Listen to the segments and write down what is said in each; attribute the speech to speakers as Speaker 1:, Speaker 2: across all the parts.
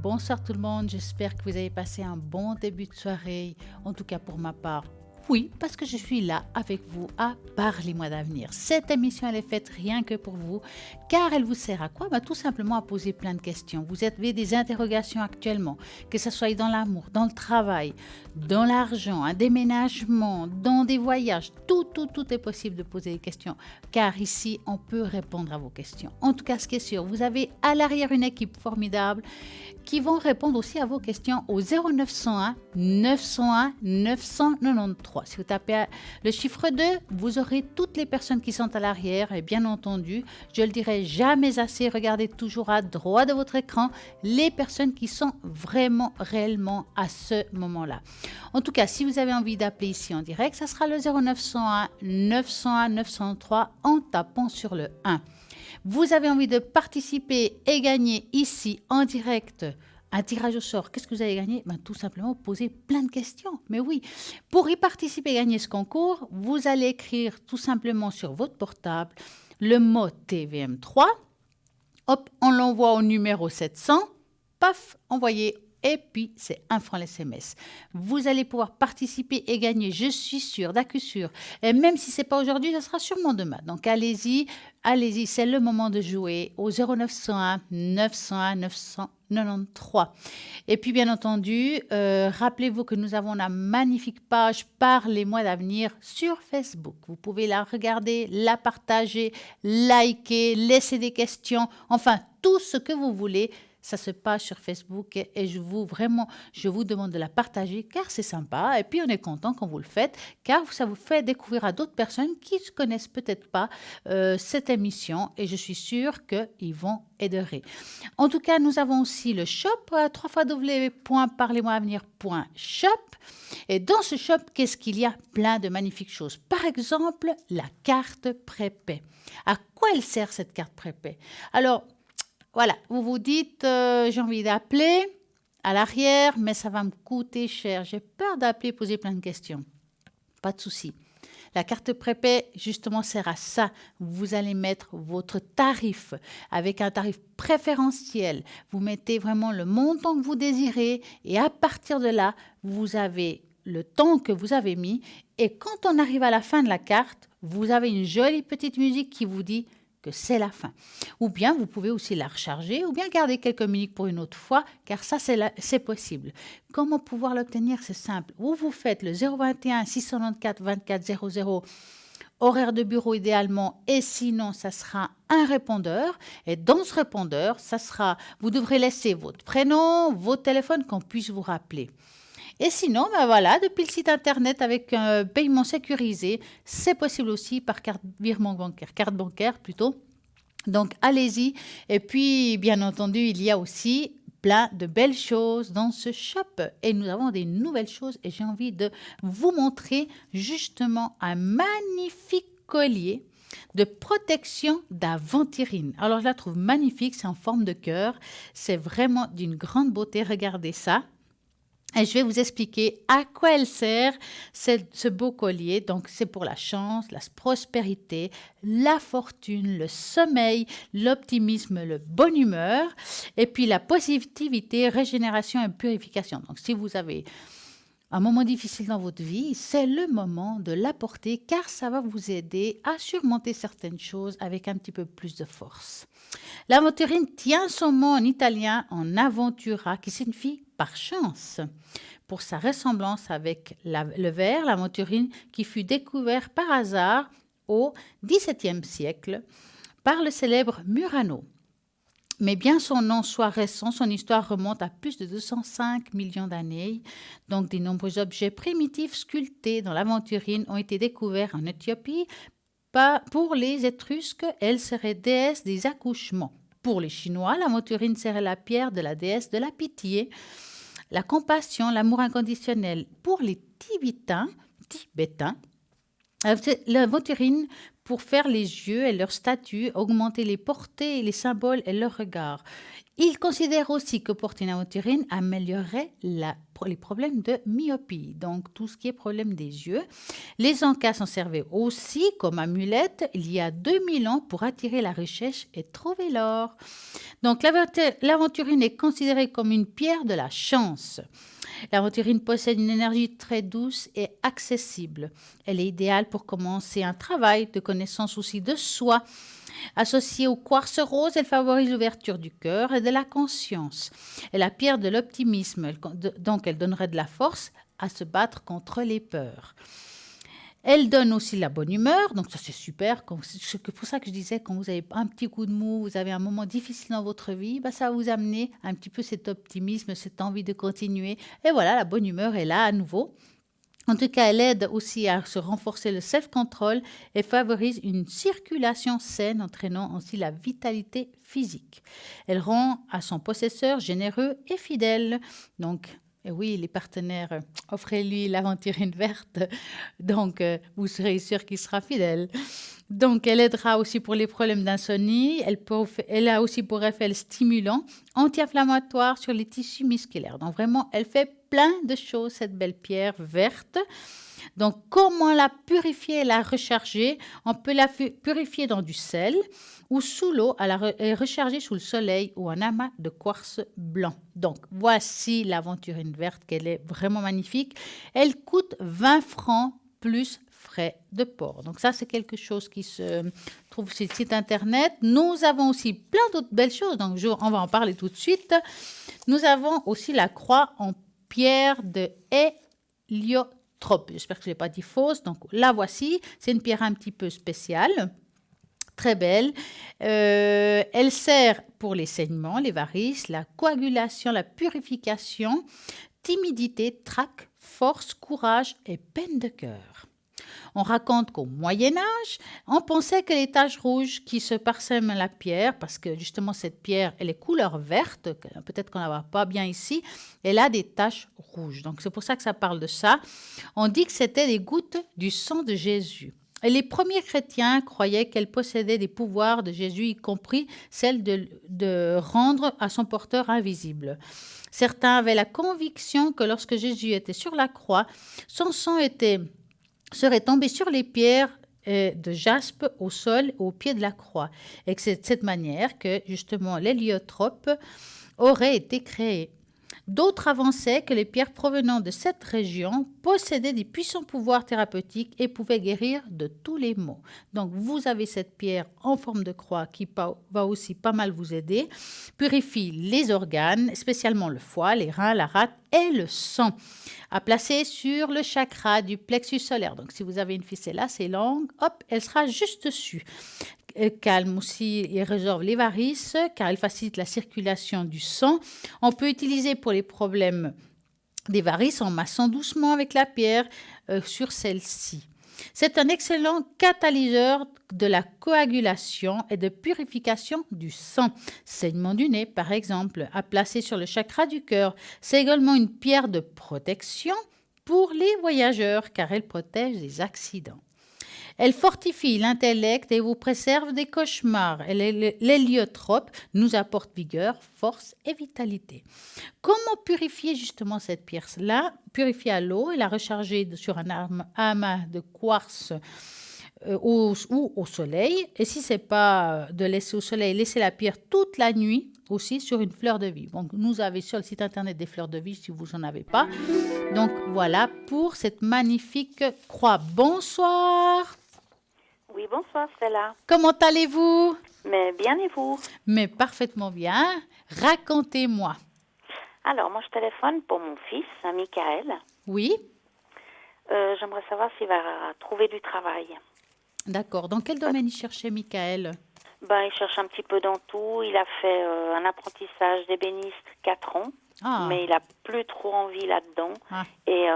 Speaker 1: Bonsoir tout le monde, j'espère que vous avez passé un bon début de soirée. En tout cas pour ma part, oui, parce que je suis là avec vous à Parlez-moi d'avenir. Cette émission, elle est faite rien que pour vous, car elle vous sert à quoi? Tout simplement à poser plein de questions. Vous avez des interrogations actuellement, que ce soit dans l'amour, dans le travail, dans l'argent, un déménagement, dans des voyages. Tout est possible de poser des questions, car ici, on peut répondre à vos questions. En tout cas, ce qui est sûr, vous avez à l'arrière une équipe formidable qui vont répondre aussi à vos questions au 0901 901 993. Si vous tapez le chiffre 2, vous aurez toutes les personnes qui sont à l'arrière et bien entendu, je le dirai jamais assez, regardez toujours à droite de votre écran les personnes qui sont vraiment, réellement à ce moment-là. En tout cas, si vous avez envie d'appeler ici en direct, ça sera le 0901 901 903 en tapant sur le 1. Vous avez envie de participer et gagner ici en direct un tirage au sort. Qu'est-ce que vous allez gagner? Tout simplement poser plein de questions. Mais oui, pour y participer et gagner ce concours, vous allez écrire tout simplement sur votre portable le mot TVM3. Hop, on l'envoie au numéro 700. Paf, envoyé. Et puis, c'est 1 franc l'SMS. Vous allez pouvoir participer et gagner, je suis sûre, d'accord sûr. Et même si ce n'est pas aujourd'hui, ça sera sûrement demain. Donc, allez-y, c'est le moment de jouer au 0901 901 993. Et puis, bien entendu, rappelez-vous que nous avons la magnifique page Parlez-moi d'avenir sur Facebook. Vous pouvez la regarder, la partager, liker, laisser des questions, enfin, tout ce que vous voulez. Ça se passe sur Facebook et je vous demande de la partager car c'est sympa et puis on est content quand vous le faites car ça vous fait découvrir à d'autres personnes qui ne connaissent peut-être pas cette émission et je suis sûre qu'ils vont adorer. En tout cas, nous avons aussi le shop www.parlez-moi-avenir.shop et dans ce shop, qu'est-ce qu'il y a? Plein de magnifiques choses. Par exemple, la carte prépay. À quoi elle sert cette carte prépay? Alors, voilà, vous vous dites, j'ai envie d'appeler à l'arrière, mais ça va me coûter cher. J'ai peur d'appeler et poser plein de questions. Pas de souci. La carte prépay, justement, sert à ça. Vous allez mettre votre tarif avec un tarif préférentiel. Vous mettez vraiment le montant que vous désirez et à partir de là, vous avez le temps que vous avez mis. Et quand on arrive à la fin de la carte, vous avez une jolie petite musique qui vous dit que c'est la fin. Ou bien vous pouvez aussi la recharger ou bien garder quelques minutes pour une autre fois car ça c'est possible. Comment pouvoir l'obtenir? C'est simple. Vous faites le 021 694 24 00 horaire de bureau idéalement et sinon ça sera un répondeur et dans ce répondeur vous devrez laisser votre prénom, votre téléphone qu'on puisse vous rappeler. Et sinon, voilà, depuis le site internet avec un paiement sécurisé, c'est possible aussi par carte bancaire plutôt. Donc, allez-y. Et puis, bien entendu, il y a aussi plein de belles choses dans ce shop. Et nous avons des nouvelles choses et j'ai envie de vous montrer justement un magnifique collier de protection d'Aventurine. Alors, je la trouve magnifique, c'est en forme de cœur. C'est vraiment d'une grande beauté. Regardez ça. Et je vais vous expliquer à quoi elle sert, ce beau collier. Donc, c'est pour la chance, la prospérité, la fortune, le sommeil, l'optimisme, le bonne humeur, et puis la positivité, régénération et purification. Donc, si vous avez un moment difficile dans votre vie, c'est le moment de l'apporter car ça va vous aider à surmonter certaines choses avec un petit peu plus de force. L'aventurine tient son nom en italien en aventura qui signifie par chance. Pour sa ressemblance avec le verre, l'aventurine qui fut découvert par hasard au XVIIe siècle par le célèbre Murano. Mais bien son nom soit récent, son histoire remonte à plus de 205 millions d'années. Donc, de nombreux objets primitifs sculptés dans l'aventurine ont été découverts en Éthiopie. Pour les Étrusques, elle serait déesse des accouchements. Pour les Chinois, l'aventurine serait la pierre de la déesse de la pitié, la compassion, l'amour inconditionnel. Pour les Tibétains, l'aventurine pour faire les yeux et leur statut, augmenter les portées, les symboles et leur regard. Il considère aussi que porter une aventurine améliorerait les problèmes de myopie, donc tout ce qui est problème des yeux. Les Incas s'en servaient aussi comme amulette il y a 2000 ans pour attirer la richesse et trouver l'or. Donc l'aventurine est considérée comme une pierre de la chance. L'aventurine possède une énergie très douce et accessible. Elle est idéale pour commencer un travail de connaissance aussi de soi. Associée au quartz rose, elle favorise l'ouverture du cœur et de la conscience. Et la pierre de l'optimisme, donc elle donnerait de la force à se battre contre les peurs. Elle donne aussi la bonne humeur, donc ça c'est super. C'est pour ça que je disais, quand vous avez un petit coup de mou, vous avez un moment difficile dans votre vie, ça va vous amener un petit peu cet optimisme, cette envie de continuer. Et voilà, la bonne humeur est là à nouveau. En tout cas, elle aide aussi à se renforcer le self-control et favorise une circulation saine, entraînant aussi la vitalité physique. Elle rend à son possesseur généreux et fidèle. Donc, et oui, les partenaires, offrez-lui l'aventurine verte, donc vous serez sûr qu'il sera fidèle. Donc, elle aidera aussi pour les problèmes d'insomnie. Elle a aussi pour effet le stimulant anti-inflammatoire sur les tissus musculaires. Donc, vraiment, elle fait plein de choses, cette belle pierre verte. Donc, comment la purifier et la recharger? On peut la purifier dans du sel ou sous l'eau et recharger sous le soleil ou un amas de quartz blanc. Donc, voici l'aventurine verte, qu'elle est vraiment magnifique. Elle coûte 20 francs plus frais de port. Donc, ça, c'est quelque chose qui se trouve sur le site internet. Nous avons aussi plein d'autres belles choses. Donc, on va en parler tout de suite. Nous avons aussi la croix en pierre de héliotrope. J'espère que je ne l'ai pas dit fausse. Donc, la voici. C'est une pierre un petit peu spéciale. Très belle. Elle sert pour les saignements, les varices, la coagulation, la purification, timidité, trac, force, courage et peine de cœur. On raconte qu'au Moyen-Âge, on pensait que les taches rouges qui se parsèment la pierre, parce que justement cette pierre, elle est couleur verte, peut-être qu'on ne la voit pas bien ici, elle a des taches rouges. Donc c'est pour ça que ça parle de ça. On dit que c'était des gouttes du sang de Jésus. Et les premiers chrétiens croyaient qu'elle possédait des pouvoirs de Jésus, y compris celle de rendre à son porteur invisible. Certains avaient la conviction que lorsque Jésus était sur la croix, son sang serait tombé sur les pierres de jaspe au sol, au pied de la croix. Et que c'est de cette manière que, justement, l'héliotrope aurait été créé. D'autres avançaient que les pierres provenant de cette région possédaient des puissants pouvoirs thérapeutiques et pouvaient guérir de tous les maux. Donc, vous avez cette pierre en forme de croix qui va aussi pas mal vous aider. Purifie les organes, spécialement le foie, les reins, la rate et le sang. À placer sur le chakra du plexus solaire. Donc, si vous avez une ficelle assez longue, hop, elle sera juste dessus. Calme aussi et résorbe les varices car elle facilite la circulation du sang. On peut utiliser pour les problèmes des varices en massant doucement avec la pierre sur celle-ci. C'est un excellent catalyseur de la coagulation et de purification du sang. Saignement du nez, par exemple, à placer sur le chakra du cœur. C'est également une pierre de protection pour les voyageurs car elle protège des accidents. Elle fortifie l'intellect et vous préserve des cauchemars. L'héliotrope nous apporte vigueur, force et vitalité. Comment purifier justement cette pierre-là? Purifier à l'eau et la recharger sur un amas de quartz ou au soleil. Et si ce n'est pas de laisser au soleil, laissez la pierre toute la nuit aussi sur une fleur de vie. Donc, nous avons sur le site internet des fleurs de vie si vous n'en avez pas. Donc, voilà pour cette magnifique croix. Bonsoir.
Speaker 2: Oui, bonsoir Stella.
Speaker 1: Comment allez-vous?
Speaker 2: Mais bien et vous?
Speaker 1: Mais parfaitement bien. Racontez-moi.
Speaker 2: Alors, moi je téléphone pour mon fils, Michael.
Speaker 1: Oui.
Speaker 2: J'aimerais savoir s'il va trouver du travail.
Speaker 1: D'accord. Dans quel domaine il cherchait Michael?
Speaker 2: Il cherche un petit peu dans tout. Il a fait un apprentissage d'ébéniste 4 ans. Mais il n'a plus trop envie là-dedans. Et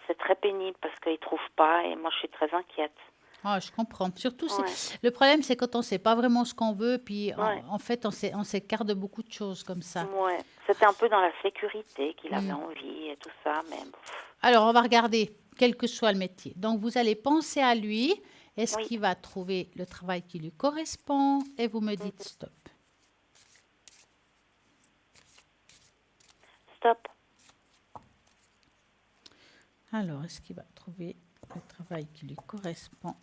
Speaker 2: c'est très pénible parce qu'il ne trouve pas. Et moi je suis très inquiète.
Speaker 1: Je comprends. Surtout, le problème, c'est quand on ne sait pas vraiment ce qu'on veut, puis en fait, on s'écarte de beaucoup de choses comme ça.
Speaker 2: Ouais, c'était un peu dans la sécurité qu'il avait envie et tout ça, mais...
Speaker 1: Alors, on va regarder, quel que soit le métier. Donc, vous allez penser à lui Est-ce qu'il va trouver le travail qui lui correspond? Et vous me dites stop.
Speaker 2: Stop.
Speaker 1: Alors, est-ce qu'il va trouver le travail qui lui correspond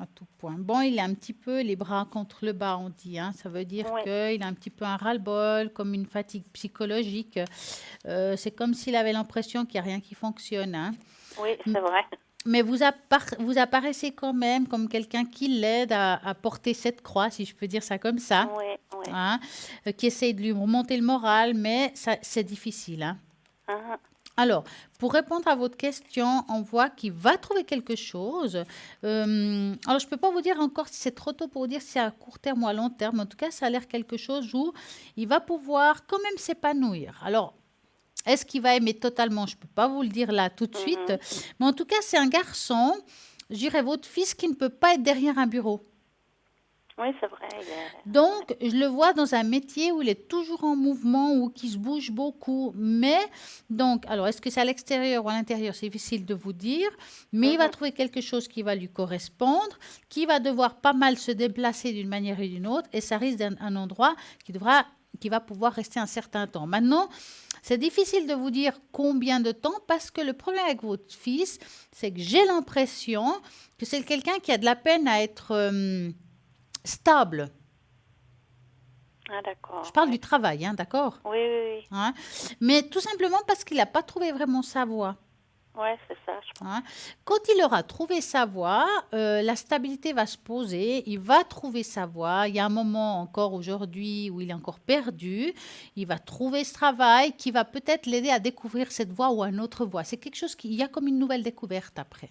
Speaker 1: à tout point? Bon, il a un petit peu les bras contre le bas, on dit. Hein. Ça veut dire qu'il a un petit peu un ras-le-bol, comme une fatigue psychologique. C'est comme s'il avait l'impression qu'il n'y a rien qui fonctionne. Hein.
Speaker 2: Oui, c'est vrai.
Speaker 1: Mais vous apparaissez quand même comme quelqu'un qui l'aide à porter cette croix, si je peux dire ça comme ça.
Speaker 2: Oui.
Speaker 1: Hein, qui essaye de lui remonter le moral, mais c'est difficile. Hein. Alors, pour répondre à votre question, on voit qu'il va trouver quelque chose. Alors, je ne peux pas vous dire encore si c'est trop tôt pour vous dire si c'est à court terme ou à long terme. En tout cas, ça a l'air quelque chose où il va pouvoir quand même s'épanouir. Alors, est-ce qu'il va aimer totalement? Je ne peux pas vous le dire là tout de suite. Mais en tout cas, c'est un garçon, je dirais votre fils, qui ne peut pas être derrière un bureau.
Speaker 2: Oui, c'est vrai.
Speaker 1: Donc, je le vois dans un métier où il est toujours en mouvement, où qui se bouge beaucoup. Mais, donc, alors, est-ce que c'est à l'extérieur ou à l'intérieur? C'est difficile de vous dire. Mais il va trouver quelque chose qui va lui correspondre, qui va devoir pas mal se déplacer d'une manière et d'une autre. Et ça risque d'être un endroit qui va pouvoir rester un certain temps. Maintenant, c'est difficile de vous dire combien de temps parce que le problème avec votre fils, c'est que j'ai l'impression que c'est quelqu'un qui a de la peine à être... stable.
Speaker 2: Ah, d'accord.
Speaker 1: Je parle du travail, hein, d'accord?
Speaker 2: Oui.
Speaker 1: Hein? Mais tout simplement parce qu'il n'a pas trouvé vraiment sa voie.
Speaker 2: Oui, c'est ça, je pense.
Speaker 1: Hein? Quand il aura trouvé sa voie, la stabilité va se poser, il va trouver sa voie. Il y a un moment encore aujourd'hui où il est encore perdu. Il va trouver ce travail qui va peut-être l'aider à découvrir cette voie ou une autre voie. C'est quelque chose il y a comme une nouvelle découverte après.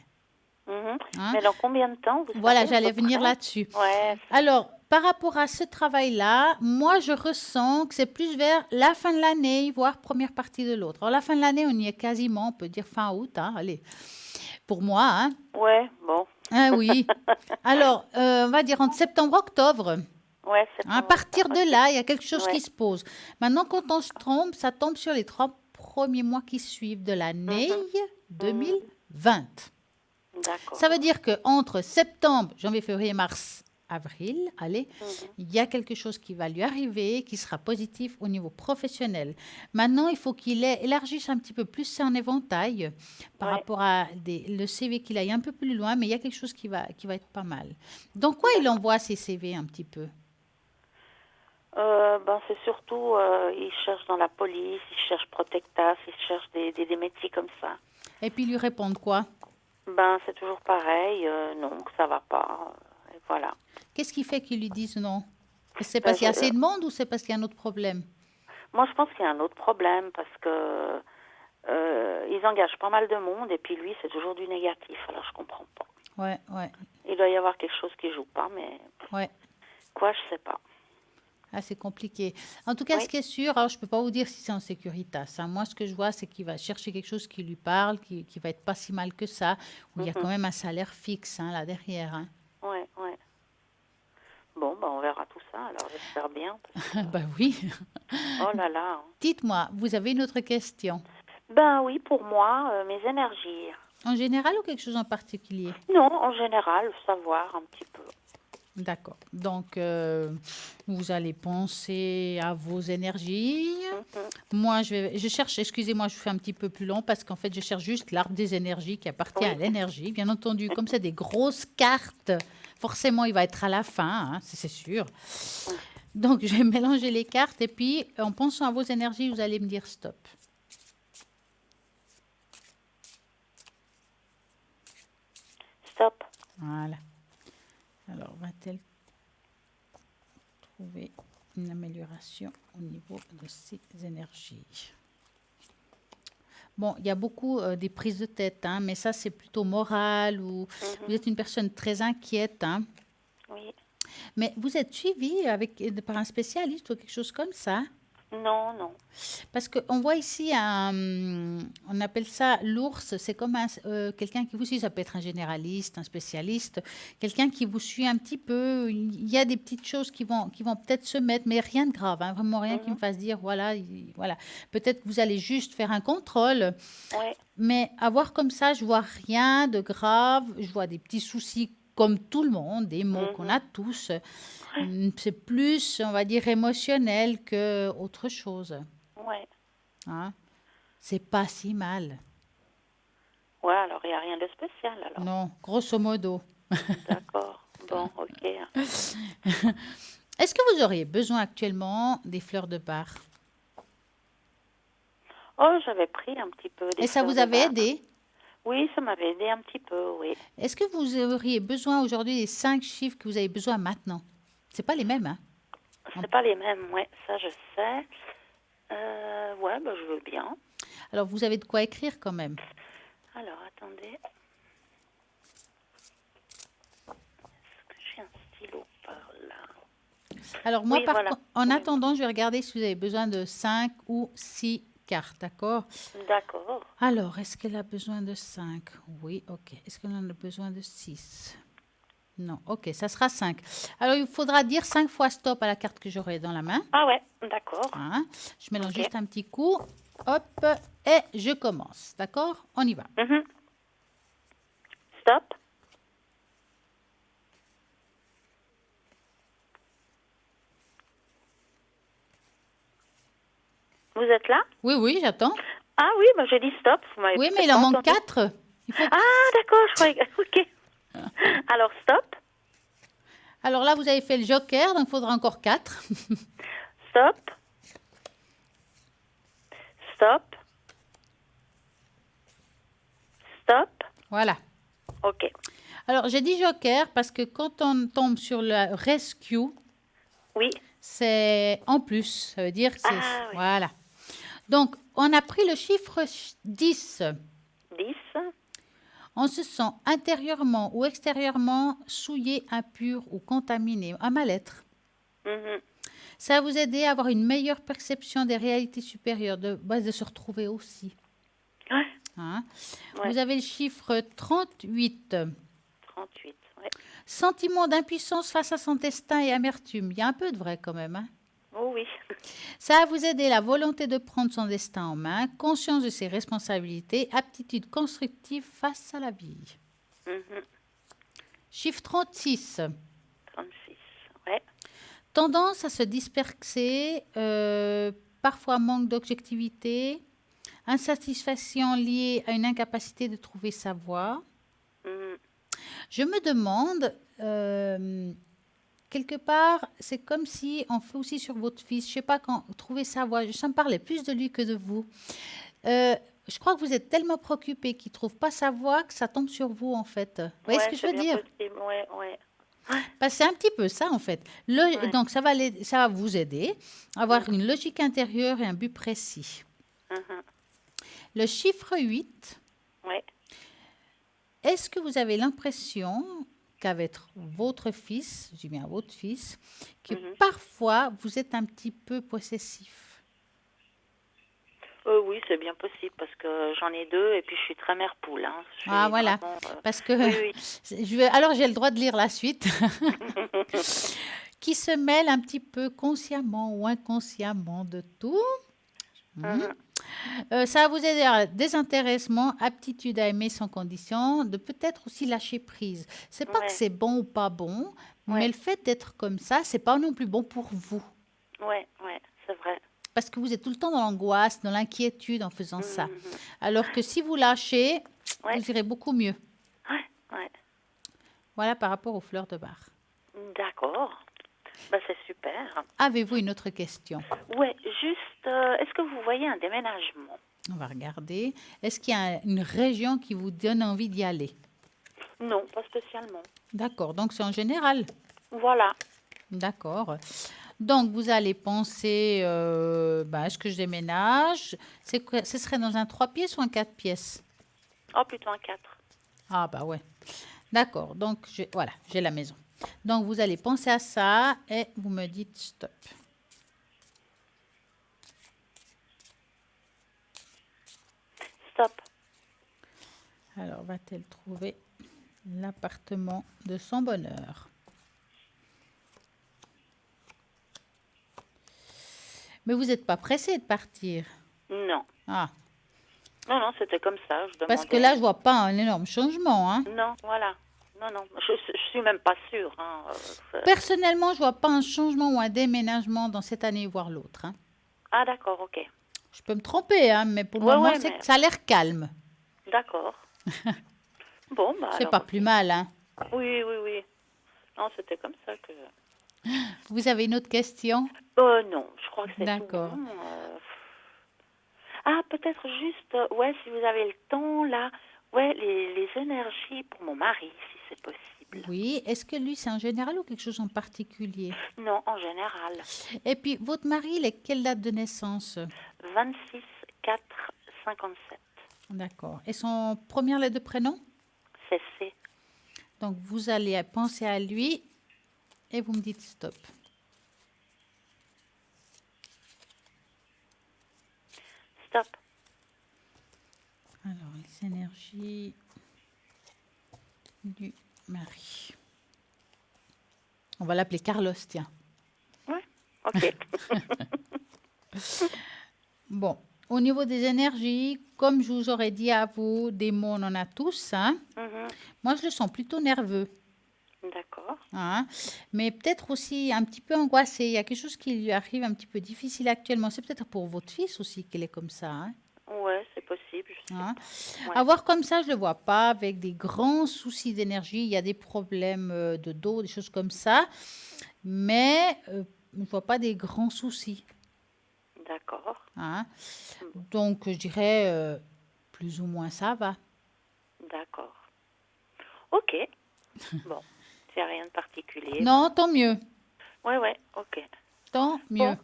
Speaker 2: Hein? Mais dans combien de temps
Speaker 1: Voilà, j'allais venir là-dessus.
Speaker 2: Ouais.
Speaker 1: Alors, par rapport à ce travail-là, moi, je ressens que c'est plus vers la fin de l'année, voire première partie de l'autre. Alors, la fin de l'année, on y est quasiment, on peut dire fin août, hein, allez, pour moi. Hein.
Speaker 2: Ouais, bon.
Speaker 1: Ah oui. Alors, on va dire entre septembre, octobre.
Speaker 2: Ouais,
Speaker 1: à partir de là, il y a quelque chose qui se pose. Maintenant, quand on se trompe, ça tombe sur les 3 premiers mois qui suivent de l'année 2020. Ça veut dire qu'entre septembre, janvier, février, mars, avril, allez, il y a quelque chose qui va lui arriver, qui sera positif au niveau professionnel. Maintenant, il faut qu'il élargisse un petit peu plus son éventail par rapport à le CV, qu'il aille un peu plus loin, mais il y a quelque chose qui va être pas mal. Donc, quoi il envoie ses CV un petit peu?
Speaker 2: C'est surtout, il cherche dans la police, il cherche Protectas, il cherche des métiers comme ça.
Speaker 1: Et puis, lui répondre quoi?
Speaker 2: C'est toujours pareil, non, que ça va pas, et voilà.
Speaker 1: Qu'est-ce qui fait qu'ils lui disent non? C'est parce qu'il y a assez de monde ou c'est parce qu'il y a un autre problème?
Speaker 2: Moi, je pense qu'il y a un autre problème parce que ils engagent pas mal de monde et puis lui, c'est toujours du négatif, alors je comprends pas.
Speaker 1: Ouais.
Speaker 2: Il doit y avoir quelque chose qui joue pas, mais quoi, je sais pas.
Speaker 1: Ah, c'est compliqué. En tout cas, ce qui est sûr, alors je ne peux pas vous dire si c'est en Securitas. Hein. Moi, ce que je vois, c'est qu'il va chercher quelque chose qui lui parle, qui va être pas si mal que ça, où il y a quand même un salaire fixe là derrière. Hein.
Speaker 2: Ouais. Bon, on verra tout ça, alors j'espère bien.
Speaker 1: Oui.
Speaker 2: Oh là là.
Speaker 1: Dites-moi, vous avez une autre question?
Speaker 2: Oui, pour moi, mes énergies.
Speaker 1: En général ou quelque chose en particulier?
Speaker 2: Non, en général, savoir un petit peu.
Speaker 1: D'accord. Donc, vous allez penser à vos énergies. Moi, je cherche, excusez-moi, je fais un petit peu plus long parce qu'en fait, je cherche juste l'arbre des énergies qui appartient à l'énergie. Bien entendu, comme c'est des grosses cartes, forcément, il va être à la fin, hein, c'est sûr. Donc, je vais mélanger les cartes et puis, en pensant à vos énergies, vous allez me dire stop.
Speaker 2: Stop.
Speaker 1: Voilà. Alors, va-t-elle trouver une amélioration au niveau de ses énergies? Bon, il y a beaucoup des prises de tête, hein, mais ça, c'est plutôt moral ou vous êtes une personne très inquiète. Hein.
Speaker 2: Oui.
Speaker 1: Mais vous êtes suivi par un spécialiste ou quelque chose comme ça?
Speaker 2: Non, non.
Speaker 1: Parce qu'on voit ici, on appelle ça l'ours, c'est comme quelqu'un qui vous suit, ça peut être un généraliste, un spécialiste, quelqu'un qui vous suit un petit peu. Il y a des petites choses qui vont peut-être se mettre, mais rien de grave, hein, vraiment rien qui me fasse dire, voilà, voilà. Peut-être que vous allez juste faire un contrôle,
Speaker 2: Ouais.
Speaker 1: mais à voir comme ça, je vois rien de grave, je vois des petits soucis comme tout le monde, des maux qu'on a tous. C'est plus, on va dire, émotionnel que autre chose.
Speaker 2: Ouais.
Speaker 1: Hein? C'est pas si mal.
Speaker 2: Ouais, alors il n'y a rien de spécial alors.
Speaker 1: Non, grosso modo.
Speaker 2: D'accord. Bon, ok.
Speaker 1: Est-ce que vous auriez besoin actuellement des fleurs de bar?
Speaker 2: Oh, j'avais pris un petit peu des
Speaker 1: Et ça
Speaker 2: fleurs
Speaker 1: vous
Speaker 2: de
Speaker 1: avait
Speaker 2: bar.
Speaker 1: aidé?
Speaker 2: Oui, ça m'avait aidé un petit peu, oui.
Speaker 1: Est-ce que vous auriez besoin aujourd'hui des 5 chiffres que vous avez besoin maintenant? C'est pas les mêmes, hein?
Speaker 2: C'est pas les mêmes, ouais, ça je sais. Ouais, bah, je veux bien.
Speaker 1: Alors, vous avez de quoi écrire quand même.
Speaker 2: Alors, attendez. Est-ce que j'ai un stylo par là?
Speaker 1: Alors, moi,
Speaker 2: Oui, voilà.
Speaker 1: en
Speaker 2: Oui.
Speaker 1: attendant, je vais regarder si vous avez besoin de 5 ou 6 cartes, d'accord?
Speaker 2: D'accord.
Speaker 1: Alors, est-ce qu'elle a besoin de 5? Oui, ok. Est-ce qu'elle en a besoin de 6? Non, ok, ça sera 5. Alors, il faudra dire 5 fois stop à la carte que j'aurai dans la main.
Speaker 2: Ah ouais, d'accord.
Speaker 1: Hein? Je mélange
Speaker 2: Ok.
Speaker 1: juste un petit coup. Hop, et je commence. D'accord? On y va.
Speaker 2: Mhm. Stop. Vous êtes là?
Speaker 1: Oui, oui, j'attends.
Speaker 2: Ah oui, bah j'ai dit stop. Vous m'avez
Speaker 1: Oui, mais
Speaker 2: peut-être
Speaker 1: il en
Speaker 2: pas
Speaker 1: manque
Speaker 2: entendu.
Speaker 1: 4.
Speaker 2: Ah, d'accord, je croyais. Ok. Alors, stop.
Speaker 1: Alors là, vous avez fait le joker, donc il faudra encore 4.
Speaker 2: Stop. Stop. Stop.
Speaker 1: Voilà.
Speaker 2: Ok.
Speaker 1: Alors, j'ai dit joker parce que quand on tombe sur le rescue,
Speaker 2: Oui.
Speaker 1: c'est en plus. Ça veut dire que c'est...
Speaker 2: Ah oui.
Speaker 1: Voilà. Donc, on a pris le chiffre 10.
Speaker 2: 10.
Speaker 1: On se sent intérieurement ou extérieurement souillé, impur ou contaminé, à mal-être.
Speaker 2: Mhm.
Speaker 1: Ça va vous aider à avoir une meilleure perception des réalités supérieures, de se retrouver aussi.
Speaker 2: Ouais.
Speaker 1: Hein?
Speaker 2: Ouais.
Speaker 1: Vous avez le chiffre 38.
Speaker 2: 38. Ouais.
Speaker 1: Sentiment d'impuissance face à son destin et amertume. Il y a un peu de vrai quand même. Hein?
Speaker 2: Oh oui.
Speaker 1: Ça va vous aider la volonté de prendre son destin en main, conscience de ses responsabilités, aptitude constructive face à la vie.
Speaker 2: Mhm.
Speaker 1: Chiffre 36.
Speaker 2: 36. Ouais.
Speaker 1: Tendance à se disperser, parfois manque d'objectivité, insatisfaction liée à une incapacité de trouver sa voie.
Speaker 2: Mhm.
Speaker 1: Je me demande, quelque part, c'est comme si on fait aussi sur votre fils, je ne sais pas quand, trouver sa voie, ça me parlait plus de lui que de vous. Je crois que vous êtes tellement préoccupé qu'il ne trouve pas sa voie que ça tombe sur vous en fait. Vous voyez ce que je veux dire?
Speaker 2: Possible. Ouais, ouais.
Speaker 1: Parce que c'est un petit peu ça en fait. Donc ça va vous aider à avoir une logique intérieure et un but précis.
Speaker 2: Mhm.
Speaker 1: Le chiffre 8,
Speaker 2: Ouais.
Speaker 1: est-ce que vous avez l'impression qu'avec votre fils, je dis bien votre fils, que parfois vous êtes un petit peu possessif?
Speaker 2: Oui, c'est bien possible parce que j'en ai 2 et puis je suis très mère poule. Hein.
Speaker 1: Ah voilà,
Speaker 2: vraiment,
Speaker 1: parce que
Speaker 2: oui.
Speaker 1: alors j'ai le droit de lire la suite. Qui se mêle un petit peu consciemment ou inconsciemment de tout. Ça va vous aider à désintéressement, aptitude à aimer sans condition, de peut-être aussi lâcher prise. C'est pas que c'est bon ou pas bon, mais le fait d'être comme ça, c'est pas non plus bon pour vous.
Speaker 2: Ouais, c'est vrai.
Speaker 1: Parce que vous êtes tout le temps dans l'angoisse, dans l'inquiétude en faisant ça. Alors que si vous lâchez, vous irez beaucoup mieux.
Speaker 2: Ouais.
Speaker 1: Voilà par rapport aux fleurs de bar.
Speaker 2: D'accord. Bah, c'est super.
Speaker 1: Avez-vous une autre question?
Speaker 2: Ouais, juste, est-ce que vous voyez un déménagement?
Speaker 1: On va regarder. Est-ce qu'il y a une région qui vous donne envie d'y aller?
Speaker 2: Non, pas spécialement.
Speaker 1: D'accord, donc c'est en général.
Speaker 2: Voilà.
Speaker 1: D'accord. Donc, vous allez penser, est-ce que je déménage? Ce serait dans un 3 pièces ou un 4 pièces?
Speaker 2: Oh, plutôt un 4.
Speaker 1: Ah, bah ouais. D'accord, donc voilà, j'ai la maison. Donc, vous allez penser à ça et vous me dites stop.
Speaker 2: Stop.
Speaker 1: Alors, va-t-elle trouver l'appartement de son bonheur? Mais vous n'êtes pas pressé de partir?
Speaker 2: Non.
Speaker 1: Ah.
Speaker 2: Non, c'était comme ça, je demandais.
Speaker 1: Parce que là, je vois pas un énorme changement, hein.
Speaker 2: Non, voilà. Non, je suis même pas sûre. Hein.
Speaker 1: Personnellement, je vois pas un changement ou un déménagement dans cette année, voire l'autre. Hein.
Speaker 2: Ah, d'accord, ok.
Speaker 1: Je peux me tromper, hein, mais pour le moment, ça a l'air calme.
Speaker 2: D'accord. Bon, bah
Speaker 1: c'est pas plus mal, hein.
Speaker 2: Oui. Non, c'était comme ça que...
Speaker 1: Vous avez une autre question?
Speaker 2: Non, je crois que c'est tout.
Speaker 1: D'accord.
Speaker 2: Ah, peut-être juste, si vous avez le temps, là, les énergies pour mon mari, si c'est possible.
Speaker 1: Oui, est-ce que lui, c'est en général ou quelque chose en particulier?
Speaker 2: Non, en général.
Speaker 1: Et puis, votre mari, il est quelle date de naissance?
Speaker 2: 26/4/57.
Speaker 1: D'accord. Et son première lettre de prénom?
Speaker 2: C'est C.
Speaker 1: Donc, vous allez penser à lui et vous me dites stop.
Speaker 2: Stop.
Speaker 1: Alors, les énergies du mari. On va l'appeler Carlos, tiens.
Speaker 2: Oui, ok.
Speaker 1: Bon, au niveau des énergies, comme je vous aurais dit à vous, des mots, on en a tous. Hein. Moi, je le sens plutôt nerveux.
Speaker 2: D'accord.
Speaker 1: Hein. Mais peut-être aussi un petit peu angoissé. Il y a quelque chose qui lui arrive un petit peu difficile actuellement. C'est peut-être pour votre fils aussi qu'il est comme ça. Hein.
Speaker 2: Oui, c'est possible.
Speaker 1: Hein. Avoir comme ça, je ne le vois pas, avec des grands soucis d'énergie. Il y a des problèmes de dos, des choses comme ça. Mais je ne vois pas des grands soucis.
Speaker 2: D'accord.
Speaker 1: Hein. Donc, je dirais plus ou moins ça va.
Speaker 2: D'accord. Ok. Bon, c'est rien de particulier.
Speaker 1: Non, tant mieux.
Speaker 2: Oui, ok.
Speaker 1: Tant mieux.
Speaker 2: Bon.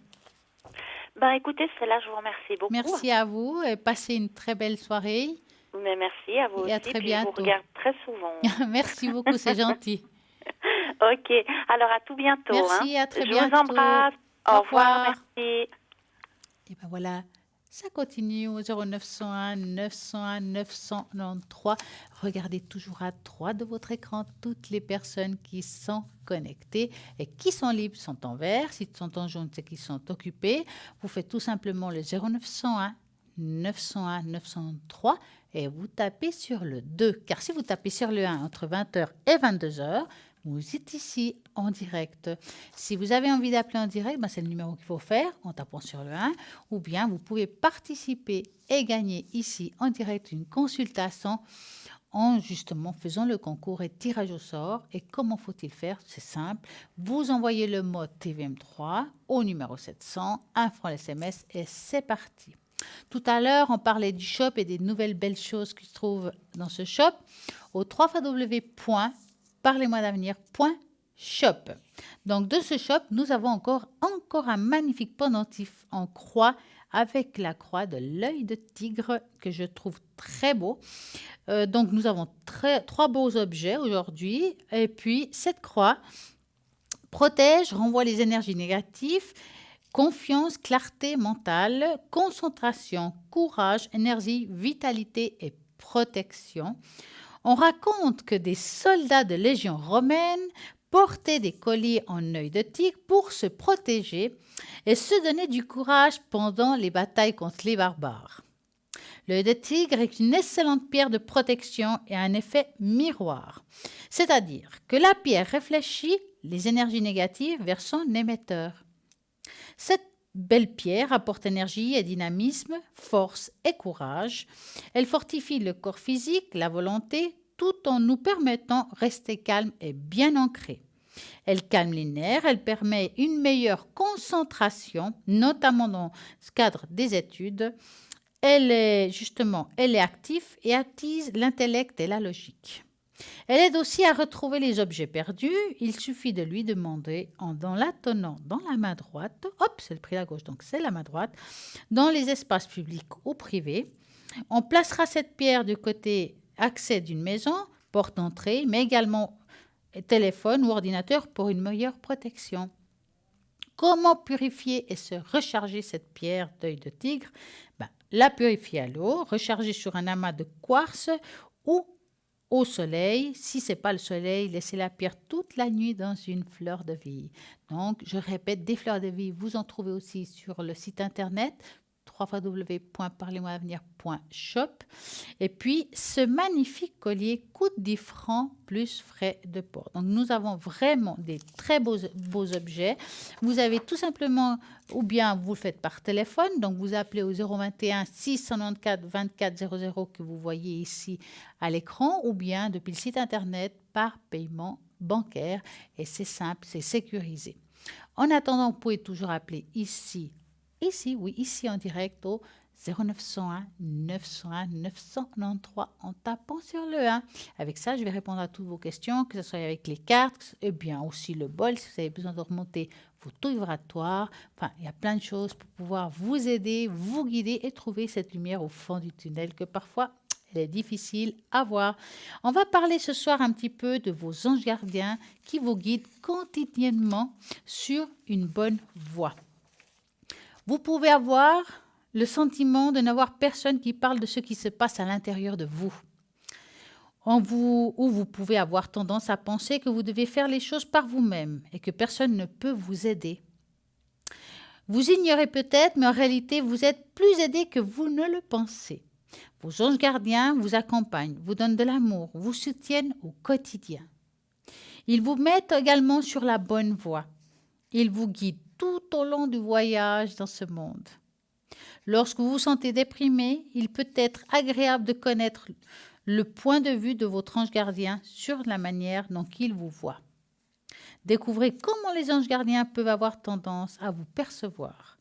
Speaker 2: Ben, écoutez, c'est là, je vous remercie beaucoup.
Speaker 1: Merci à vous et passez une très belle soirée.
Speaker 2: Mais merci à vous aussi.
Speaker 1: Et à très bientôt.
Speaker 2: Je vous regarde très souvent.
Speaker 1: Merci beaucoup, c'est gentil.
Speaker 2: Ok, alors à tout bientôt.
Speaker 1: Merci, à très bientôt.
Speaker 2: Je vous embrasse. Au revoir, merci.
Speaker 1: Et ben voilà, ça continue au 0901 901 993. Regardez toujours à droite de votre écran toutes les personnes qui sont connectées et qui sont libres sont en vert. S'ils sont en jaune, c'est qu'ils sont occupés. Vous faites tout simplement le 0901 901 903 et vous tapez sur le 2. Car si vous tapez sur le 1 entre 20h et 22h, vous êtes ici en direct. Si vous avez envie d'appeler en direct, c'est le numéro qu'il faut faire en tapant sur le 1. Ou bien vous pouvez participer et gagner ici en direct une consultation en justement faisant le concours et tirage au sort. Et comment faut-il faire? C'est simple. Vous envoyez le mot TVM3 au numéro 700, 1 franc SMS et c'est parti. Tout à l'heure, on parlait du shop et des nouvelles belles choses qui se trouvent dans ce shop au www.parlez-moi-d'avenir.shop. Donc, de ce shop, nous avons encore un magnifique pendentif en croix avec la croix de l'œil de tigre que je trouve très beau. Donc, nous avons 3 beaux objets aujourd'hui. Et puis, cette croix protège, renvoie les énergies négatives, confiance, clarté mentale, concentration, courage, énergie, vitalité et protection. On raconte que des soldats de légion romaine portaient des colliers en œil de tigre pour se protéger et se donner du courage pendant les batailles contre les barbares. L'œil de tigre est une excellente pierre de protection et a un effet miroir, c'est-à-dire que la pierre réfléchit les énergies négatives vers son émetteur. Cette belle pierre apporte énergie et dynamisme, force et courage. Elle fortifie le corps physique, la volonté, tout en nous permettant de rester calme et bien ancré. Elle calme les nerfs, elle permet une meilleure concentration, notamment dans le cadre des études. Elle est active et attise l'intellect et la logique. Elle aide aussi à retrouver les objets perdus. Il suffit de lui demander, en la tenant dans la main droite, hop, c'est le prix à gauche, donc c'est la main droite, dans les espaces publics ou privés. On placera cette pierre du côté accès d'une maison, porte d'entrée, mais également téléphone ou ordinateur pour une meilleure protection. Comment purifier et se recharger cette pierre d'œil de tigre? la purifier à l'eau, recharger sur un amas de quartz ou au soleil. Si ce n'est pas le soleil, laissez la pierre toute la nuit dans une fleur de vie. Donc, je répète, des fleurs de vie, vous en trouvez aussi sur le site internet www.parlez-moi-avenir.shop. Et puis, ce magnifique collier coûte 10 francs plus frais de port. Donc, nous avons vraiment des très beaux objets. Vous avez tout simplement, ou bien vous le faites par téléphone, donc vous appelez au 021 694 24 00 que vous voyez ici à l'écran, ou bien depuis le site internet par paiement bancaire. Et c'est simple, c'est sécurisé. En attendant, vous pouvez toujours appeler ici en direct au 0901 901 993 en tapant sur le 1. Avec ça, je vais répondre à toutes vos questions, que ce soit avec les cartes, et bien aussi le bol, si vous avez besoin de remonter vos taux vibratoires. Enfin, il y a plein de choses pour pouvoir vous aider, vous guider et trouver cette lumière au fond du tunnel que parfois, elle est difficile à voir. On va parler ce soir un petit peu de vos anges gardiens qui vous guident quotidiennement sur une bonne voie. Vous pouvez avoir le sentiment de n'avoir personne qui parle de ce qui se passe à l'intérieur de vous. Ou vous pouvez avoir tendance à penser que vous devez faire les choses par vous-même et que personne ne peut vous aider. Vous ignorez peut-être, mais en réalité, vous êtes plus aidé que vous ne le pensez. Vos anges gardiens vous accompagnent, vous donnent de l'amour, vous soutiennent au quotidien. Ils vous mettent également sur la bonne voie. Ils vous guident tout au long du voyage dans ce monde. Lorsque vous vous sentez déprimé, il peut être agréable de connaître le point de vue de votre ange gardien sur la manière dont il vous voit. Découvrez comment les anges gardiens peuvent avoir tendance à vous percevoir.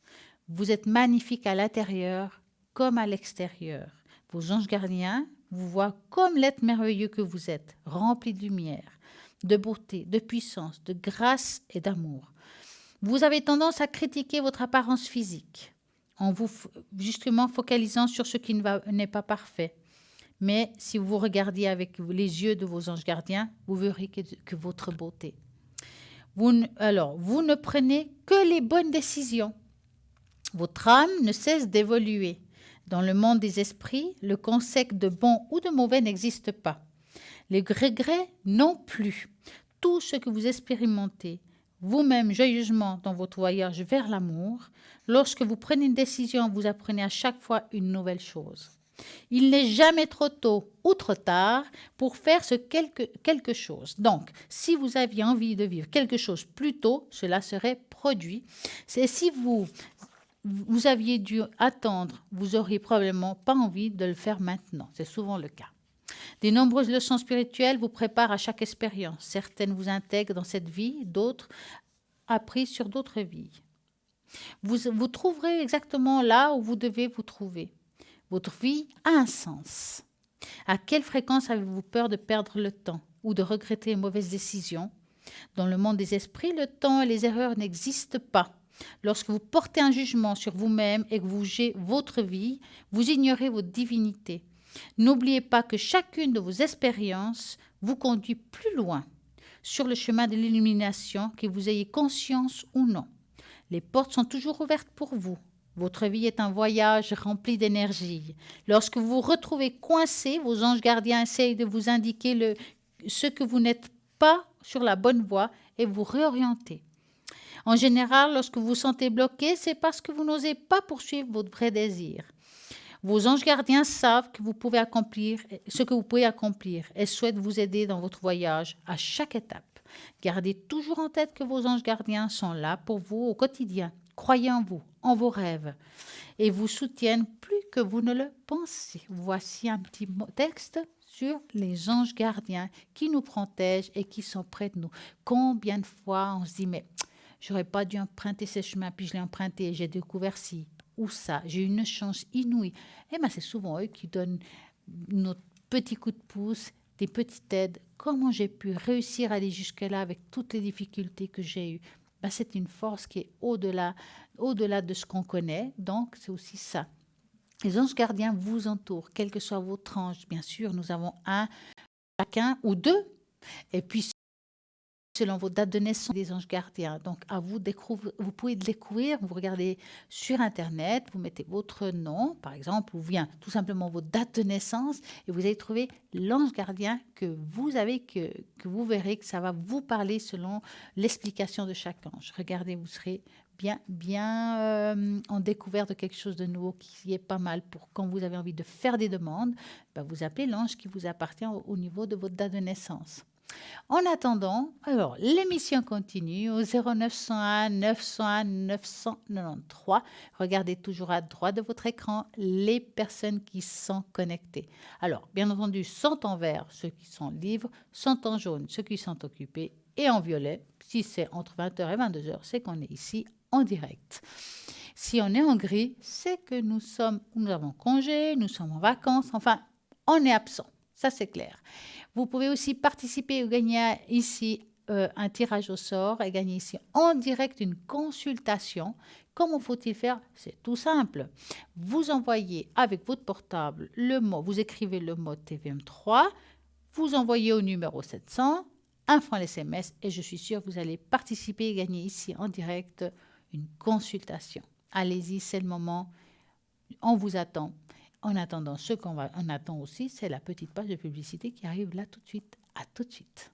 Speaker 1: Vous êtes magnifique à l'intérieur comme à l'extérieur. Vos anges gardiens vous voient comme l'être merveilleux que vous êtes, rempli de lumière, de beauté, de puissance, de grâce et d'amour. Vous avez tendance à critiquer votre apparence physique en vous justement focalisant sur ce qui n'est pas parfait. Mais si vous regardiez avec les yeux de vos anges gardiens, vous verrez que votre beauté. Vous ne prenez que les bonnes décisions. Votre âme ne cesse d'évoluer. Dans le monde des esprits, le concept de bon ou de mauvais n'existe pas. Les regrets non plus. Tout ce que vous expérimentez, vous-même joyeusement dans votre voyage vers l'amour, lorsque vous prenez une décision, vous apprenez à chaque fois une nouvelle chose. Il n'est jamais trop tôt ou trop tard pour faire quelque chose. Donc, si vous aviez envie de vivre quelque chose plus tôt, cela serait produit. C'est si vous aviez dû attendre, vous auriez probablement pas envie de le faire maintenant. C'est souvent le cas. De nombreuses leçons spirituelles vous préparent à chaque expérience. Certaines vous intègrent dans cette vie, d'autres apprises sur d'autres vies. Vous trouverez exactement là où vous devez vous trouver. Votre vie a un sens. À quelle fréquence avez-vous peur de perdre le temps ou de regretter une mauvaise décision? Dans le monde des esprits, le temps et les erreurs n'existent pas. Lorsque vous portez un jugement sur vous-même et que vous jugez votre vie, vous ignorez votre divinité. N'oubliez pas que chacune de vos expériences vous conduit plus loin sur le chemin de l'illumination, que vous ayez conscience ou non. Les portes sont toujours ouvertes pour vous. Votre vie est un voyage rempli d'énergie. Lorsque vous vous retrouvez coincé, vos anges gardiens essayent de vous indiquer ce que vous n'êtes pas sur la bonne voie et vous réorienter. En général, lorsque vous vous sentez bloqué, c'est parce que vous n'osez pas poursuivre votre vrai désir. Vos anges gardiens savent que vous pouvez accomplir ce que vous pouvez accomplir et souhaitent vous aider dans votre voyage à chaque étape. Gardez toujours en tête que vos anges gardiens sont là pour vous au quotidien. Croyez en vous, en vos rêves et vous soutiennent plus que vous ne le pensez. Voici un petit texte sur les anges gardiens qui nous protègent et qui sont près de nous. Combien de fois on se dit, mais j'aurais pas dû emprunter ce chemin, puis je l'ai emprunté et j'ai découvert ci ou ça. J'ai eu une chance inouïe. Et bien, c'est souvent eux qui donnent notre petit coup de pouce, des petites aides. Comment j'ai pu réussir à aller jusque-là avec toutes les difficultés que j'ai eues? Ben, c'est une force qui est au-delà de ce qu'on connaît. Donc, c'est aussi ça. Les anges gardiens vous entourent, quel que soit votre ange. Bien sûr, nous avons un, chacun ou deux. Et puis, selon vos dates de naissance des anges gardiens. Donc, à vous, vous pouvez découvrir, vous regardez sur Internet, vous mettez votre nom, par exemple, ou bien tout simplement vos dates de naissance, et vous allez trouver l'ange gardien que vous avez, que vous verrez que ça va vous parler selon l'explication de chaque ange. Regardez, vous serez bien en découverte de quelque chose de nouveau qui est pas mal pour quand vous avez envie de faire des demandes, vous appelez l'ange qui vous appartient au niveau de votre date de naissance. En attendant, alors l'émission continue au 0901 901 993. Regardez toujours à droite de votre écran les personnes qui sont connectées. Alors, bien entendu, sont en vert ceux qui sont libres, sont en jaune ceux qui sont occupés et en violet, si c'est entre 20h et 22h, c'est qu'on est ici en direct. Si on est en gris, c'est que nous avons congé, nous sommes en vacances, enfin, on est absent. Ça, c'est clair. Vous pouvez aussi participer ou gagner ici un tirage au sort et gagner ici en direct une consultation. Comment faut-il faire? C'est tout simple. Vous envoyez avec votre portable vous écrivez le mot TVM3, vous envoyez au numéro 700, un franc SMS et je suis sûre que vous allez participer et gagner ici en direct une consultation. Allez-y, c'est le moment. On vous attend. En attendant, on attend aussi, c'est la petite page de publicité qui arrive là tout de suite. À tout de suite.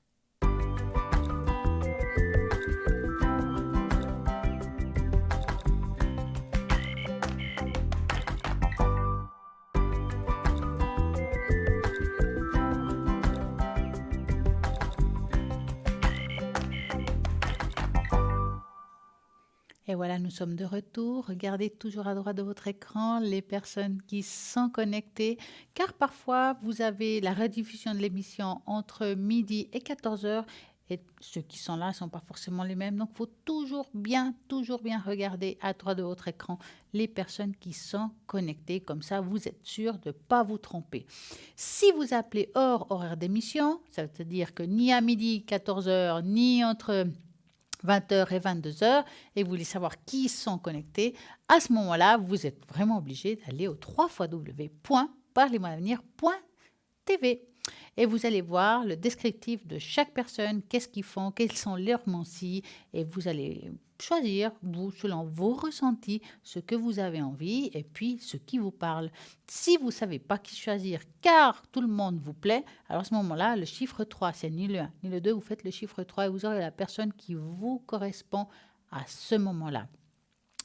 Speaker 1: Et voilà, nous sommes de retour. Regardez toujours à droite de votre écran les personnes qui sont connectées, car parfois vous avez la rediffusion de l'émission entre midi et 14h, et ceux qui sont là ne sont pas forcément les mêmes. Donc, il faut toujours bien regarder à droite de votre écran les personnes qui sont connectées. Comme ça, vous êtes sûr de ne pas vous tromper. Si vous appelez hors horaire d'émission, ça veut dire que ni à midi 14h, ni entre 20h et 22h, et vous voulez savoir qui sont connectés, à ce moment-là, vous êtes vraiment obligé d'aller au www.parlez-moi-l'avenir.tv. Et vous allez voir le descriptif de chaque personne, qu'est-ce qu'ils font, quels sont leurs mensis, et vous allez choisir, vous, selon vos ressentis, ce que vous avez envie, et puis ce qui vous parle. Si vous ne savez pas qui choisir, car tout le monde vous plaît, alors à ce moment-là, le chiffre 3, c'est ni le 1 ni le 2, vous faites le chiffre 3 et vous aurez la personne qui vous correspond à ce moment-là.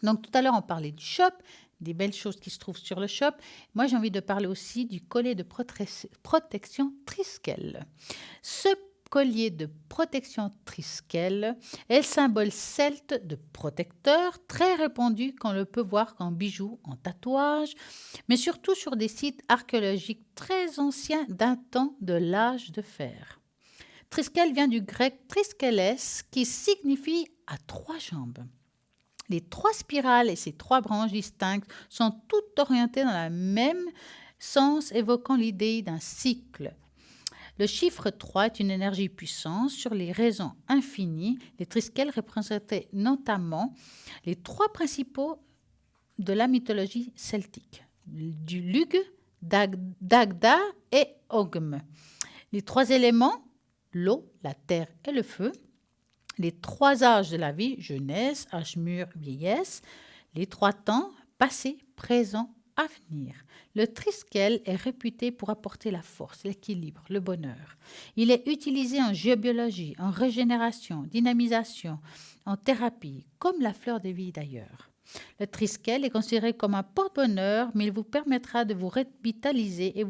Speaker 1: Donc tout à l'heure, on parlait du shop, des belles choses qui se trouvent sur le shop. Moi, j'ai envie de parler aussi du collier de protection Triskel. Ce collier de protection Triskel est le symbole celte de protecteur, très répandu qu'on le peut voir en bijoux, en tatouage, mais surtout sur des sites archéologiques très anciens datant de l'âge de fer. Triskel vient du grec triskeles, qui signifie à 3 jambes. Les 3 spirales et ces 3 branches distinctes sont toutes orientées dans le même sens, évoquant l'idée d'un cycle. Le chiffre 3 est une énergie puissante sur les raisons infinies. Les triskels représentaient notamment les 3 principaux de la mythologie celtique, du Lugh, Dagda et Ogm. Les 3 éléments, l'eau, la terre et le feu. Les 3 âges de la vie, jeunesse, âge mûr, vieillesse. Les 3 temps, passé, présent, avenir. Le triskel est réputé pour apporter la force, l'équilibre, le bonheur. Il est utilisé en géobiologie, en régénération, dynamisation, en thérapie, comme la fleur de vie d'ailleurs. Le triskel est considéré comme un porte-bonheur, mais il vous permettra de vous revitaliser et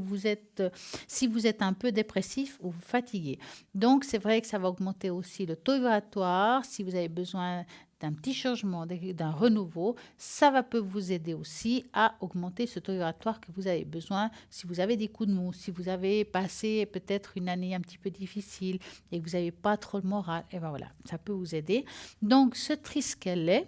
Speaker 1: si vous êtes un peu dépressif ou fatigué. Donc, c'est vrai que ça va augmenter aussi le taux vibratoire. Si vous avez besoin d'un petit changement, d'un renouveau, ça peut vous aider aussi à augmenter ce taux vibratoire que vous avez besoin. Si vous avez des coups de mou, si vous avez passé peut-être une année un petit peu difficile et que vous n'avez pas trop le moral, et ben voilà, ça peut vous aider. Donc, ce triskel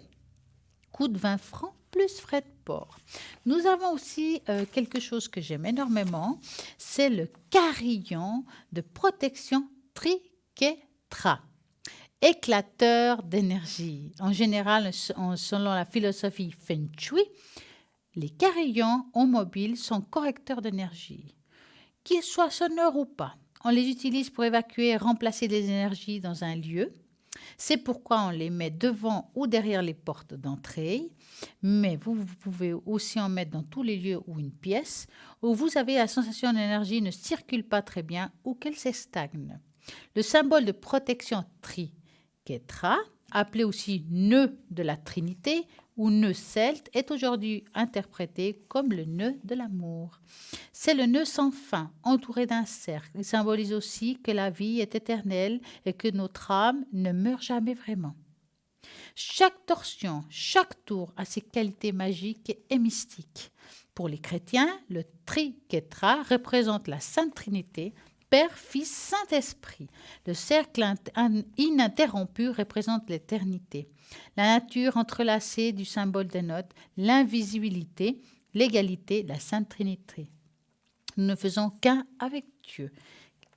Speaker 1: coûte 20 francs plus frais de port. Nous avons aussi quelque chose que j'aime énormément, c'est le carillon de protection Triketra. Éclateur d'énergie. En général, selon la philosophie Feng Shui, les carillons en mobile sont correcteurs d'énergie. Qu'ils soient sonores ou pas, on les utilise pour évacuer et remplacer des énergies dans un lieu. C'est pourquoi on les met devant ou derrière les portes d'entrée, mais vous pouvez aussi en mettre dans tous les lieux ou une pièce où vous avez la sensation que l'énergie ne circule pas très bien ou qu'elle s'estagne. Le symbole de protection Triketra, appelé aussi nœud de la Trinité ou nœud celte, est aujourd'hui interprété comme le nœud de l'amour. C'est le nœud sans fin, entouré d'un cercle. Il symbolise aussi que la vie est éternelle et que notre âme ne meurt jamais vraiment. Chaque torsion, chaque tour a ses qualités magiques et mystiques. Pour les chrétiens, le Triketra représente la Sainte Trinité, Père, Fils, Saint-Esprit. Le cercle ininterrompu représente l'éternité. La nature entrelacée du symbole des notes, l'invisibilité, l'égalité, la Sainte Trinité. Nous ne faisons qu'un avec Dieu.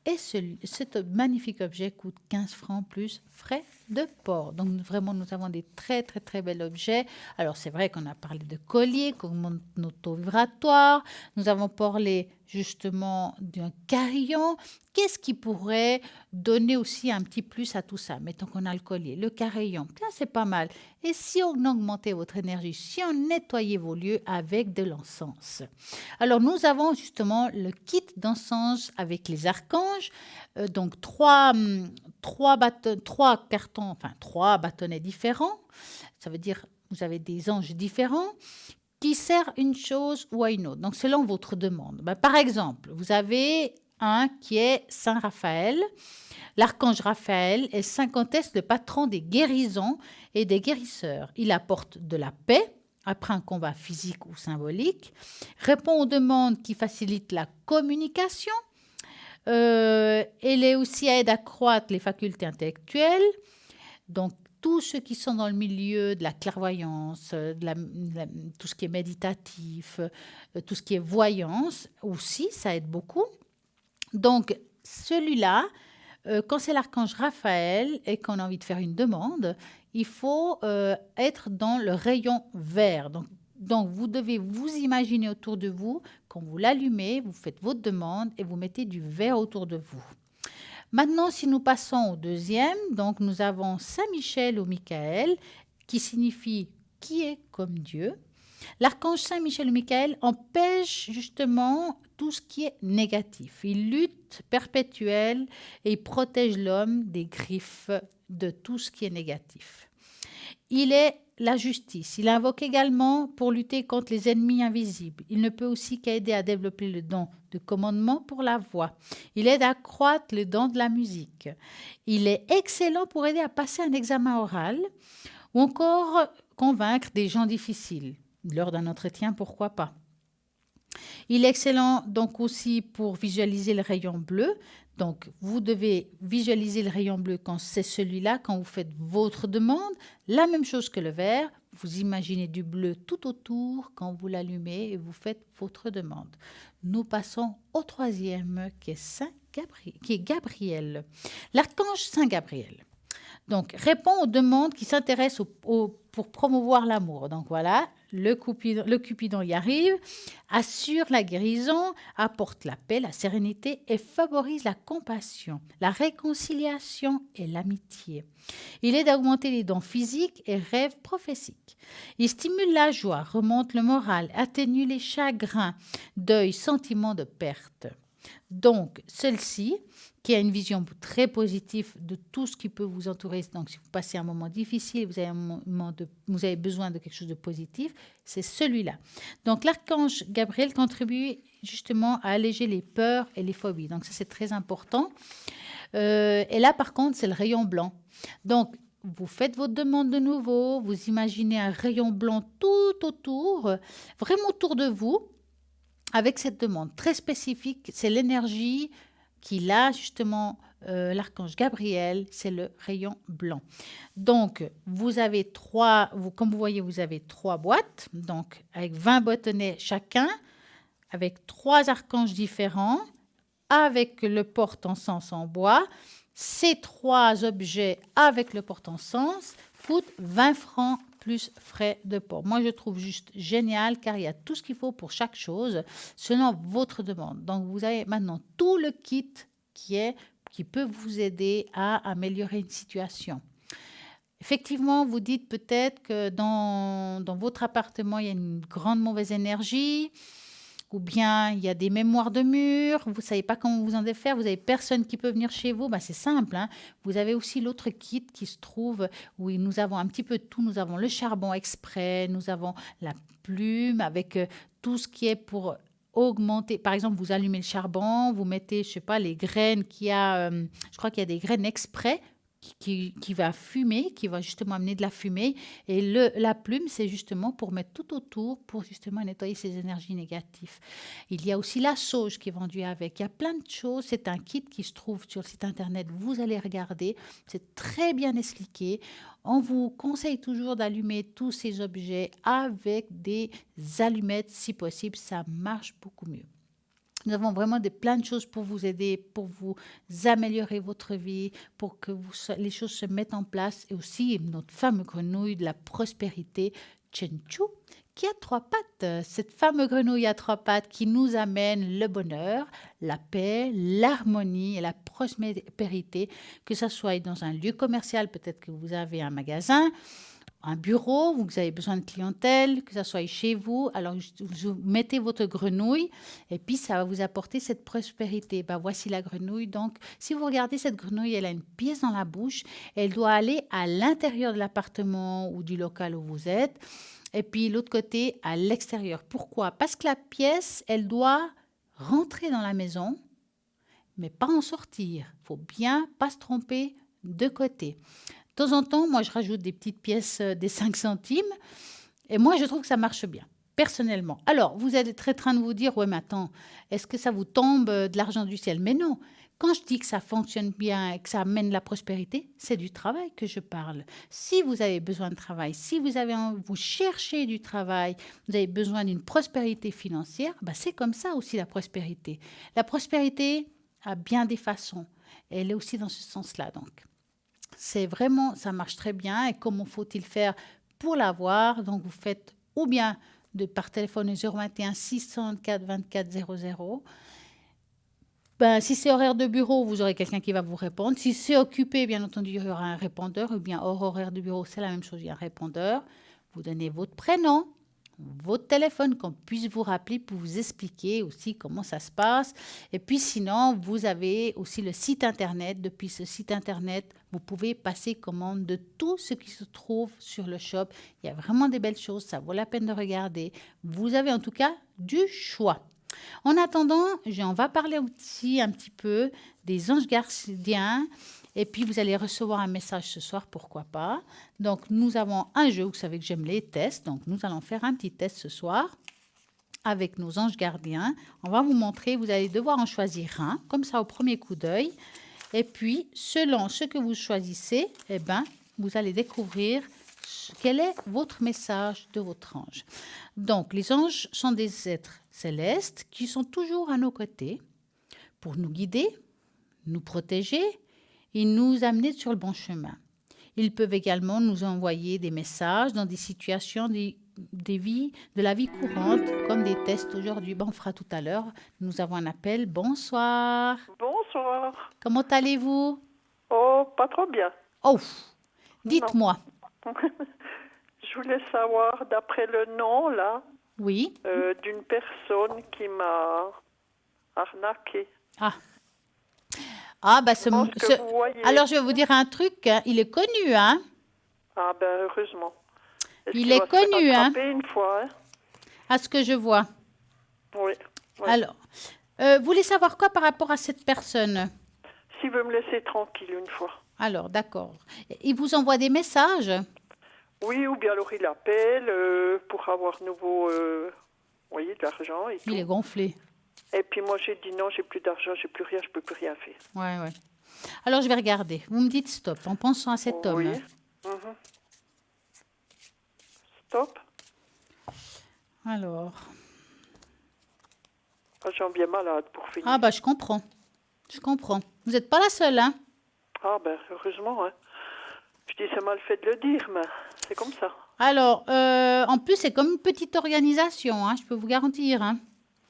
Speaker 1: Et cet magnifique objet coûte 15 francs plus frais de port. Donc vraiment, nous avons des très très très bels objets. Alors c'est vrai qu'on a parlé de colliers, qui augmentent notre taux vibratoire. Nous avons parlé justement d'un carillon. Qu'est-ce qui pourrait donner aussi un petit plus à tout ça? Mettons qu'on a le collier, le carillon, c'est pas mal. Et si on augmentait votre énergie, si on nettoyait vos lieux avec de l'encens? Alors nous avons justement le kit d'encens avec les archanges, donc trois bâtonnets différents. Ça veut dire vous avez des anges différents qui servent une chose ou à une autre, donc selon votre demande. Par exemple, vous avez un qui est Saint Raphaël. L'archange Raphaël est Saint Comtesse, le patron des guérisons et des guérisseurs. Il apporte de la paix après un combat physique ou symbolique, répond aux demandes qui facilitent la communication. Elle est aussi aide à accroître les facultés intellectuelles. Donc, tous ceux qui sont dans le milieu de la clairvoyance, tout ce qui est méditatif, tout ce qui est voyance, aussi, ça aide beaucoup. Donc, celui-là, quand c'est l'archange Raphaël et qu'on a envie de faire une demande, il faut être dans le rayon vert. Donc, vous devez vous imaginer autour de vous, quand vous l'allumez, vous faites votre demande et vous mettez du vert autour de vous. Maintenant, si nous passons au deuxième, donc nous avons Saint-Michel ou Michael, qui signifie « qui est comme Dieu ». L'archange Saint-Michel ou Michael empêche justement tout ce qui est négatif. Il lutte perpétuel et il protège l'homme des griffes de tout ce qui est négatif. Il est la justice. Il invoque également pour lutter contre les ennemis invisibles. Il ne peut aussi qu'aider à développer le don de commandement pour la voix. Il aide à accroître le don de la musique. Il est excellent pour aider à passer un examen oral ou encore convaincre des gens difficiles. Lors d'un entretien, pourquoi pas. Il est excellent donc aussi pour visualiser le rayon bleu. Donc, vous devez visualiser le rayon bleu quand c'est celui-là, quand vous faites votre demande. La même chose que le vert, vous imaginez du bleu tout autour quand vous l'allumez et vous faites votre demande. Nous passons au troisième qui est Gabriel. L'archange Saint Gabriel. Donc, répond aux demandes qui s'intéressent pour promouvoir l'amour. Donc voilà, le Cupidon y arrive, assure la guérison, apporte la paix, la sérénité et favorise la compassion, la réconciliation et l'amitié. Il aide à augmenter les dons physiques et rêves prophétiques. Il stimule la joie, remonte le moral, atténue les chagrins, deuil, sentiments de perte. Donc, celle-ci, qui a une vision très positive de tout ce qui peut vous entourer. Donc, si vous passez un moment difficile, vous avez besoin de quelque chose de positif, c'est celui-là. Donc, l'archange Gabriel contribue justement à alléger les peurs et les phobies. Donc, ça, c'est très important. Et là, par contre, c'est le rayon blanc. Donc, vous faites votre demande de nouveau, vous imaginez un rayon blanc tout autour, vraiment autour de vous, avec cette demande très spécifique. C'est l'énergie qu'il a justement l'archange Gabriel, c'est le rayon blanc. Donc, comme vous voyez, vous avez 3 boîtes, donc avec 20 bâtonnets chacun, avec 3 archanges différents, avec le porte-encens en bois. Ces 3 objets avec le porte-encens coûtent 20 francs plus frais de port. Moi, je trouve juste génial car il y a tout ce qu'il faut pour chaque chose selon votre demande. Donc, vous avez maintenant tout le kit qui peut vous aider à améliorer une situation. Effectivement, vous dites peut-être que dans votre appartement, il y a une grande mauvaise énergie, ou bien il y a des mémoires de murs, vous ne savez pas comment vous en défaire, vous n'avez personne qui peut venir chez vous. Ben, c'est simple, hein. Vous avez aussi l'autre kit qui se trouve où nous avons un petit peu de tout. Nous avons le charbon exprès, nous avons la plume avec tout ce qui est pour augmenter. Par exemple, vous allumez le charbon, vous mettez, je sais pas, les graines je crois qu'il y a des graines exprès qui va fumer, qui va justement amener de la fumée. Et la plume, c'est justement pour mettre tout autour, pour justement nettoyer ces énergies négatives. Il y a aussi la sauge qui est vendue avec. Il y a plein de choses. C'est un kit qui se trouve sur le site internet. Vous allez regarder. C'est très bien expliqué. On vous conseille toujours d'allumer tous ces objets avec des allumettes si possible. Ça marche beaucoup mieux. Nous avons vraiment plein de choses pour vous aider, pour vous améliorer votre vie, pour que les choses se mettent en place. Et aussi notre fameuse grenouille de la prospérité, Chenchu, qui a 3 pattes. Cette fameuse grenouille à 3 pattes qui nous amène le bonheur, la paix, l'harmonie et la prospérité, que ce soit dans un lieu commercial, peut-être que vous avez un magasin, un bureau, vous avez besoin de clientèle, que ça soit chez vous, alors vous mettez votre grenouille et puis ça va vous apporter cette prospérité. Ben, voici la grenouille. Donc, si vous regardez cette grenouille, elle a une pièce dans la bouche, elle doit aller à l'intérieur de l'appartement ou du local où vous êtes et puis l'autre côté à l'extérieur. Pourquoi? Parce que la pièce, elle doit rentrer dans la maison, mais pas en sortir. Il faut bien pas se tromper de côté. De temps en temps, moi, je rajoute des petites pièces des 5 centimes. Et moi, je trouve que ça marche bien, personnellement. Alors, vous êtes en train de vous dire, ouais, mais attends, est-ce que ça vous tombe de l'argent du ciel? Mais non. Quand je dis que ça fonctionne bien et que ça amène la prospérité, c'est du travail que je parle. Si vous avez besoin de travail, si vous cherchez du travail, vous avez besoin d'une prospérité financière, ben c'est comme ça aussi la prospérité. La prospérité a bien des façons. Elle est aussi dans ce sens-là, donc. C'est vraiment, ça marche très bien. Et comment faut-il faire pour l'avoir? Donc, vous faites ou bien par téléphone 021 604 24 00. Ben, si c'est horaire de bureau, vous aurez quelqu'un qui va vous répondre. Si c'est occupé, bien entendu, il y aura un répondeur. Ou bien hors horaire de bureau, c'est la même chose, il y a un répondeur. Vous donnez votre prénom, votre téléphone, qu'on puisse vous rappeler pour vous expliquer aussi comment ça se passe. Et puis sinon, vous avez aussi le site internet. Depuis ce site internet, vous pouvez passer commande de tout ce qui se trouve sur le shop. Il y a vraiment des belles choses, ça vaut la peine de regarder. Vous avez en tout cas du choix. En attendant, on va parler aussi un petit peu des anges gardiens. Et puis, vous allez recevoir un message ce soir, pourquoi pas. Donc, nous avons un jeu, vous savez que j'aime les tests. Donc, nous allons faire un petit test ce soir avec nos anges gardiens. On va vous montrer, vous allez devoir en choisir un, comme ça au premier coup d'œil. Et puis, selon ce que vous choisissez, eh ben, vous allez découvrir quel est votre message de votre ange. Donc, les anges sont des êtres célestes qui sont toujours à nos côtés pour nous guider, nous protéger et nous amener sur le bon chemin. Ils peuvent également nous envoyer des messages dans des situations de la vie courante, comme des tests aujourd'hui. On fera tout à l'heure. Nous avons un appel. Bonsoir.
Speaker 3: Bonsoir.
Speaker 1: Comment allez-vous?
Speaker 3: Oh, pas trop bien.
Speaker 1: Oh, dites-moi.
Speaker 3: Je voulais savoir, d'après le nom, là,
Speaker 1: oui,
Speaker 3: d'une personne qui m'a arnaqué.
Speaker 1: Ah, bah alors, je vais vous dire un truc. Hein. Il est connu, hein?
Speaker 3: Ah, ben, heureusement.
Speaker 1: Il est connu, hein?
Speaker 3: Une fois, hein?
Speaker 1: À ce que je vois.
Speaker 3: Oui.
Speaker 1: Alors, vous voulez savoir quoi par rapport à cette personne?
Speaker 3: S'il veut me laisser tranquille une fois.
Speaker 1: Alors, d'accord. Il vous envoie des messages?
Speaker 3: Oui, ou bien alors il appelle pour avoir nouveau, de l'argent. Et
Speaker 1: il
Speaker 3: tout.
Speaker 1: est gonflé.
Speaker 3: Et puis moi, j'ai dit non, j'ai plus d'argent, j'ai plus rien, je peux plus rien faire.
Speaker 1: Ouais. Alors, je vais regarder. Vous me dites stop en pensant à cet homme.
Speaker 3: Oui. Mm-hmm. Stop.
Speaker 1: Alors.
Speaker 3: Ah, j'ai bien malade pour finir.
Speaker 1: Ah, bah, je comprends. Vous n'êtes pas la seule, hein?
Speaker 3: Ah, ben, heureusement, hein. Je dis, c'est mal fait de le dire, mais c'est comme ça.
Speaker 1: Alors, en plus, c'est comme une petite organisation, hein, je peux vous garantir. Hein.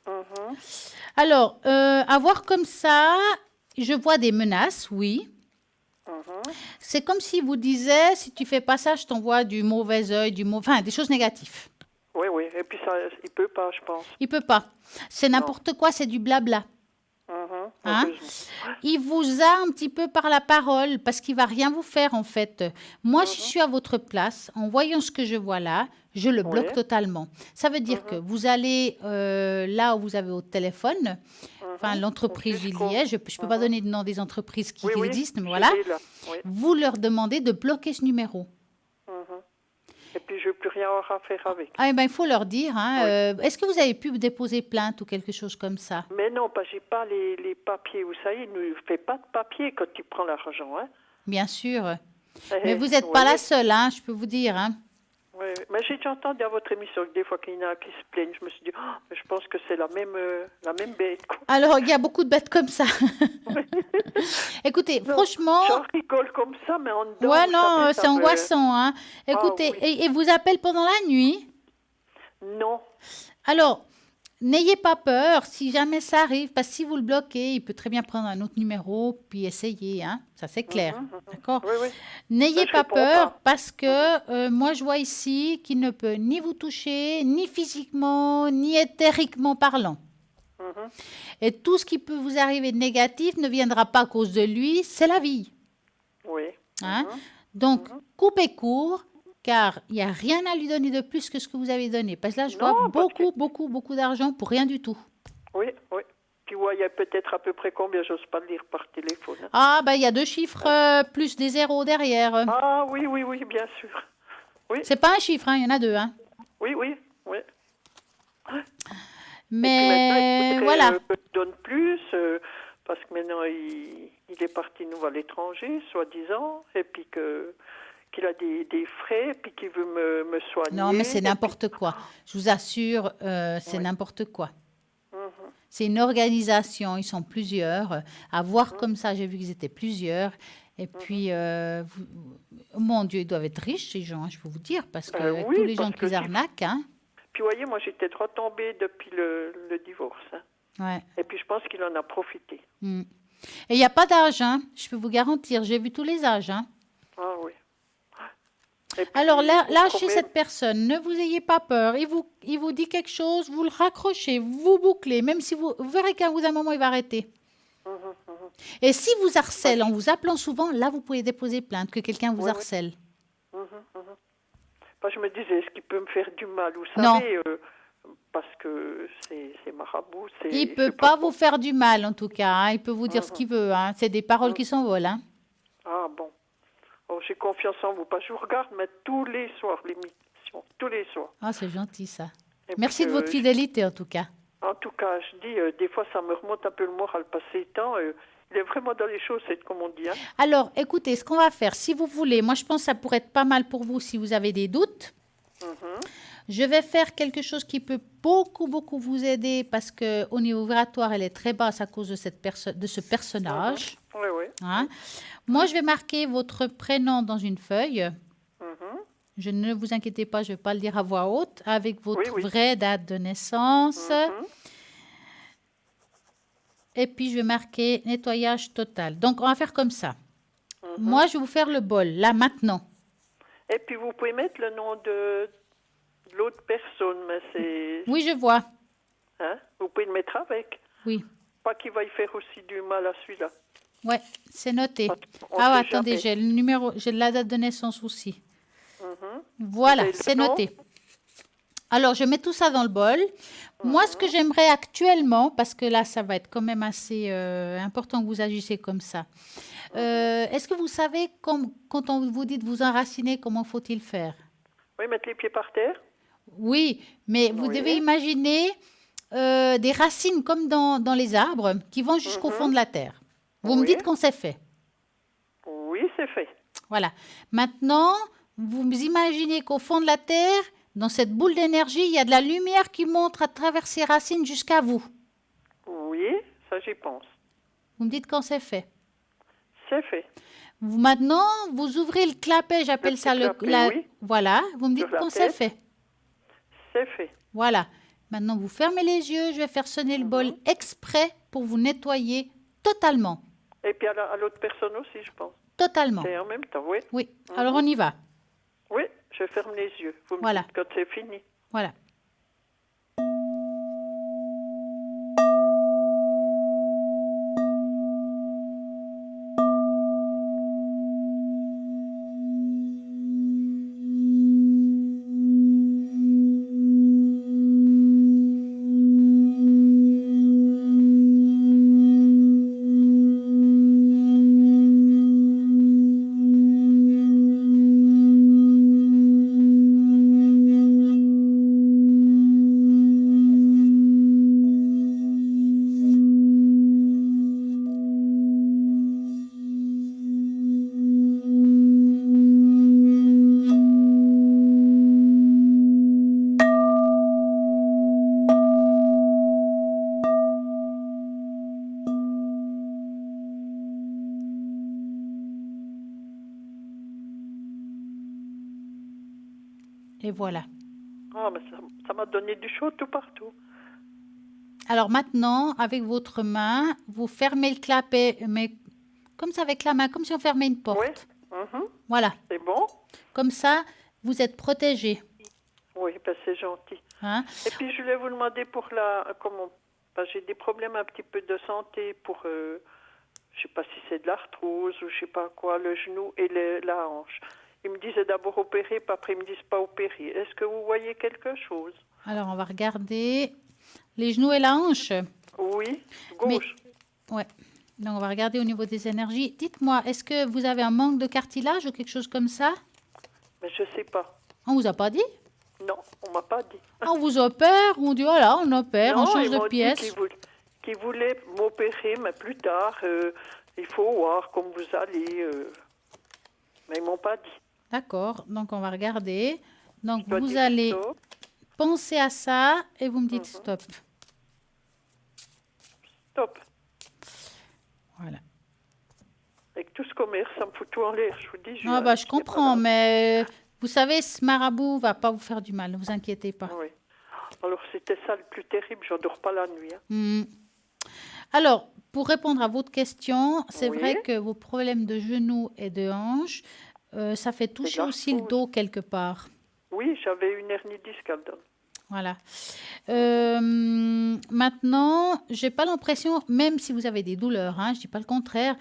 Speaker 3: Mm-hmm.
Speaker 1: Alors, à voir comme ça, je vois des menaces, oui. C'est comme s'il vous disait, si tu fais pas ça, je t'envoie du mauvais œil, enfin, des choses négatives.
Speaker 3: Oui, oui. Et puis ça, il peut pas, je pense.
Speaker 1: Il peut pas. C'est n'importe quoi, c'est du blabla. Hein? Il vous a un petit peu par la parole parce qu'il va rien vous faire en fait. Moi, si je suis à votre place, en voyant ce que je vois là, je le bloque totalement. Ça veut dire que vous allez là où vous avez votre téléphone, enfin l'entreprise il y est, je ne peux pas donner le nom des entreprises qui existent, mais voilà. Vous leur demandez de bloquer ce numéro.
Speaker 3: Et puis, je n'ai plus rien à faire avec.
Speaker 1: Ah, il faut leur dire. Hein, est-ce que vous avez pu déposer plainte ou quelque chose comme ça?
Speaker 3: Mais non, je n'ai pas les papiers. Vous savez, il ne fait pas de papiers quand il prend l'argent. Hein.
Speaker 1: Bien sûr. Mais vous n'êtes pas la seule, hein, je peux vous dire. Hein.
Speaker 3: Oui, mais j'ai déjà entendu à votre émission que des fois qu'il y en a qui se plaignent. Je me suis dit, mais je pense que c'est la même bête. Quoi.
Speaker 1: Alors, il y a beaucoup de bêtes comme ça. Écoutez, non, franchement...
Speaker 3: J'en rigole comme ça, mais en dedans...
Speaker 1: Ouais, non, c'est angoissant. Hein. Écoutez, et vous appelle pendant la nuit?
Speaker 3: Non.
Speaker 1: Alors, n'ayez pas peur si jamais ça arrive, parce que si vous le bloquez, il peut très bien prendre un autre numéro, puis essayer. Hein. Ça, c'est clair. D'accord?
Speaker 3: Oui.
Speaker 1: N'ayez pas peur, parce que moi, je vois ici qu'il ne peut ni vous toucher, ni physiquement, ni éthériquement parlant. Et tout ce qui peut vous arriver de négatif ne viendra pas à cause de lui, c'est la vie.
Speaker 3: Oui.
Speaker 1: Hein? Donc, coupez court, car il n'y a rien à lui donner de plus que ce que vous avez donné. Parce que là, je vois beaucoup d'argent pour rien du tout.
Speaker 3: Oui. Puis, il y a peut-être à peu près combien, j'ose pas le lire par téléphone. Hein.
Speaker 1: Ah, il y a 2 chiffres plus des zéros derrière.
Speaker 3: Ah, oui, bien sûr. Oui.
Speaker 1: C'est pas un chiffre, hein, il y en a 2. Hein.
Speaker 3: Oui.
Speaker 1: Mais voilà.
Speaker 3: Il donne plus, parce que maintenant, il est parti nous à l'étranger, soi-disant, et puis qu'il a des frais, puis qu'il veut me soigner.
Speaker 1: Non, mais c'est n'importe quoi. Je vous assure, c'est n'importe quoi. C'est une organisation, ils sont plusieurs. À voir comme ça, j'ai vu qu'ils étaient plusieurs. Et puis, mon Dieu, ils doivent être riches, ces gens, hein, je peux vous dire, parce que tous les gens qui les arnaquent... Hein.
Speaker 3: Puis, vous voyez, moi, j'étais retombée depuis le divorce. Hein.
Speaker 1: Ouais.
Speaker 3: Et puis, je pense qu'il en a profité.
Speaker 1: Et il n'y a pas d'âge, hein, je peux vous garantir. J'ai vu tous les âges. Hein.
Speaker 3: Ah oui.
Speaker 1: Puis, alors, lâchez cette personne. Ne vous ayez pas peur. Il vous dit quelque chose, vous le raccrochez, vous bouclez. Même si vous verrez qu'à bout d'un moment, il va arrêter. Et si vous harcèle en vous appelant souvent, là, vous pouvez déposer plainte que quelqu'un vous harcèle.
Speaker 3: Je me disais, est-ce qu'il peut me faire du mal? Vous savez, parce que c'est marabout.
Speaker 1: Il ne peut pas vous faire du mal, en tout cas. Hein. Il peut vous dire ce qu'il veut. Hein. C'est des paroles qui s'envolent. Hein.
Speaker 3: Ah bon. Oh, j'ai confiance en vous. Je vous regarde, mais tous les soirs, l'émission. Tous les soirs.
Speaker 1: Ah, c'est gentil, ça. Merci de votre fidélité, en tout cas.
Speaker 3: En tout cas, je dis, des fois, ça me remonte un peu le moral. Passer le temps, il est vraiment dans les chaussettes, comme on dit. Hein.
Speaker 1: Alors, écoutez, ce qu'on va faire, si vous voulez, moi, je pense que ça pourrait être pas mal pour vous si vous avez des doutes. Je vais faire quelque chose qui peut beaucoup vous aider parce qu'au niveau vibratoire, elle est très basse à cause de ce personnage.
Speaker 3: Oui.
Speaker 1: Hein? Moi, je vais marquer votre prénom dans une feuille. Je ne vous inquiétez pas, je ne vais pas le dire à voix haute, avec votre vraie date de naissance. Et puis, je vais marquer nettoyage total. Donc, on va faire comme ça. Moi, je vais vous faire le bol, là, maintenant.
Speaker 3: Et puis, vous pouvez mettre le nom de l'autre personne, mais c'est...
Speaker 1: Oui, je vois.
Speaker 3: Hein? Vous pouvez le mettre avec.
Speaker 1: Oui.
Speaker 3: Pas qu'il va y faire aussi du mal à celui-là.
Speaker 1: Oui, c'est noté. Attendez, j'ai le numéro, j'ai la date de naissance aussi. Voilà, c'est noté. Alors, je mets tout ça dans le bol. Moi, ce que j'aimerais actuellement, parce que là, ça va être quand même assez important que vous agissez comme ça. Est-ce que vous savez, quand on vous dit de vous enraciner, comment faut-il faire?
Speaker 3: Oui, mettre les pieds par terre.
Speaker 1: Oui, mais vous devez imaginer des racines comme dans les arbres qui vont jusqu'au fond de la terre. Vous me dites qu'on c'est fait.
Speaker 3: Oui, c'est fait.
Speaker 1: Voilà. Maintenant, vous imaginez qu'au fond de la terre, dans cette boule d'énergie, il y a de la lumière qui monte à travers ces racines jusqu'à vous.
Speaker 3: Oui, ça j'y pense.
Speaker 1: Vous me dites quand c'est fait.
Speaker 3: C'est fait.
Speaker 1: Maintenant, vous ouvrez le clapet, j'appelle ça le clapet. Oui. Voilà, vous me dites quand c'est fait.
Speaker 3: C'est fait.
Speaker 1: Voilà. Maintenant, vous fermez les yeux, je vais faire sonner le bol exprès pour vous nettoyer totalement.
Speaker 3: Et puis à l'autre personne aussi, je pense.
Speaker 1: Totalement.
Speaker 3: C'est en même temps, oui.
Speaker 1: Oui, alors on y va.
Speaker 3: Oui, je ferme les yeux. Vous me
Speaker 1: Voilà.
Speaker 3: dites quand c'est fini.
Speaker 1: Voilà. Et voilà.
Speaker 3: Ah, mais ça m'a donné du chaud tout partout.
Speaker 1: Alors maintenant, avec votre main, vous fermez le clapet, mais comme ça avec la main, comme si on fermait une porte.
Speaker 3: Oui.
Speaker 1: Voilà.
Speaker 3: C'est bon?
Speaker 1: Comme ça, vous êtes protégé.
Speaker 3: Oui, ben c'est gentil.
Speaker 1: Hein?
Speaker 3: Et puis je voulais vous demander pour j'ai des problèmes un petit peu de santé pour, je sais pas si c'est de l'arthrose ou je sais pas quoi, le genou et la hanche. Ils me disaient d'abord opérer, puis après ils me disent pas opérer. Est-ce que vous voyez quelque chose?
Speaker 1: Alors on va regarder les genoux et la hanche.
Speaker 3: Oui, gauche.
Speaker 1: Ouais. Donc on va regarder au niveau des énergies. Dites-moi, est-ce que vous avez un manque de cartilage ou quelque chose comme ça?
Speaker 3: Mais je sais pas.
Speaker 1: On vous a pas dit?
Speaker 3: Non, on m'a pas dit.
Speaker 1: On vous opère, on dit voilà, on opère,
Speaker 3: Non,
Speaker 1: on change
Speaker 3: ils
Speaker 1: de
Speaker 3: m'ont dit
Speaker 1: pièce.
Speaker 3: qu'ils voulaient m'opérer, mais plus tard, il faut voir comme vous allez. Mais ils m'ont pas dit.
Speaker 1: D'accord, donc on va regarder. Donc
Speaker 3: Je dois
Speaker 1: vous
Speaker 3: dire
Speaker 1: allez
Speaker 3: stop.
Speaker 1: penser à ça et vous me dites stop.
Speaker 3: Stop.
Speaker 1: Voilà.
Speaker 3: Avec tout ce commerce, ça me fout tout en l'air, je vous dis.
Speaker 1: Ah bah je comprends, mais vous savez, ce marabout va pas vous faire du mal, ne vous inquiétez pas.
Speaker 3: Oui. Alors c'était ça le plus terrible, je dors pas la nuit. Hein.
Speaker 1: Alors, pour répondre à votre question, c'est
Speaker 3: Oui.
Speaker 1: vrai que vos problèmes de genoux et de hanches, ça fait toucher aussi le dos quelque part.
Speaker 3: Oui, j'avais une hernie discale.
Speaker 1: Voilà. Maintenant, j'ai pas l'impression, même si vous avez des douleurs, hein, je dis pas le contraire,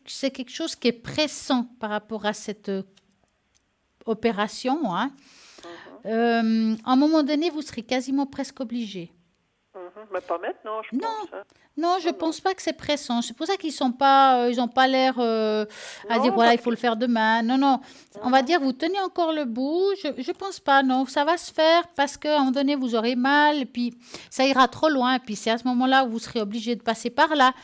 Speaker 1: c'est quelque chose qui est pressant par rapport à cette opération. Hein. À un moment donné, vous serez quasiment presque obligé.
Speaker 3: Mais pas maintenant, je pense. Hein.
Speaker 1: Non, je pense pas que c'est pressant. C'est pour ça qu'ils sont pas, ils ont pas l'air à dire voilà, il faut le faire demain. Non, non. On va dire vous tenez encore le bout. Je pense pas. Non, ça va se faire parce qu'à un moment donné vous aurez mal et puis ça ira trop loin. Et puis c'est à ce moment-là où vous serez obligé de passer par là.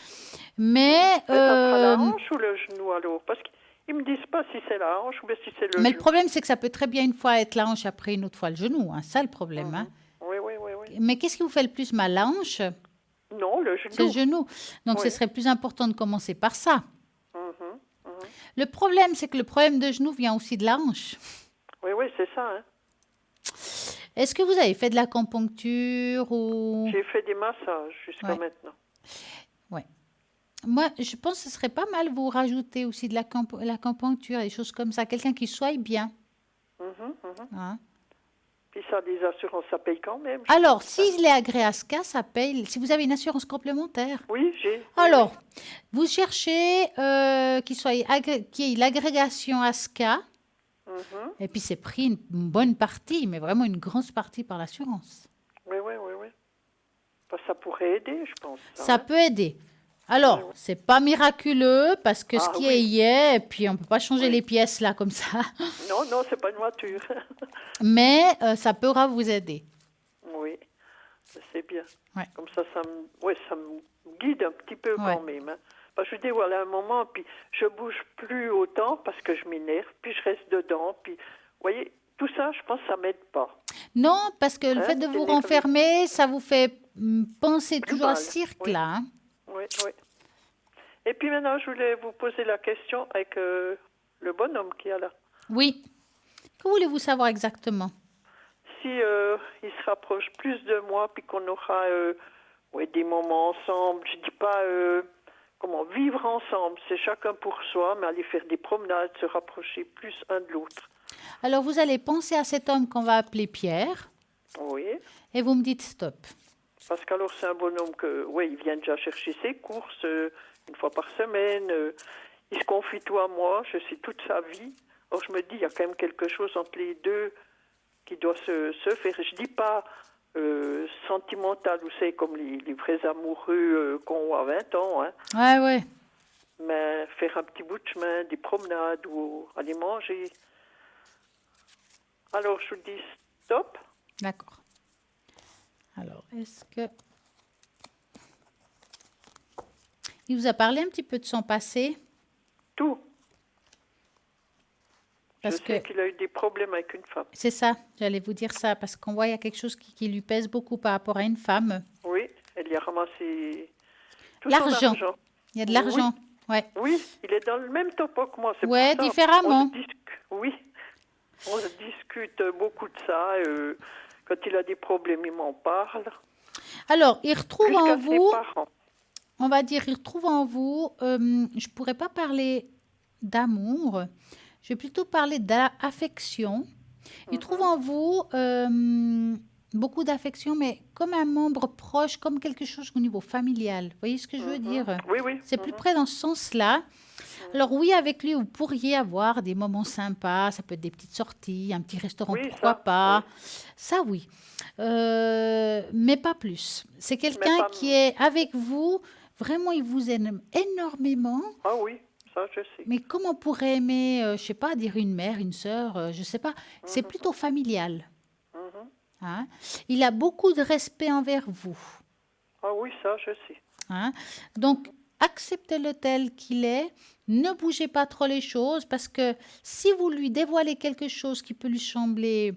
Speaker 1: Mais
Speaker 3: ça sera la hanche ou le genou alors? Parce qu'ils me disent pas si c'est la hanche ou si c'est le genou.
Speaker 1: Mais le problème c'est que ça peut très bien une fois être la hanche après une autre fois le genou. Hein. Ça le problème. Hein.
Speaker 3: Oui.
Speaker 1: Mais qu'est-ce qui vous fait le plus mal, la hanche?
Speaker 3: Non, le genou.
Speaker 1: C'est le genou. Donc, ce serait plus important de commencer par ça. Le problème, c'est que le problème de genou vient aussi de la hanche.
Speaker 3: Oui, c'est ça. Hein.
Speaker 1: Est-ce que vous avez fait de l'acupuncture ou...
Speaker 3: J'ai fait des massages jusqu'à maintenant.
Speaker 1: Oui. Moi, je pense que ce serait pas mal vous rajouter aussi de l'acupuncture, des choses comme ça. Quelqu'un qui soit bien. Hein?
Speaker 3: Puis ça, les assurances, ça paye quand même.
Speaker 1: Alors, si les Agréasca, ça paye. Si vous avez une assurance complémentaire.
Speaker 3: Oui, j'ai.
Speaker 1: Alors, vous cherchez qu'il y ait l'agrégation ASCA. Et puis, c'est pris une bonne partie, mais vraiment une grosse partie par l'assurance.
Speaker 3: Oui. Ça pourrait aider, je pense.
Speaker 1: Ça peut aider. Alors, c'est pas miraculeux parce que ce qui est, et puis on peut pas changer les pièces là comme ça.
Speaker 3: Non, c'est pas une voiture.
Speaker 1: Mais ça pourra vous aider.
Speaker 3: Oui, c'est bien.
Speaker 1: Ouais.
Speaker 3: Comme ça me guide un petit peu quand même. Hein. Parce que je dis, voilà, un moment, puis je bouge plus autant parce que je m'énerve, puis je reste dedans, puis, vous voyez, tout ça, je pense que ça m'aide pas.
Speaker 1: Non, parce que le fait de vous renfermer, ça vous fait penser toujours à ce cirque là. Hein.
Speaker 3: Oui. Et puis maintenant, je voulais vous poser la question avec le bonhomme qui est là.
Speaker 1: Oui. Que voulez-vous savoir exactement?
Speaker 3: Si il se rapproche plus de moi, puis qu'on aura des moments ensemble, je dis pas comment vivre ensemble. C'est chacun pour soi, mais aller faire des promenades, se rapprocher plus un de l'autre.
Speaker 1: Alors, vous allez penser à cet homme qu'on va appeler Pierre.
Speaker 3: Oui.
Speaker 1: Et vous me dites stop.
Speaker 3: Parce qu'alors, c'est un bonhomme il vient déjà chercher ses courses une fois par semaine. Il se confie tout à moi, je sais toute sa vie. Or, je me dis, il y a quand même quelque chose entre les deux qui doit se faire. Je dis pas sentimental, vous savez, comme les vrais amoureux qu'on a à 20 ans. Hein.
Speaker 1: Ouais.
Speaker 3: Mais faire un petit bout de chemin, des promenades ou aller manger. Alors, je vous dis stop.
Speaker 1: D'accord. Alors, est-ce que... Il vous a parlé un petit peu de son passé?
Speaker 3: Tout.
Speaker 1: Parce
Speaker 3: je sais qu'il a eu des problèmes avec une femme.
Speaker 1: C'est ça, j'allais vous dire ça, parce qu'on voit qu'il y a quelque chose qui lui pèse beaucoup par rapport à une femme.
Speaker 3: Oui, elle y a ramassé tout
Speaker 1: l'argent.
Speaker 3: Son argent.
Speaker 1: Il y a de l'argent,
Speaker 3: oui. Oui, il est dans le même topo que moi.
Speaker 1: Oui, différemment.
Speaker 3: Oui, on discute beaucoup de ça. Quand il a des problèmes, il m'en parle.
Speaker 1: Alors, il retrouve en vous, on va dire, il retrouve en vous, je ne pourrais pas parler d'amour, je vais plutôt parler d'affection. Il trouve en vous beaucoup d'affection, mais comme un membre proche, comme quelque chose au niveau familial. Vous voyez ce que je veux dire?
Speaker 3: Oui.
Speaker 1: C'est plus près dans ce sens-là. Alors oui, avec lui, vous pourriez avoir des moments sympas, ça peut être des petites sorties, un petit restaurant, pourquoi pas. Oui. Ça, oui. Mais pas plus. C'est quelqu'un qui est avec vous, vraiment, il vous aime énormément.
Speaker 3: Ah oui, ça, je sais.
Speaker 1: Mais comme on pourrait aimer, je ne sais pas, dire une mère, une sœur, je ne sais pas, c'est plutôt familial. Hein? Il a beaucoup de respect envers vous.
Speaker 3: Ah oui, ça, je sais.
Speaker 1: Hein? Donc, acceptez-le tel qu'il est. Ne bougez pas trop les choses parce que si vous lui dévoilez quelque chose qui peut lui sembler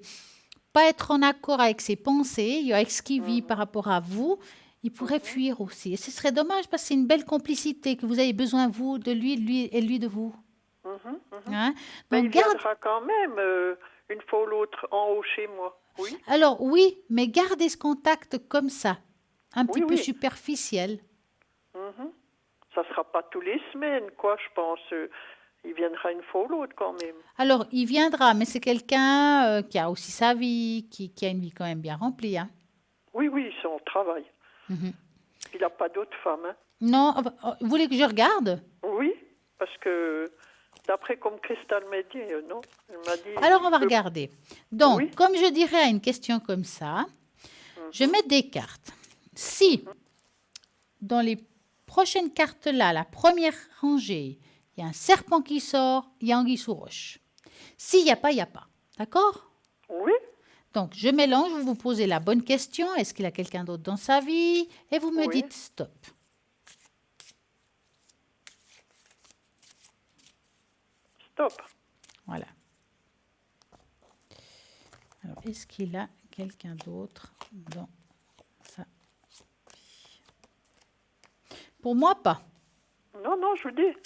Speaker 1: pas être en accord avec ses pensées, avec ce qu'il vit par rapport à vous, il pourrait fuir aussi. Et ce serait dommage parce que c'est une belle complicité que vous avez besoin, vous, de lui et lui de vous.
Speaker 3: Hein? Donc, il viendra quand même une fois ou l'autre en haut chez moi. Oui.
Speaker 1: Alors oui, mais gardez ce contact comme ça, un petit peu superficiel.
Speaker 3: Ça ne sera pas tous les semaines, quoi, je pense. Il viendra une fois ou l'autre quand même.
Speaker 1: Alors, il viendra, mais c'est quelqu'un qui a aussi sa vie, qui a une vie quand même bien remplie. Hein.
Speaker 3: Oui, c'est son travail. Il n'a pas d'autre femme. Hein.
Speaker 1: Non, vous voulez que je regarde?
Speaker 3: Oui, parce que d'après comme Christelle m'a dit, non, elle m'a dit...
Speaker 1: Alors, on va regarder. Donc, comme je dirais à une question comme ça, je mets des cartes. Si, dans les prochaine carte là, la première rangée, il y a un serpent qui sort, il y a anguille sous roche. S'il n'y a pas, il n'y a pas. D'accord?
Speaker 3: Oui.
Speaker 1: Donc, je mélange, vous vous posez la bonne question. Est-ce qu'il a quelqu'un d'autre dans sa vie? Et vous me dites stop.
Speaker 3: Stop.
Speaker 1: Voilà. Alors, est-ce qu'il a quelqu'un d'autre dans sa vie? Pour moi, pas.
Speaker 3: Non, je vous dis.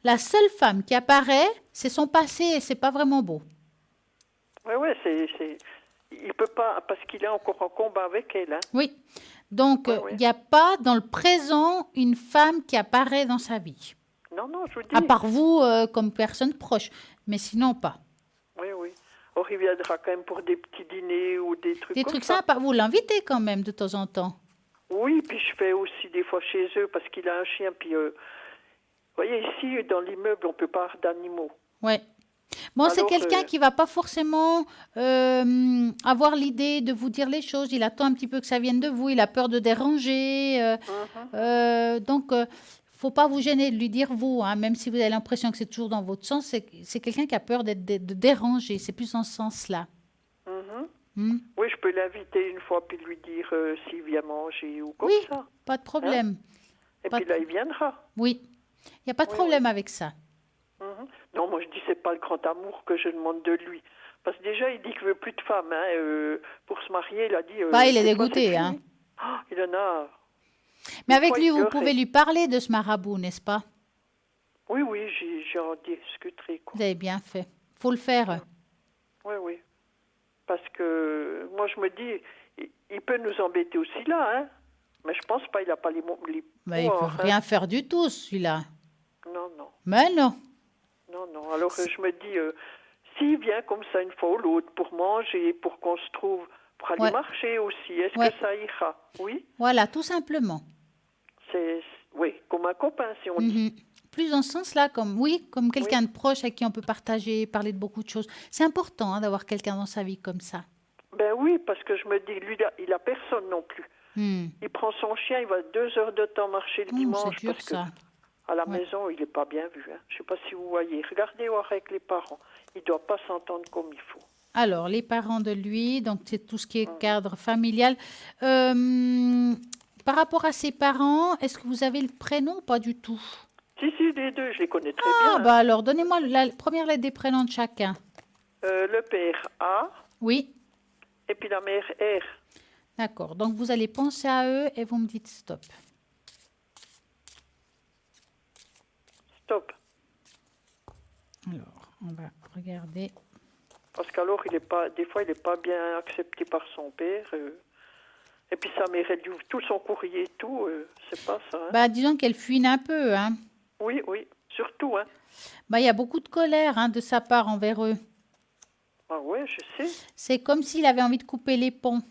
Speaker 1: La seule femme qui apparaît, c'est son passé et c'est pas vraiment beau.
Speaker 3: Oui, il peut pas, parce qu'il est encore en combat avec elle. Hein.
Speaker 1: Oui. Donc, il n'y a pas dans le présent une femme qui apparaît dans sa vie.
Speaker 3: Non, je vous dis.
Speaker 1: À part vous, comme personne proche. Mais sinon, pas.
Speaker 3: Oui. Or, il viendra quand même pour des petits dîners ou des trucs
Speaker 1: des
Speaker 3: comme
Speaker 1: trucs
Speaker 3: ça.
Speaker 1: Sympas. Vous l'invitez quand même de temps en temps.
Speaker 3: Oui, puis je fais aussi des fois chez eux parce qu'il a un chien. Puis, vous voyez, ici, dans l'immeuble, on ne peut pas avoir d'animaux.
Speaker 1: Oui. Bon, c'est quelqu'un qui ne va pas forcément avoir l'idée de vous dire les choses. Il attend un petit peu que ça vienne de vous. Il a peur de déranger. Donc, il ne faut pas vous gêner de lui dire vous. Hein, même si vous avez l'impression que c'est toujours dans votre sens, c'est quelqu'un qui a peur de déranger. C'est plus dans ce sens-là.
Speaker 3: Oui, je peux l'inviter une fois puis lui dire s'il vient manger ou comme ça.
Speaker 1: Oui, pas de problème.
Speaker 3: Et puis là, il viendra.
Speaker 1: Oui, il n'y a pas de problème avec ça.
Speaker 3: Non, moi je dis c'est pas le grand amour que je demande de lui. Parce que déjà, il dit qu'il veut plus de femmes. Hein, pour se marier, il a dit...
Speaker 1: il est dégoûté. Hein.
Speaker 3: Il en a...
Speaker 1: Mais avec lui, vous pouvez lui parler de ce marabout, n'est-ce pas?
Speaker 3: Oui, j'en discuterai. Quoi.
Speaker 1: Vous avez bien fait. Il faut le faire.
Speaker 3: Oui. Parce que moi, je me dis, il peut nous embêter aussi là. Hein. Mais je pense pas, il n'a pas les
Speaker 1: Mais il ne peut rien faire du tout, celui-là.
Speaker 3: Non, non.
Speaker 1: Mais non.
Speaker 3: Non, non. Alors je me dis, s'il vient comme ça une fois ou l'autre pour manger, pour qu'on se trouve, pour aller marcher aussi, est-ce que ça ira? Oui.
Speaker 1: Voilà, tout simplement.
Speaker 3: Oui, comme un copain, si on dit.
Speaker 1: Plus dans ce sens-là, comme quelqu'un de proche avec qui on peut partager, parler de beaucoup de choses. C'est important d'avoir quelqu'un dans sa vie comme ça.
Speaker 3: Ben oui, parce que je me dis, lui, il a personne non plus. Il prend son chien, il va 2 heures de temps marcher le dimanche.
Speaker 1: C'est dur,
Speaker 3: parce
Speaker 1: ça.
Speaker 3: À la maison, il n'est pas bien vu. Hein. Je ne sais pas si vous voyez. Regardez voir avec les parents. Il ne doit pas s'entendre comme il faut.
Speaker 1: Alors, les parents de lui, donc c'est tout ce qui est cadre familial. Par rapport à ses parents, est-ce que vous avez le prénom ou pas du tout?
Speaker 3: Si, les deux, je les connais très bien.
Speaker 1: Bah alors, donnez-moi la première lettre des prénoms de chacun.
Speaker 3: Le père A.
Speaker 1: Oui.
Speaker 3: Et puis la mère R.
Speaker 1: D'accord. Donc, vous allez penser à eux et vous me dites stop.
Speaker 3: Stop.
Speaker 1: Alors, on va regarder.
Speaker 3: Parce qu'alors, des fois, il n'est pas bien accepté par son père. Et puis sa mère, elle lui ouvre tout son courrier et tout. C'est pas ça. Hein.
Speaker 1: Bah, disons qu'elle fuine un peu. Hein.
Speaker 3: Oui, surtout. Hein.
Speaker 1: Bah, il y a beaucoup de colère de sa part envers eux.
Speaker 3: Ah ouais, je sais.
Speaker 1: C'est comme s'il avait envie de couper les ponts.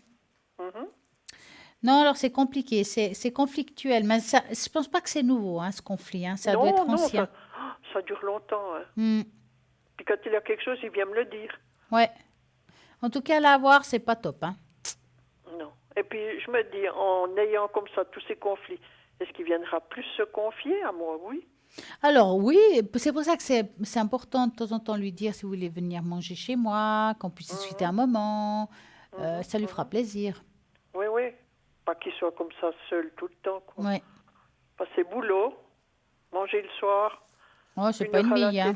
Speaker 1: Non, alors c'est compliqué, c'est conflictuel. Mais ça, je pense pas que c'est nouveau, ce conflit. Ça doit être ancien.
Speaker 3: Ça dure longtemps. Hein. Puis quand il y a quelque chose, il vient me le dire.
Speaker 1: Ouais. En tout cas, là, à voir, c'est pas top. Hein.
Speaker 3: Non. Et puis, je me dis, en ayant comme ça tous ces conflits, est-ce qu'il viendra plus se confier à moi? Oui.
Speaker 1: Alors, oui, c'est pour ça que c'est important de temps en temps lui dire si vous voulez venir manger chez moi, qu'on puisse discuter un moment. Ça lui fera plaisir.
Speaker 3: Oui. Pas qu'il soit comme ça seul tout le temps.
Speaker 1: Oui.
Speaker 3: Passer boulot, manger le soir.
Speaker 1: Oh, c'est pas une vie, hein.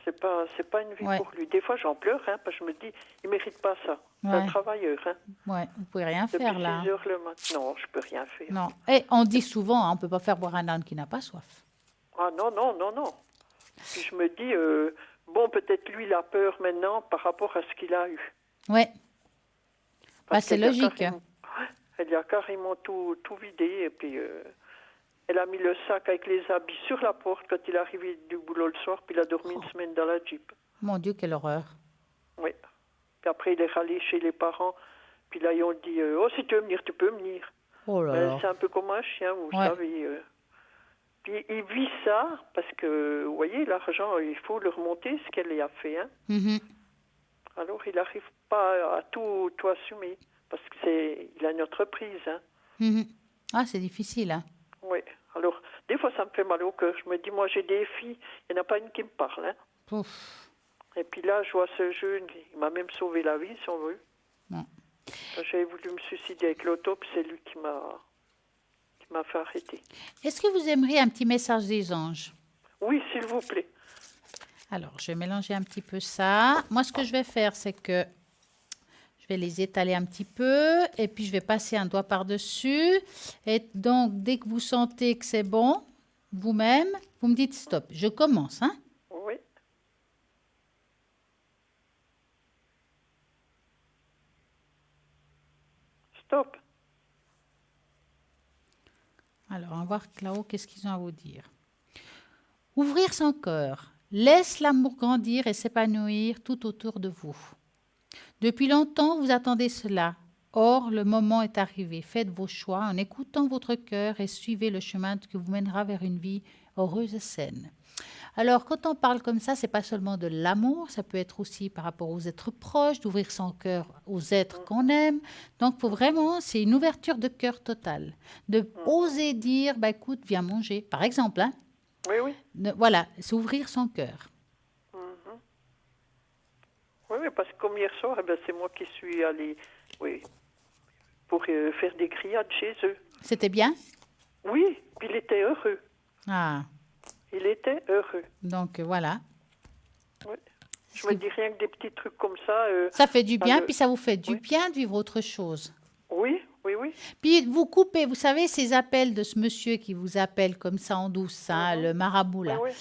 Speaker 3: C'est pas une vie pour lui. Des fois, j'en pleure, parce que je me dis, il mérite pas ça. C'est un travailleur,
Speaker 1: Ouais, vous pouvez rien faire là.
Speaker 3: 6 heures le matin. Non, je peux rien faire.
Speaker 1: Non. Et on dit souvent, on peut pas faire boire un âne qui n'a pas soif.
Speaker 3: Ah non. Puis je me dis, bon, peut-être lui, il a peur maintenant par rapport à ce qu'il a eu.
Speaker 1: Ouais. Bah, c'est logique.
Speaker 3: Elle a carrément tout vidé et puis elle a mis le sac avec les habits sur la porte quand il est arrivé du boulot le soir, puis il a dormi une semaine dans la Jeep.
Speaker 1: Mon Dieu, quelle horreur.
Speaker 3: Oui. Puis après, il est rallé chez les parents, puis là, ils ont dit, oh, si tu veux venir, tu peux venir.
Speaker 1: Oh là là.
Speaker 3: C'est un peu comme un chien, vous savez. Puis il vit ça, parce que, vous voyez, l'argent, il faut le remonter, ce qu'elle y a fait. Hein. Alors, il n'arrive pas à tout assumer. Parce qu'il a une entreprise. Hein.
Speaker 1: Ah, c'est difficile. Hein.
Speaker 3: Oui. Alors, des fois, ça me fait mal au cœur. Je me dis, moi, j'ai des filles, il n'y en a pas une qui me parle. Hein.
Speaker 1: Ouf.
Speaker 3: Et puis là, je vois ce jeune, il m'a même sauvé la vie, si on veut.
Speaker 1: Non.
Speaker 3: J'avais voulu me suicider avec l'auto, puis c'est lui qui m'a fait arrêter.
Speaker 1: Est-ce que vous aimeriez un petit message des anges?
Speaker 3: Oui, s'il vous plaît.
Speaker 1: Alors, je vais mélanger un petit peu ça. Moi, ce que je vais faire, c'est que je vais les étaler un petit peu et puis je vais passer un doigt par-dessus. Et donc, dès que vous sentez que c'est bon, vous-même, vous me dites stop. Je commence, hein?
Speaker 3: Oui. Stop.
Speaker 1: Alors, on va voir là-haut, qu'est-ce qu'ils ont à vous dire. Ouvrir son cœur. Laisse l'amour grandir et s'épanouir tout autour de vous. Depuis longtemps, vous attendez cela. Or, le moment est arrivé. Faites vos choix en écoutant votre cœur et suivez le chemin qui vous mènera vers une vie heureuse et saine. Alors, quand on parle comme ça, c'est pas seulement de l'amour, ça peut être aussi par rapport aux êtres proches, d'ouvrir son cœur aux êtres qu'on aime. Donc, faut vraiment, c'est une ouverture de cœur totale. De oser dire, écoute, viens manger, par exemple. Hein.
Speaker 3: Oui.
Speaker 1: Voilà, c'est ouvrir son cœur.
Speaker 3: Oui, parce que comme hier soir, c'est moi qui suis allée pour faire des grillades chez eux.
Speaker 1: C'était bien?
Speaker 3: Oui, puis il était heureux.
Speaker 1: Ah.
Speaker 3: Il était heureux.
Speaker 1: Donc, voilà.
Speaker 3: Oui. Je me dis rien que des petits trucs comme ça.
Speaker 1: Ça fait du bien, puis ça vous fait du bien de vivre autre chose.
Speaker 3: Oui.
Speaker 1: Puis vous coupez, vous savez, ces appels de ce monsieur qui vous appelle comme ça en douce, le marabout là.
Speaker 3: Oui.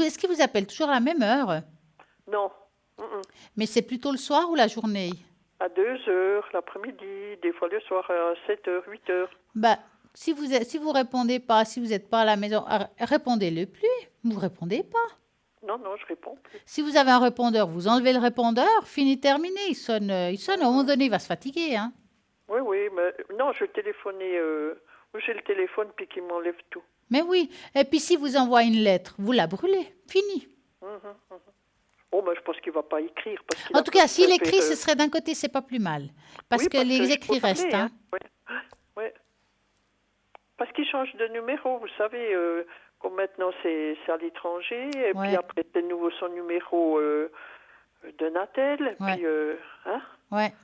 Speaker 1: Est-ce qu'il vous appelle toujours à la même heure?
Speaker 3: Non.
Speaker 1: Mais c'est plutôt le soir ou la journée?
Speaker 3: À 2 heures, l'après-midi, des fois le soir à 7 heures, 8 heures.
Speaker 1: Bah, si vous répondez pas, si vous n'êtes pas à la maison, répondez-le plus. Vous répondez pas.
Speaker 3: Non, je réponds plus.
Speaker 1: Si vous avez un répondeur, vous enlevez le répondeur, fini, terminé. Il sonne, à un moment donné, il va se fatiguer. Hein.
Speaker 3: Oui, mais non, je téléphonais où j'ai le téléphone puis qu'il m'enlève tout.
Speaker 1: Mais oui. Et puis si vous envoie une lettre, vous la brûlez. Fini.
Speaker 3: Oh, mais je pense qu'il ne va pas écrire.
Speaker 1: En tout cas, s'il écrit, ce serait d'un côté, c'est pas plus mal. Parce que les écrits restent. Hein.
Speaker 3: Oui. Parce qu'il change de numéro, vous savez, comme maintenant c'est à l'étranger, et puis après c'est nouveau son numéro de Natel.
Speaker 1: Ouais.
Speaker 3: Puis,
Speaker 1: Ouais.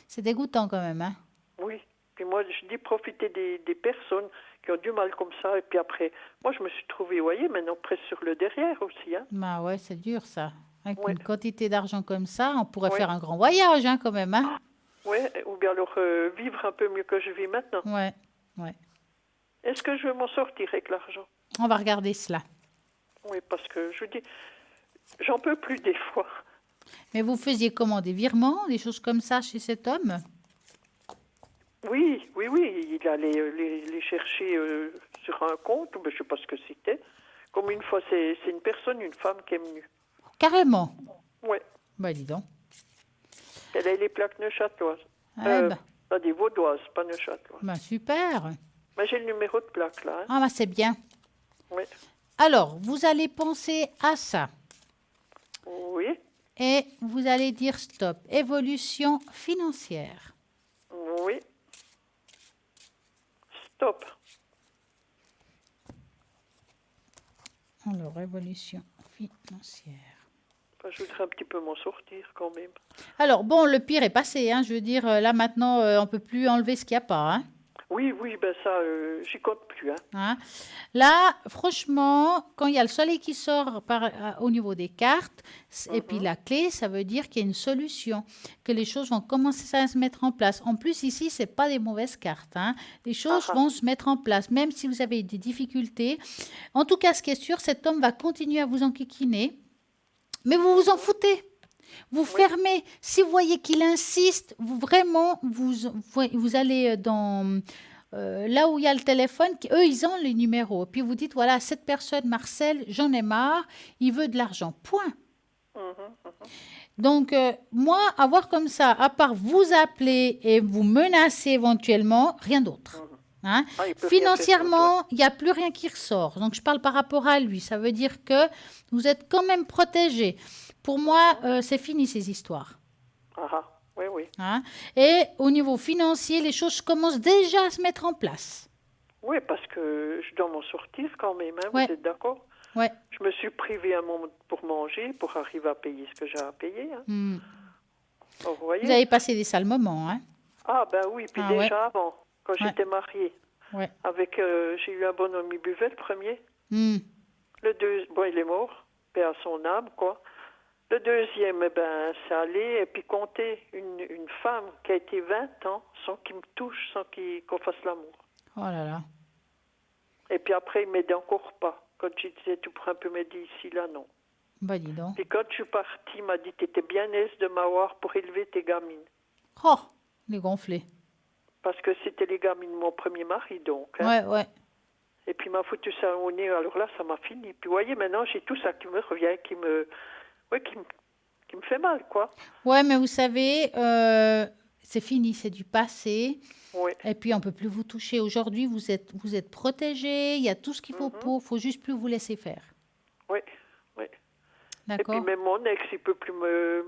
Speaker 1: C'est dégoûtant quand même. Hein.
Speaker 3: Oui. Puis moi, je dis profiter des personnes qui ont du mal comme ça. Et puis après, moi, je me suis trouvée, vous voyez, maintenant presque sur le derrière aussi. Hein.
Speaker 1: Bah ouais, c'est dur ça. Avec une quantité d'argent comme ça, on pourrait faire un grand voyage hein, quand même. Hein.
Speaker 3: Oui, ou bien alors vivre un peu mieux que je vis maintenant.
Speaker 1: Ouais.
Speaker 3: Est-ce que je vais m'en sortir avec l'argent?
Speaker 1: On va regarder cela.
Speaker 3: Oui, parce que je dis, j'en peux plus des fois.
Speaker 1: Mais vous faisiez comment? Des virements, des choses comme ça chez cet homme?
Speaker 3: Oui. Il allait les chercher sur un compte, mais je ne sais pas ce que c'était. Comme une fois, c'est une femme qui est venue.
Speaker 1: Carrément?
Speaker 3: Oui.
Speaker 1: Bah, dis donc.
Speaker 3: Elle a les plaques neuchâteloises. Des vaudoises, pas neuchâteloises.
Speaker 1: Bah, super.
Speaker 3: Mais j'ai le numéro de plaque, là. Hein.
Speaker 1: Ah, bah, c'est bien.
Speaker 3: Oui.
Speaker 1: Alors, vous allez penser à ça.
Speaker 3: Oui.
Speaker 1: Et vous allez dire stop. Évolution financière.
Speaker 3: Oui. Stop.
Speaker 1: Alors, évolution financière.
Speaker 3: Je voudrais un petit peu m'en sortir quand même.
Speaker 1: Alors, bon, le pire est passé. Hein, je veux dire, là, maintenant, on ne peut plus enlever ce qu'il n'y a pas. Hein.
Speaker 3: Oui, ben ça, j'y compte plus.
Speaker 1: Hein. Là, franchement, quand il y a le soleil qui sort au niveau des cartes, et puis la clé, ça veut dire qu'il y a une solution, que les choses vont commencer à se mettre en place. En plus, ici, ce n'est pas des mauvaises cartes. Hein. Les choses vont se mettre en place, même si vous avez des difficultés. En tout cas, ce qui est sûr, cet homme va continuer à vous enquiquiner, mais vous vous en foutez. Vous fermez. Si vous voyez qu'il insiste, vous allez dans là où il y a le téléphone, eux, ils ont les numéros. Puis vous dites, voilà, cette personne, Marcel, j'en ai marre, il veut de l'argent. Point. Donc, moi, avoir comme ça, à part vous appeler et vous menacer éventuellement, rien d'autre. Hein? Financièrement, il n'y a plus rien qui ressort. Donc, je parle par rapport à lui. Ça veut dire que vous êtes quand même protégé. Pour moi, c'est fini ces histoires.
Speaker 3: Oui.
Speaker 1: Hein? Et au niveau financier, les choses commencent déjà à se mettre en place.
Speaker 3: Oui, parce que je dois m'en sortir quand même. Hein,
Speaker 1: ouais.
Speaker 3: Vous êtes d'accord?
Speaker 1: Ouais.
Speaker 3: Je me suis privée un moment pour manger, pour arriver à payer ce que j'ai à payer. Hein. Alors, vous avez
Speaker 1: passé des sales moments. Hein?
Speaker 3: Ah, ben oui. Puis déjà avant, quand j'étais mariée, avec, j'ai eu un bonhomme, il buvait le premier. Le deuxième, bon, il est mort, paix à son âme, quoi. Le deuxième, ça allait, et puis compter une femme qui a été 20 ans sans qu'il me touche, sans qu'on fasse l'amour.
Speaker 1: Oh là là.
Speaker 3: Et puis après, il m'aidait encore pas. Quand je disais, tu pourrais un peu m'aider ici, là, non.
Speaker 1: Bah, dis donc.
Speaker 3: Et quand je suis partie, il m'a dit, tu étais bien aise de m'avoir pour élever tes gamines.
Speaker 1: Oh, les gonflés.
Speaker 3: Parce que c'était les gamines de mon premier mari, donc. Hein.
Speaker 1: Ouais.
Speaker 3: Et puis, il m'a foutu ça au nez, alors là, ça m'a fini. Puis, vous voyez, maintenant, j'ai tout ça qui me revient, qui me fait mal, quoi.
Speaker 1: Ouais, mais vous savez, c'est fini, c'est du passé.
Speaker 3: Oui.
Speaker 1: Et puis, on ne peut plus vous toucher. Aujourd'hui, vous êtes protégé, il y a tout ce qu'il faut il faut juste plus vous laisser faire.
Speaker 3: Oui.
Speaker 1: D'accord.
Speaker 3: Et puis, même mon ex, il ne peut plus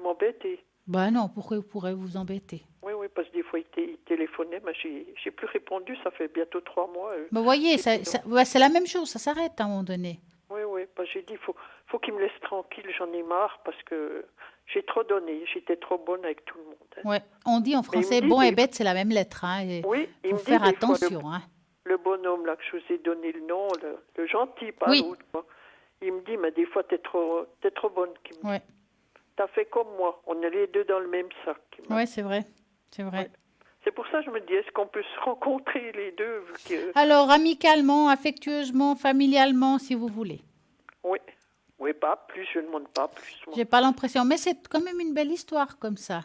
Speaker 3: m'embêter.
Speaker 1: Ben non, pourquoi il pourrait vous embêter?
Speaker 3: Oui, parce que des fois, il téléphonait, mais j'ai plus répondu, ça fait bientôt 3 mois.
Speaker 1: Vous voyez, c'est la même chose, ça s'arrête à un moment donné.
Speaker 3: Oui, parce que j'ai dit, faut qu'il me laisse tranquille, j'en ai marre, parce que j'ai trop donné, j'étais trop bonne avec tout le monde. Hein.
Speaker 1: Ouais, on dit en français, bon et bête, c'est la même lettre. Hein,
Speaker 3: il
Speaker 1: faut
Speaker 3: me
Speaker 1: faire
Speaker 3: dit
Speaker 1: attention.
Speaker 3: Le bonhomme là que je vous ai donné le nom, le gentil, pas l'autre. Il me dit, mais des fois, t'es trop bonne.
Speaker 1: Oui.
Speaker 3: T'as fait comme moi, on est les deux dans le même sac.
Speaker 1: Oui, c'est vrai.
Speaker 3: Ouais. C'est pour ça que je me dis, est-ce qu'on peut se rencontrer les deux
Speaker 1: Alors, amicalement, affectueusement, familialement, si vous voulez.
Speaker 3: Oui, pas plus, je ne demande pas plus.
Speaker 1: J'ai pas l'impression, mais c'est quand même une belle histoire comme ça.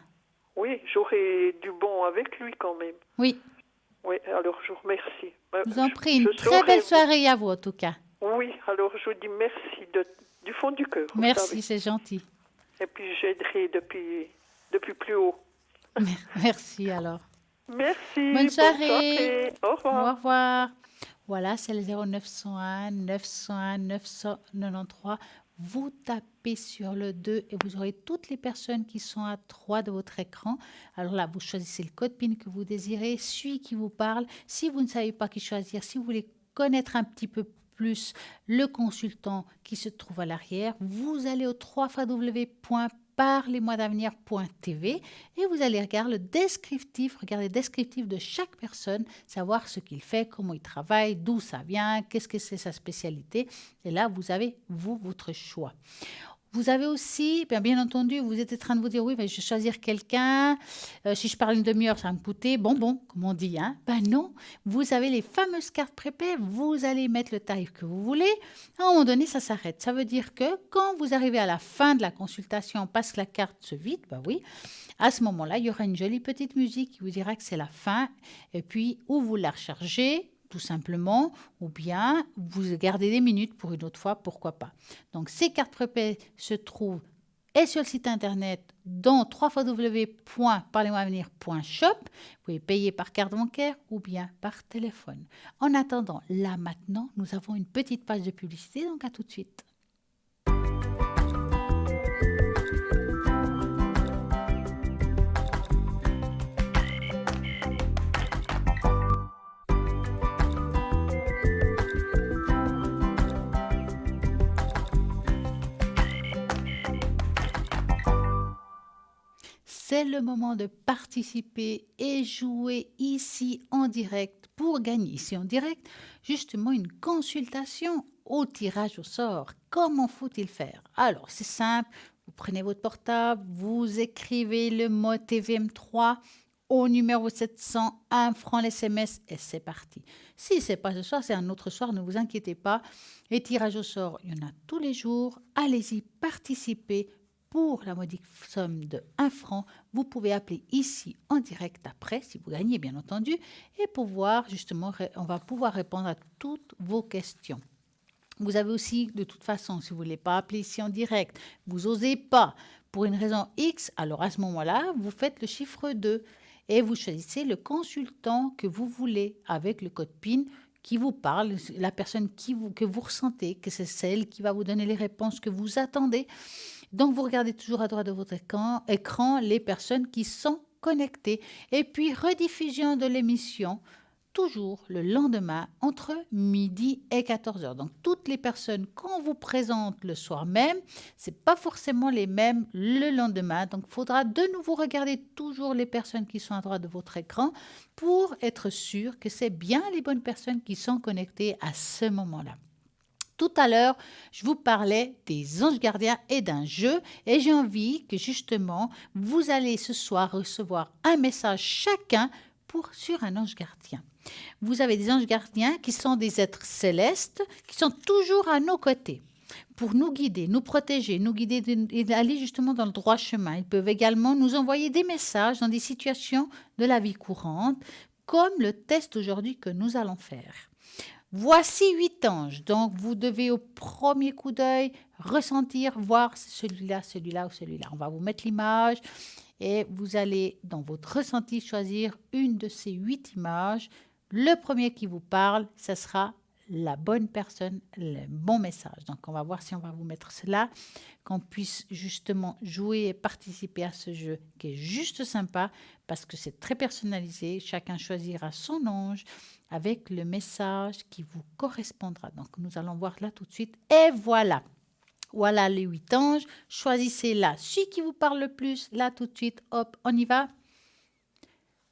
Speaker 3: Oui, j'aurai du bon avec lui quand même.
Speaker 1: Oui.
Speaker 3: Oui, alors je vous remercie.
Speaker 1: Je vous en prie, une très belle soirée à vous en tout cas.
Speaker 3: Oui, alors je vous dis merci du fond du cœur.
Speaker 1: Merci, c'est gentil.
Speaker 3: Et puis j'aiderai depuis plus haut.
Speaker 1: Merci alors.
Speaker 3: Merci.
Speaker 1: Bonne soirée.
Speaker 3: Au revoir.
Speaker 1: Au revoir. Voilà, c'est le 0901 901 993. Vous tapez sur le 2 et vous aurez toutes les personnes qui sont à droite de votre écran. Alors là, vous choisissez le code PIN que vous désirez, celui qui vous parle. Si vous ne savez pas qui choisir, si vous voulez connaître un petit peu plus le consultant qui se trouve à l'arrière, vous allez au www.parlez-moi-d'avenir.tv et vous allez regarder le descriptif de chaque personne, savoir ce qu'il fait, comment il travaille, d'où ça vient, qu'est-ce que c'est sa spécialité. Et là, vous avez, votre choix. Vous avez aussi, bien entendu, vous êtes en train de vous dire, oui, je vais choisir quelqu'un. Si je parle une demi-heure, ça va me coûter bonbon, comme on dit. Non, vous avez les fameuses cartes prépaies. Vous allez mettre le tarif que vous voulez. À un moment donné, ça s'arrête. Ça veut dire que quand vous arrivez à la fin de la consultation, parce que la carte se vide, oui, à ce moment-là, il y aura une jolie petite musique qui vous dira que c'est la fin. Et puis, ou vous la rechargez, tout simplement, ou bien vous gardez des minutes pour une autre fois, pourquoi pas. Donc, ces cartes prépaies se trouvent et sur le site internet dans www.parlez-moi-d'avenir.shop. Vous pouvez payer par carte bancaire ou bien par téléphone. En attendant, là maintenant, nous avons une petite page de publicité, donc à tout de suite. C'est le moment de participer et jouer ici en direct pour gagner ici en direct justement une consultation au tirage au sort. Comment faut-il faire? Alors, c'est simple. Vous prenez votre portable, vous écrivez le mot TVM3 au numéro 700, 1 franc l'SMS et c'est parti. Si ce n'est pas ce soir, c'est un autre soir, ne vous inquiétez pas. Les tirages au sort, il y en a tous les jours. Allez-y, participez. Pour la modique somme de 1 franc, vous pouvez appeler ici en direct après, si vous gagnez bien entendu, et pouvoir justement, on va pouvoir répondre à toutes vos questions. Vous avez aussi, de toute façon, si vous ne voulez pas appeler ici en direct, vous n'osez pas, pour une raison X, alors à ce moment-là, vous faites le chiffre 2 et vous choisissez le consultant que vous voulez avec le code PIN qui vous parle, la personne que vous ressentez, que c'est celle qui va vous donner les réponses que vous attendez. Donc, vous regardez toujours à droite de votre écran les personnes qui sont connectées. Et puis, rediffusion de l'émission, toujours le lendemain, entre midi et 14h. Donc, toutes les personnes qu'on vous présente le soir même, ce n'est pas forcément les mêmes le lendemain. Donc, il faudra de nouveau regarder toujours les personnes qui sont à droite de votre écran pour être sûr que c'est bien les bonnes personnes qui sont connectées à ce moment-là. Tout à l'heure, je vous parlais des anges gardiens et d'un jeu et j'ai envie que justement, vous allez ce soir recevoir un message chacun sur un ange gardien. Vous avez des anges gardiens qui sont des êtres célestes qui sont toujours à nos côtés pour nous guider, nous protéger, nous guider et aller justement dans le droit chemin. Ils peuvent également nous envoyer des messages dans des situations de la vie courante comme le test aujourd'hui que nous allons faire. Voici 8 anges, donc vous devez au premier coup d'œil ressentir, voir celui-là, celui-là ou celui-là. On va vous mettre l'image et vous allez dans votre ressenti choisir une de ces 8 images. Le premier qui vous parle, ce sera la bonne personne, le bon message. Donc on va voir si on va vous mettre cela, qu'on puisse justement jouer et participer à ce jeu qui est juste sympa parce que c'est très personnalisé. Chacun choisira son ange avec le message qui vous correspondra. Donc, nous allons voir là tout de suite. Et voilà. Voilà les 8 anges. Choisissez là celui qui vous parle le plus. Là tout de suite. Hop, on y va.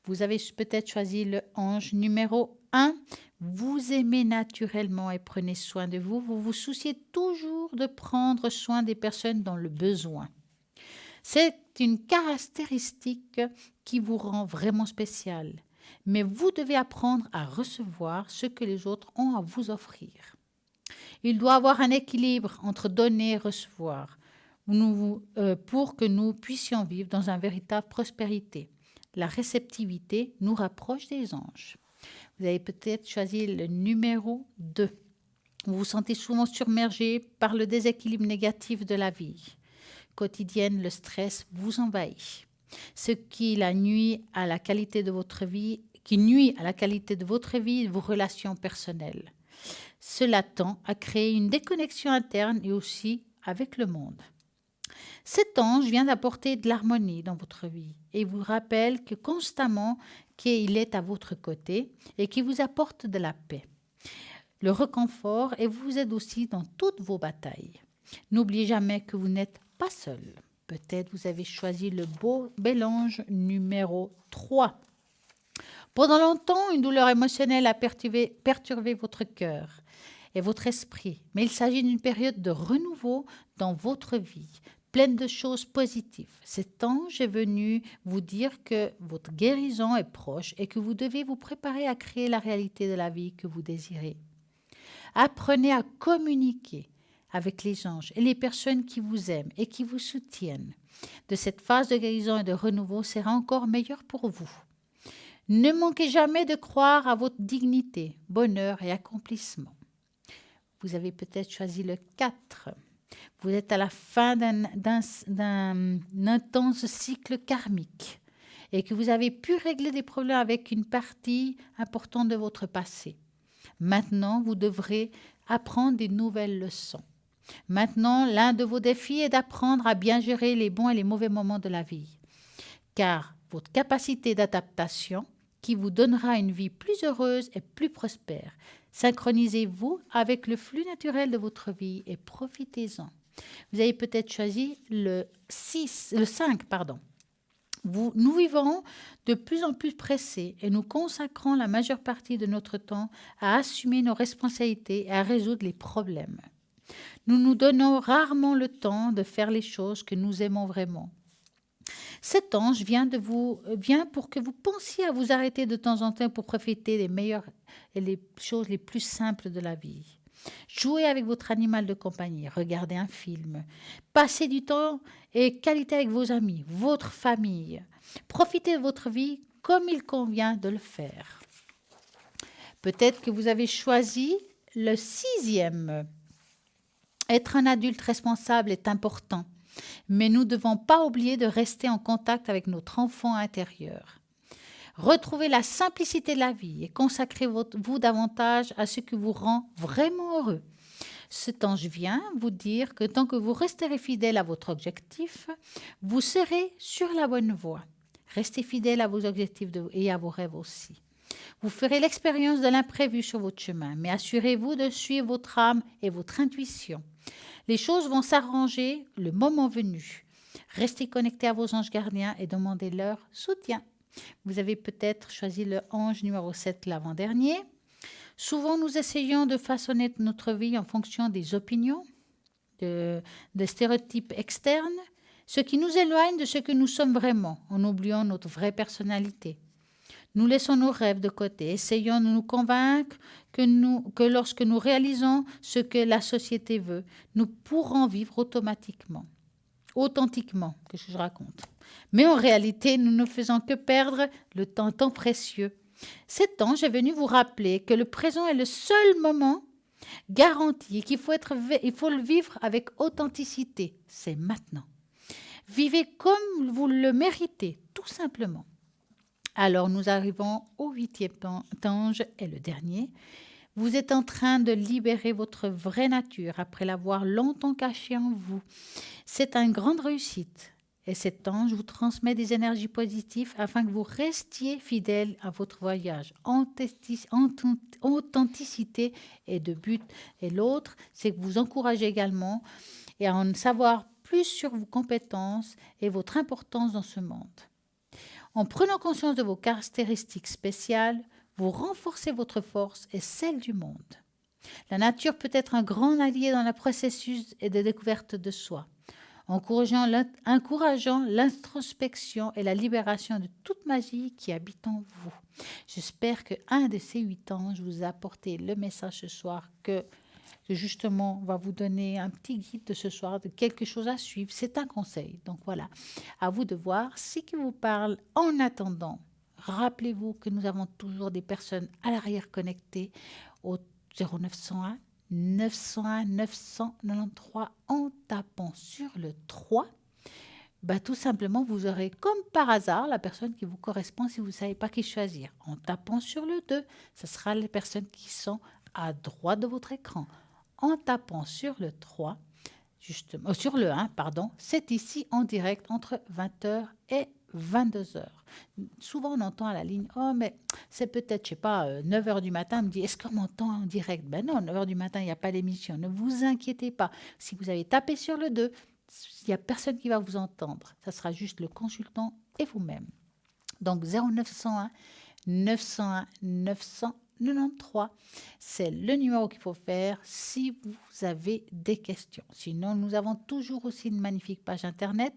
Speaker 1: Vous avez peut-être choisi le ange numéro 1. Vous aimez naturellement et prenez soin de vous. Vous vous souciez toujours de prendre soin des personnes dans le besoin. C'est une caractéristique qui vous rend vraiment spécial. Mais vous devez apprendre à recevoir ce que les autres ont à vous offrir. Il doit y avoir un équilibre entre donner et recevoir. pour que nous puissions vivre dans une véritable prospérité. La réceptivité nous rapproche des anges. Vous avez peut-être choisi le numéro 2. Vous vous sentez souvent submergé par le déséquilibre négatif de la vie quotidienne. Le stress vous envahit, ce qui nuit à la qualité de votre vie, et de vos relations personnelles. Cela tend à créer une déconnexion interne et aussi avec le monde. Cet ange vient d'apporter de l'harmonie dans votre vie et vous rappelle que constamment qu'il est à votre côté et qu'il vous apporte de la paix, le réconfort et vous aide aussi dans toutes vos batailles. N'oubliez jamais que vous n'êtes pas seul. Peut-être vous avez choisi le bel ange numéro 3. Pendant longtemps, une douleur émotionnelle a perturbé votre cœur et votre esprit, mais il s'agit d'une période de renouveau dans votre vie, pleine de choses positives. Cet ange est venu vous dire que votre guérison est proche et que vous devez vous préparer à créer la réalité de la vie que vous désirez. Apprenez à communiquer avec les anges et les personnes qui vous aiment et qui vous soutiennent. De cette phase de guérison et de renouveau sera encore meilleure pour vous. Ne manquez jamais de croire à votre dignité, bonheur et accomplissement. Vous avez peut-être choisi le 4. Vous êtes à la fin d'un intense cycle karmique et que vous avez pu régler des problèmes avec une partie importante de votre passé. Maintenant, vous devrez apprendre des nouvelles leçons. Maintenant, l'un de vos défis est d'apprendre à bien gérer les bons et les mauvais moments de la vie, car votre capacité d'adaptation qui vous donnera une vie plus heureuse et plus prospère. Synchronisez-vous avec le flux naturel de votre vie et profitez-en. Vous avez peut-être choisi le 5. Nous vivons de plus en plus pressés et nous consacrons la majeure partie de notre temps à assumer nos responsabilités et à résoudre les problèmes. Nous nous donnons rarement le temps de faire les choses que nous aimons vraiment. Cet ange vient pour que vous pensiez à vous arrêter de temps en temps pour profiter des meilleures et les choses les plus simples de la vie. Jouez avec votre animal de compagnie, regardez un film, passez du temps et qualité avec vos amis, votre famille. Profitez de votre vie comme il convient de le faire. Peut-être que vous avez choisi le 6. Être un adulte responsable est important, mais nous ne devons pas oublier de rester en contact avec notre enfant intérieur. Retrouvez la simplicité de la vie et consacrez-vous davantage à ce qui vous rend vraiment heureux. Cet ange vient vous dire que tant que vous resterez fidèle à votre objectif, vous serez sur la bonne voie. Restez fidèle à vos objectifs et à vos rêves aussi. Vous ferez l'expérience de l'imprévu sur votre chemin, mais assurez-vous de suivre votre âme et votre intuition. Les choses vont s'arranger le moment venu. Restez connectés à vos anges gardiens et demandez leur soutien. Vous avez peut-être choisi le ange numéro 7, l'avant-dernier. Souvent, nous essayons de façonner notre vie en fonction des opinions, des stéréotypes externes, ce qui nous éloigne de ce que nous sommes vraiment, en oubliant notre vraie personnalité. Nous laissons nos rêves de côté, essayons de nous convaincre que lorsque nous réalisons ce que la société veut, nous pourrons vivre authentiquement. Qu'est-ce que je raconte? Mais en réalité, nous ne faisons que perdre le temps précieux. Cet ange est venu vous rappeler que le présent est le seul moment garanti et qu'il faut le vivre avec authenticité. C'est maintenant. Vivez comme vous le méritez, tout simplement. Alors, nous arrivons au 8e ange et le dernier. Vous êtes en train de libérer votre vraie nature après l'avoir longtemps cachée en vous. C'est une grande réussite. Et cet ange vous transmet des énergies positives afin que vous restiez fidèle à votre voyage. Authenticité est de but. Et l'autre, c'est que vous encouragez également et à en savoir plus sur vos compétences et votre importance dans ce monde. En prenant conscience de vos caractéristiques spéciales, vous renforcez votre force et celle du monde. La nature peut être un grand allié dans le processus de découverte de soi, encourageant l'introspection et la libération de toute magie qui habite en vous. J'espère qu'un de ces 8 anges vous a apporté le message ce soir que que justement va vous donner un petit guide de ce soir, de quelque chose à suivre. C'est un conseil. Donc voilà, à vous de voir ce qui vous parle. En attendant, rappelez-vous que nous avons toujours des personnes à l'arrière connectées au 0901 901 993 en tapant sur le 3. Tout simplement, vous aurez comme par hasard la personne qui vous correspond si vous ne savez pas qui choisir. En tapant sur le 2, ce sera les personnes qui sont à droite de votre écran. En tapant sur le 3, justement, sur le 1, pardon, c'est ici en direct entre 20h et 22h. Souvent, on entend à la ligne, oh, mais c'est peut-être, je sais pas, 9h du matin. On me dit, est-ce qu'on m'entend en direct? Non, 9h du matin, il n'y a pas d'émission. Ne vous inquiétez pas. Si vous avez tapé sur le 2, il n'y a personne qui va vous entendre. Ça sera juste le consultant et vous-même. Donc, 0901 901 993, c'est le numéro qu'il faut faire si vous avez des questions. Sinon, nous avons toujours aussi une magnifique page Internet.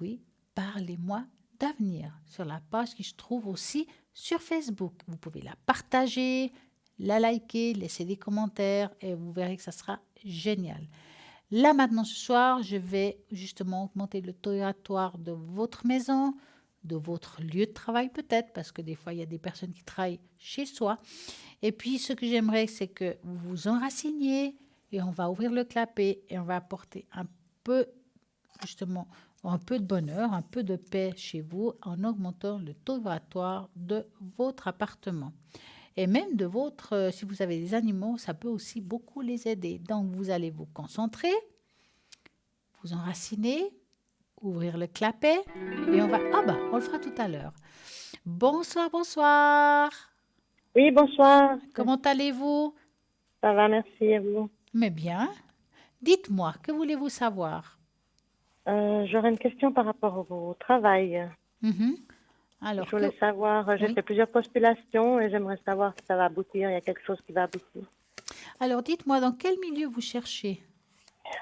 Speaker 1: Oui, parlez-moi d'avenir sur la page qui se trouve aussi sur Facebook. Vous pouvez la partager, la liker, laisser des commentaires et vous verrez que ça sera génial. Là, maintenant, ce soir, je vais justement augmenter le taux giratoire de votre maison, de votre lieu de travail peut-être, parce que des fois, il y a des personnes qui travaillent chez soi. Et puis, ce que j'aimerais, c'est que vous vous enraciniez et on va ouvrir le clapet et on va apporter un peu, justement, un peu de bonheur, un peu de paix chez vous en augmentant le taux vibratoire de votre appartement. Et même de votre, si vous avez des animaux, ça peut aussi beaucoup les aider. Donc, vous allez vous concentrer, vous enraciner, ouvrir le clapet et on va... on le fera tout à l'heure. Bonsoir, bonsoir.
Speaker 4: Oui, bonsoir.
Speaker 1: Comment allez-vous?
Speaker 4: Ça va, merci à vous.
Speaker 1: Mais bien. Dites-moi, que voulez-vous savoir?
Speaker 4: J'aurais une question par rapport au travail.
Speaker 1: Alors,
Speaker 4: je voulais savoir, j'ai fait plusieurs postulations et j'aimerais savoir si ça va aboutir, il y a quelque chose qui va aboutir.
Speaker 1: Alors, dites-moi, dans quel milieu vous cherchez?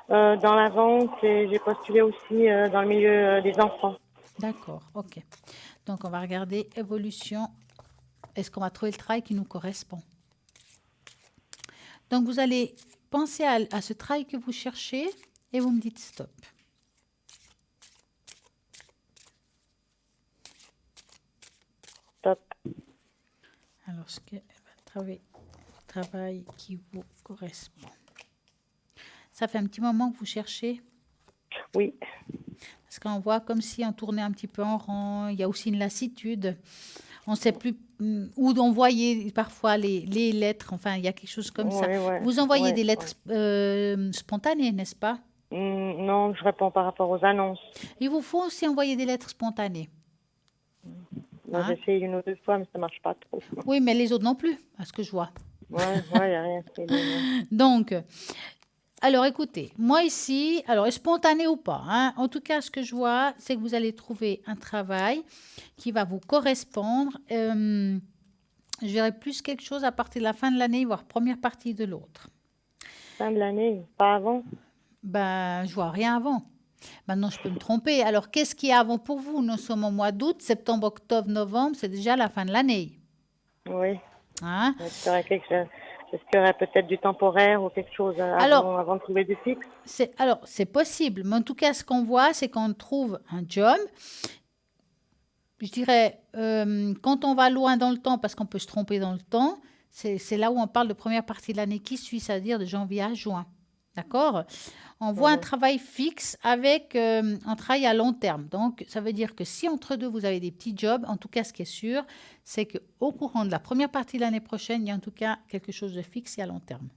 Speaker 4: Dans la vente et j'ai postulé aussi dans le milieu des enfants.
Speaker 1: D'accord, ok. Donc, on va regarder évolution. Est-ce qu'on va trouver le travail qui nous correspond? Donc, vous allez penser à ce travail que vous cherchez et vous me dites stop.
Speaker 4: Stop.
Speaker 1: Alors, ce que travail qui vous correspond. Ça fait un petit moment que vous cherchez?
Speaker 4: Oui.
Speaker 1: Parce qu'on voit comme si on tournait un petit peu en rond. Il y a aussi une lassitude. On ne sait plus où envoyer parfois les lettres. Enfin, il y a quelque chose comme ça.
Speaker 4: Ouais,
Speaker 1: vous envoyez des lettres spontanées, n'est-ce pas?
Speaker 4: Non, je réponds par rapport aux annonces.
Speaker 1: Il vous faut aussi envoyer des lettres spontanées.
Speaker 4: J'ai essayé une ou deux fois, mais ça ne marche pas trop.
Speaker 1: Oui, mais les autres non plus, à ce que je vois.
Speaker 4: Oui, il n'y a rien.
Speaker 1: Donc, alors écoutez, moi ici, alors spontané ou pas, en tout cas, ce que je vois, c'est que vous allez trouver un travail qui va vous correspondre. Je verrai plus quelque chose à partir de la fin de l'année, voire première partie de l'autre.
Speaker 4: Fin de l'année, pas avant?
Speaker 1: Je vois rien avant. Maintenant, je peux me tromper. Alors, qu'est-ce qui est avant pour vous? Nous sommes au mois d'août, septembre, octobre, novembre, c'est déjà la fin de l'année.
Speaker 4: Oui. Est-ce qu'il y aurait peut-être du temporaire ou quelque chose avant de trouver du fixe?
Speaker 1: C'est possible. Mais en tout cas, ce qu'on voit, c'est qu'on trouve un job. Je dirais, quand on va loin dans le temps, parce qu'on peut se tromper dans le temps, c'est là où on parle de première partie de l'année qui suit, c'est-à-dire de janvier à juin. D'accord? On voit un travail fixe avec un travail à long terme. Donc, ça veut dire que si entre deux, vous avez des petits jobs, en tout cas, ce qui est sûr, c'est qu'au courant de la première partie de l'année prochaine, il y a en tout cas quelque chose de fixe et à long terme.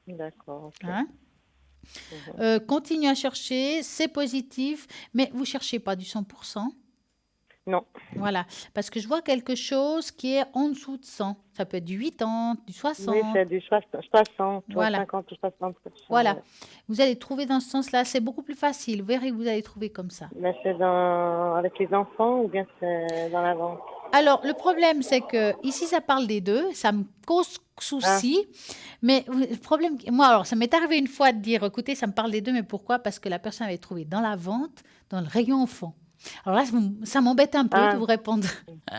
Speaker 4: D'accord.
Speaker 1: Okay. Continuez à chercher, c'est positif, mais vous ne cherchez pas du 100%.
Speaker 4: Non.
Speaker 1: Voilà, parce que je vois quelque chose qui est en dessous de 100. Ça peut être du 80, du 60.
Speaker 4: Oui, c'est du 60,
Speaker 1: voilà.
Speaker 4: 50 ou 60%.
Speaker 1: Voilà, vous allez trouver dans ce sens-là, c'est beaucoup plus facile. Vous verrez que vous allez trouver comme ça.
Speaker 4: Mais c'est avec les enfants ou bien c'est dans la vente?
Speaker 1: Alors, le problème, c'est que ici, ça parle des deux. Ça me cause souci. Mais le problème, moi, alors, ça m'est arrivé une fois de dire, écoutez, ça me parle des deux, mais pourquoi? Parce que la personne avait trouvé dans la vente, dans le rayon enfant. Alors là, ça m'embête un peu de vous répondre.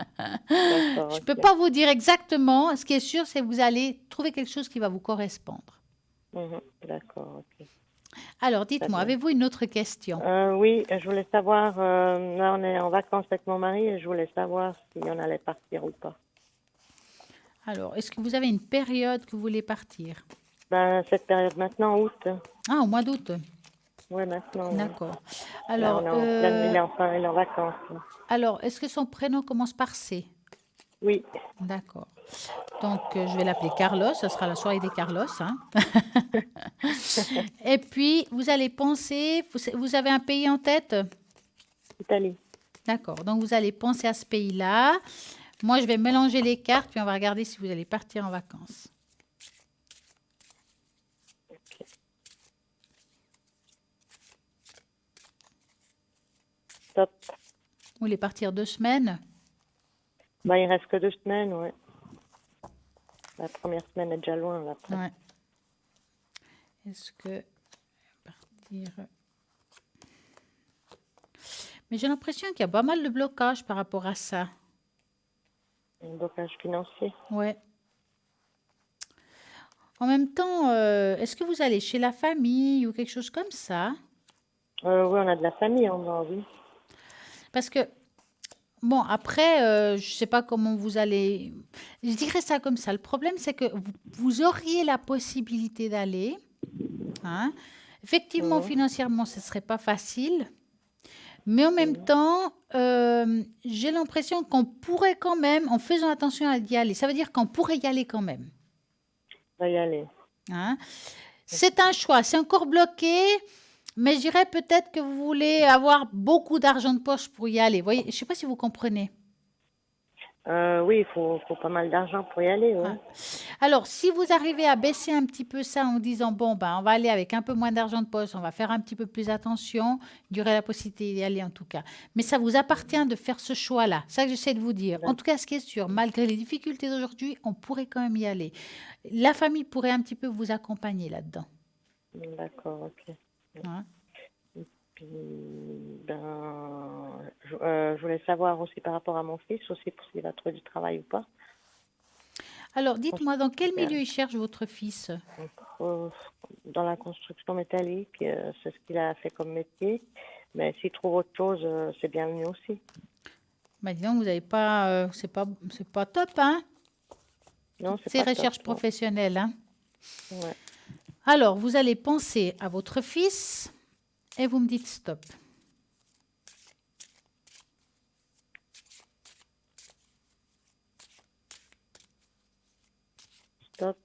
Speaker 1: Je ne peux pas vous dire exactement. Ce qui est sûr, c'est que vous allez trouver quelque chose qui va vous correspondre.
Speaker 4: D'accord, ok.
Speaker 1: Alors, dites-moi, avez-vous une autre question?
Speaker 4: Oui, je voulais savoir, là on est en vacances avec mon mari et je voulais savoir si on allait partir ou pas.
Speaker 1: Alors, est-ce que vous avez une période que vous voulez partir?
Speaker 4: Cette période maintenant, août.
Speaker 1: Ah, au mois d'août.
Speaker 4: Oui, maintenant.
Speaker 1: D'accord.
Speaker 4: Là,
Speaker 1: Alors,
Speaker 4: il est en vacances.
Speaker 1: alors, est-ce que son prénom commence par C?
Speaker 4: Oui.
Speaker 1: D'accord. Donc, je vais l'appeler Carlos. Ce sera la soirée des Carlos. Hein. Et puis, vous allez penser, vous avez un pays en tête?
Speaker 4: Italie.
Speaker 1: D'accord. Donc, vous allez penser à ce pays-là. Moi, je vais mélanger les cartes, puis on va regarder si vous allez partir en vacances.
Speaker 4: Okay. Stop.
Speaker 1: Vous voulez partir 2 semaines?
Speaker 4: Il reste que 2 semaines, ouais. La première semaine est déjà loin, là. Après.
Speaker 1: Ouais. Est-ce que partir... Mais j'ai l'impression qu'il y a pas mal de blocages par rapport à ça.
Speaker 4: Un blocage financier.
Speaker 1: Ouais. En même temps, est-ce que vous allez chez la famille ou quelque chose comme ça?
Speaker 4: Oui, on a de la famille en bas, oui.
Speaker 1: Parce que, bon, après, je ne sais pas comment vous allez... Je dirais ça comme ça. Le problème, c'est que vous auriez la possibilité d'aller. Hein. Effectivement, financièrement, ce ne serait pas facile. Mais en même temps, j'ai l'impression qu'on pourrait quand même, en faisant attention à y aller, ça veut dire qu'on pourrait y aller quand même.
Speaker 4: On va y aller.
Speaker 1: Hein? C'est un choix, c'est encore bloqué, mais je dirais peut-être que vous voulez avoir beaucoup d'argent de poche pour y aller. Vous voyez, je ne sais pas si vous comprenez.
Speaker 4: Oui, il faut pas mal d'argent pour y aller. Ouais.
Speaker 1: Alors, si vous arrivez à baisser un petit peu ça en disant, bon, on va aller avec un peu moins d'argent de poche, on va faire un petit peu plus attention, il y aurait la possibilité d'y aller en tout cas. Mais ça vous appartient de faire ce choix-là. C'est ça que j'essaie de vous dire. En tout cas, ce qui est sûr, malgré les difficultés d'aujourd'hui, on pourrait quand même y aller. La famille pourrait un petit peu vous accompagner là-dedans.
Speaker 4: D'accord, ok.
Speaker 1: Hein?
Speaker 4: Je voulais savoir aussi par rapport à mon fils, aussi pour s'il va trouver du travail ou pas.
Speaker 1: Alors, dites-moi, dans quel milieu il cherche votre fils?
Speaker 4: Dans la construction métallique, c'est ce qu'il a fait comme métier. Mais s'il trouve autre chose, c'est bienvenu aussi.
Speaker 1: Disons que vous n'avez pas... c'est pas top, hein?
Speaker 4: Non,
Speaker 1: c'est recherche professionnelle, hein?
Speaker 4: Ouais.
Speaker 1: Alors, vous allez penser à votre fils et vous me dites stop.
Speaker 4: Stop.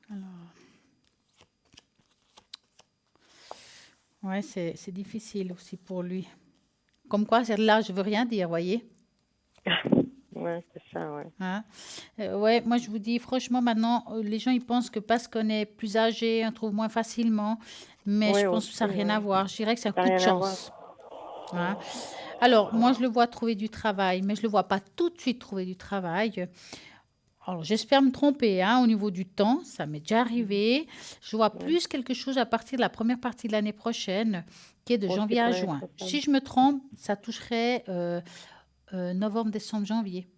Speaker 1: Alors, ouais, c'est difficile aussi pour lui. Comme quoi, là, je veux rien dire, voyez.
Speaker 4: Ouais, c'est ça, ouais.
Speaker 1: Hein? Ouais, moi, je vous dis, franchement, maintenant, les gens, ils pensent que parce qu'on est plus âgé, on trouve moins facilement. Mais je pense que ça n'a rien à voir. Je dirais que c'est un coup de chance. Hein? Alors, moi, je le vois trouver du travail, mais je ne le vois pas tout de suite trouver du travail. Alors, j'espère me tromper hein, au niveau du temps. Ça m'est déjà arrivé. Je vois plus quelque chose à partir de la première partie de l'année prochaine, qui est de janvier à juin. Si je me trompe, ça toucherait novembre, décembre, janvier.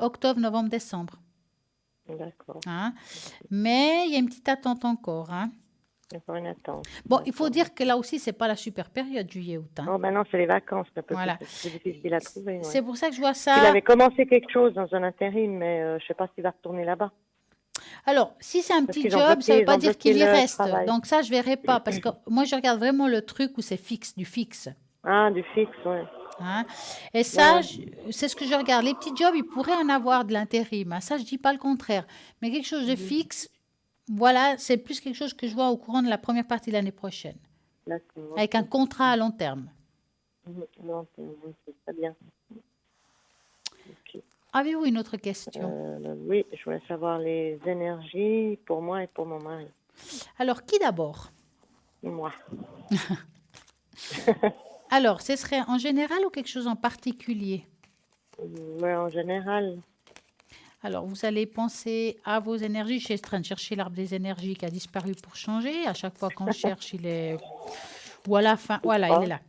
Speaker 1: Octobre, novembre, décembre.
Speaker 4: D'accord.
Speaker 1: Hein? Mais il y a une petite attente encore. Hein?
Speaker 4: Encore une attente.
Speaker 1: Bon, il faut dire que là aussi, ce n'est pas la super période, juillet-août. Hein?
Speaker 4: Oh, non, c'est les vacances.
Speaker 1: Voilà.
Speaker 4: C'est difficile à trouver. Ouais.
Speaker 1: C'est pour ça que je vois ça.
Speaker 4: Il avait commencé quelque chose dans un intérim, mais je ne sais pas s'il va retourner là-bas.
Speaker 1: Alors, si c'est un petit job, ça ne veut pas dire qu'il y reste. Donc ça, je ne verrai pas. Parce que moi, je regarde vraiment le truc où c'est fixe, du fixe.
Speaker 4: Ah, du fixe, oui.
Speaker 1: Hein? Et ça, c'est ce que je regarde. Les petits jobs, ils pourraient en avoir de l'intérim. Hein? Ça, je ne dis pas le contraire. Mais quelque chose de fixe, voilà, c'est plus quelque chose que je vois au courant de la première partie de l'année prochaine. Avec un contrat à long terme.
Speaker 4: Non, c'est très bien. Okay.
Speaker 1: Avez-vous une autre question?
Speaker 4: Oui, je voulais savoir les énergies pour moi et pour mon mari.
Speaker 1: Alors, qui d'abord?
Speaker 4: Moi.
Speaker 1: Alors, ce serait en général ou quelque chose en particulier?
Speaker 4: Oui, en général.
Speaker 1: Alors, vous allez penser à vos énergies. Je suis en train de chercher l'arbre des énergies qui a disparu pour changer. À chaque fois qu'on cherche, il est... Ou à la fin, voilà, il est là.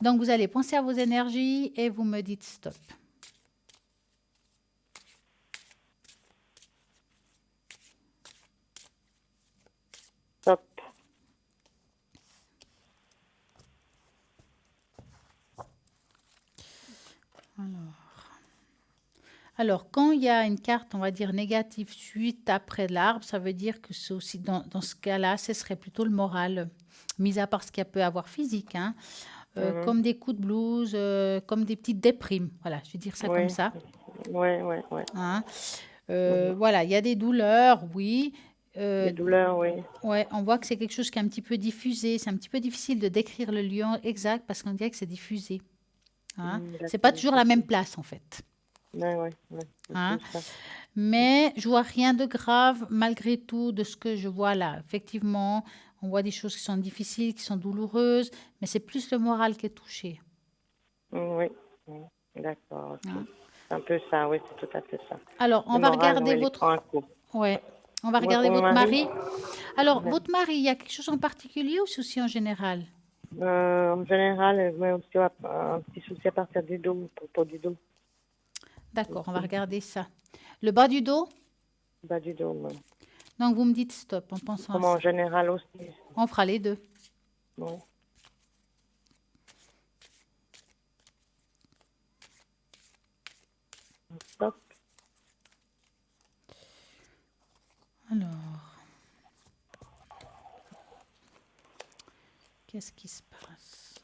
Speaker 1: Donc, vous allez penser à vos énergies et vous me dites stop. Alors, quand il y a une carte, on va dire négative suite après l'arbre, ça veut dire que c'est aussi dans ce cas-là, ce serait plutôt le moral, mis à part ce qu'il peut avoir physique, hein, comme des coups de blues, comme des petites déprimes. Voilà, je vais dire ça comme
Speaker 4: Oui,
Speaker 1: ça.
Speaker 4: oui, oui, oui.
Speaker 1: Hein. Voilà, il y a des douleurs, oui.
Speaker 4: Des
Speaker 1: Euh,
Speaker 4: douleurs, oui.
Speaker 1: ouais, on voit que c'est quelque chose qui est un petit peu diffusé. C'est un petit peu difficile de décrire le lieu exact parce qu'on dirait que c'est diffusé. Hein. C'est pas
Speaker 4: D'accord.
Speaker 1: toujours la même place en fait.
Speaker 4: Oui, oui, oui.
Speaker 1: Hein.
Speaker 4: C'est ça.
Speaker 1: Mais je vois rien de grave malgré tout de ce que je vois là. Effectivement, on voit des choses qui sont difficiles, qui sont douloureuses, mais c'est plus le moral qui est touché.
Speaker 4: Oui, oui. D'accord, ok.
Speaker 1: Hein.
Speaker 4: C'est un peu ça, oui, c'est tout à fait ça.
Speaker 1: Alors, on
Speaker 4: Le
Speaker 1: va
Speaker 4: moral,
Speaker 1: regarder
Speaker 4: oui, il prend
Speaker 1: votre...
Speaker 4: un coup.
Speaker 1: Ouais, on va
Speaker 4: Moi,
Speaker 1: regarder
Speaker 4: pour mon
Speaker 1: votre
Speaker 4: mari,
Speaker 1: mari. Alors,
Speaker 4: ouais.
Speaker 1: votre mari, il y a quelque chose en particulier ou souci en général?
Speaker 4: En général, moi aussi, un petit souci à partir du dos, pour du dos.
Speaker 1: D'accord, on va regarder ça. Le bas du dos?
Speaker 4: Bas du dos, ouais.
Speaker 1: Donc, vous me dites stop en pensant à
Speaker 4: Comme en
Speaker 1: ça.
Speaker 4: général aussi.
Speaker 1: On fera les deux.
Speaker 4: Bon. Stop.
Speaker 1: Alors, qu'est-ce qui se passe?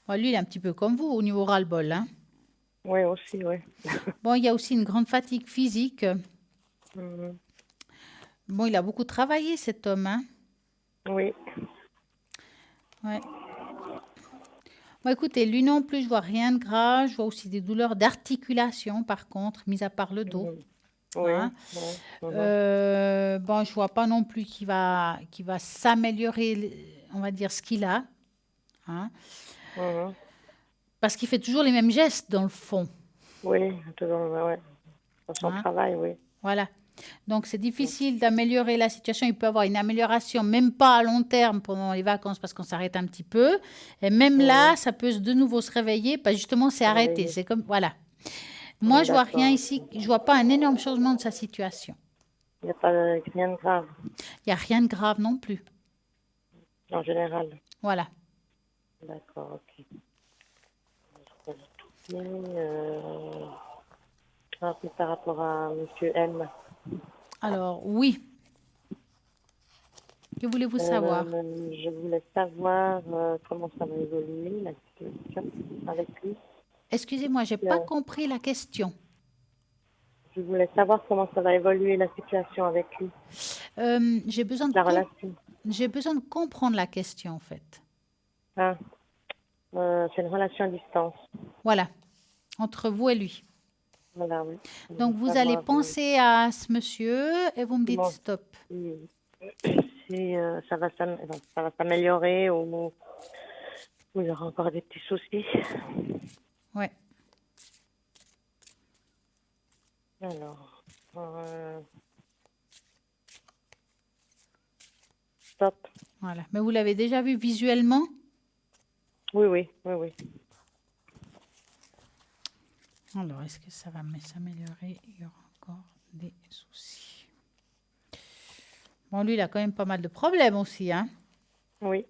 Speaker 1: Bon, lui, il est un petit peu comme vous au niveau ras-le-bol, hein.
Speaker 4: Oui, aussi, oui.
Speaker 1: Bon, il y a aussi une grande fatigue physique.
Speaker 4: Mhm.
Speaker 1: Bon, il a beaucoup travaillé, cet homme, hein.
Speaker 4: Oui.
Speaker 1: Ouais. Bon, écoutez, lui non plus, je vois rien de grave. Je vois aussi des douleurs d'articulation, par contre, mis à part le dos.
Speaker 4: Mhm. Oui.
Speaker 1: Hein.
Speaker 4: Oui. Mhm.
Speaker 1: Bon, je vois pas non plus qu'il va s'améliorer, on va dire, ce qu'il a. Hein.
Speaker 4: Mhm.
Speaker 1: Parce qu'il fait toujours les mêmes gestes, dans le fond.
Speaker 4: Oui, toujours, ouais. Dans son
Speaker 1: Hein.
Speaker 4: travail, oui.
Speaker 1: Voilà. Donc, c'est difficile d'améliorer la situation. Il peut y avoir une amélioration, même pas à long terme pendant les vacances parce qu'on s'arrête un petit peu. Et même là, ça peut de nouveau se réveiller parce que justement, c'est arrêté. C'est comme, voilà. Moi, je vois rien
Speaker 4: D'accord.
Speaker 1: ici. Je vois pas un énorme changement de sa situation.
Speaker 4: Il n'y a pas rien de grave,
Speaker 1: Il n'y a rien de grave non plus.
Speaker 4: en général.
Speaker 1: Voilà.
Speaker 4: D'accord, ok. Et, par rapport à Monsieur M.
Speaker 1: Alors, oui. Que voulez-vous savoir?
Speaker 4: Je voulais savoir comment ça va évoluer, la situation avec lui.
Speaker 1: Excusez-moi, j'ai pas compris la question.
Speaker 4: Je voulais savoir comment ça va évoluer la situation avec lui,
Speaker 1: J'ai besoin
Speaker 4: la relation.
Speaker 1: j'ai besoin de comprendre la question, en fait.
Speaker 4: Ah, c'est une relation à distance.
Speaker 1: Voilà. Entre vous et lui.
Speaker 4: Voilà, oui. Je
Speaker 1: Donc,
Speaker 4: voulais
Speaker 1: vous allez
Speaker 4: savoir
Speaker 1: penser à ce monsieur et vous me dites stop.
Speaker 4: si ça va s'améliorer ou il y aura encore des petits soucis.
Speaker 1: Ouais.
Speaker 4: Alors, stop.
Speaker 1: Voilà. Mais vous l'avez déjà vu visuellement?
Speaker 4: Oui, oui, oui, oui.
Speaker 1: Alors, est-ce que ça va s'améliorer? Il y aura encore des soucis. Bon, lui, il a quand même pas mal de problèmes aussi, hein?
Speaker 4: Oui.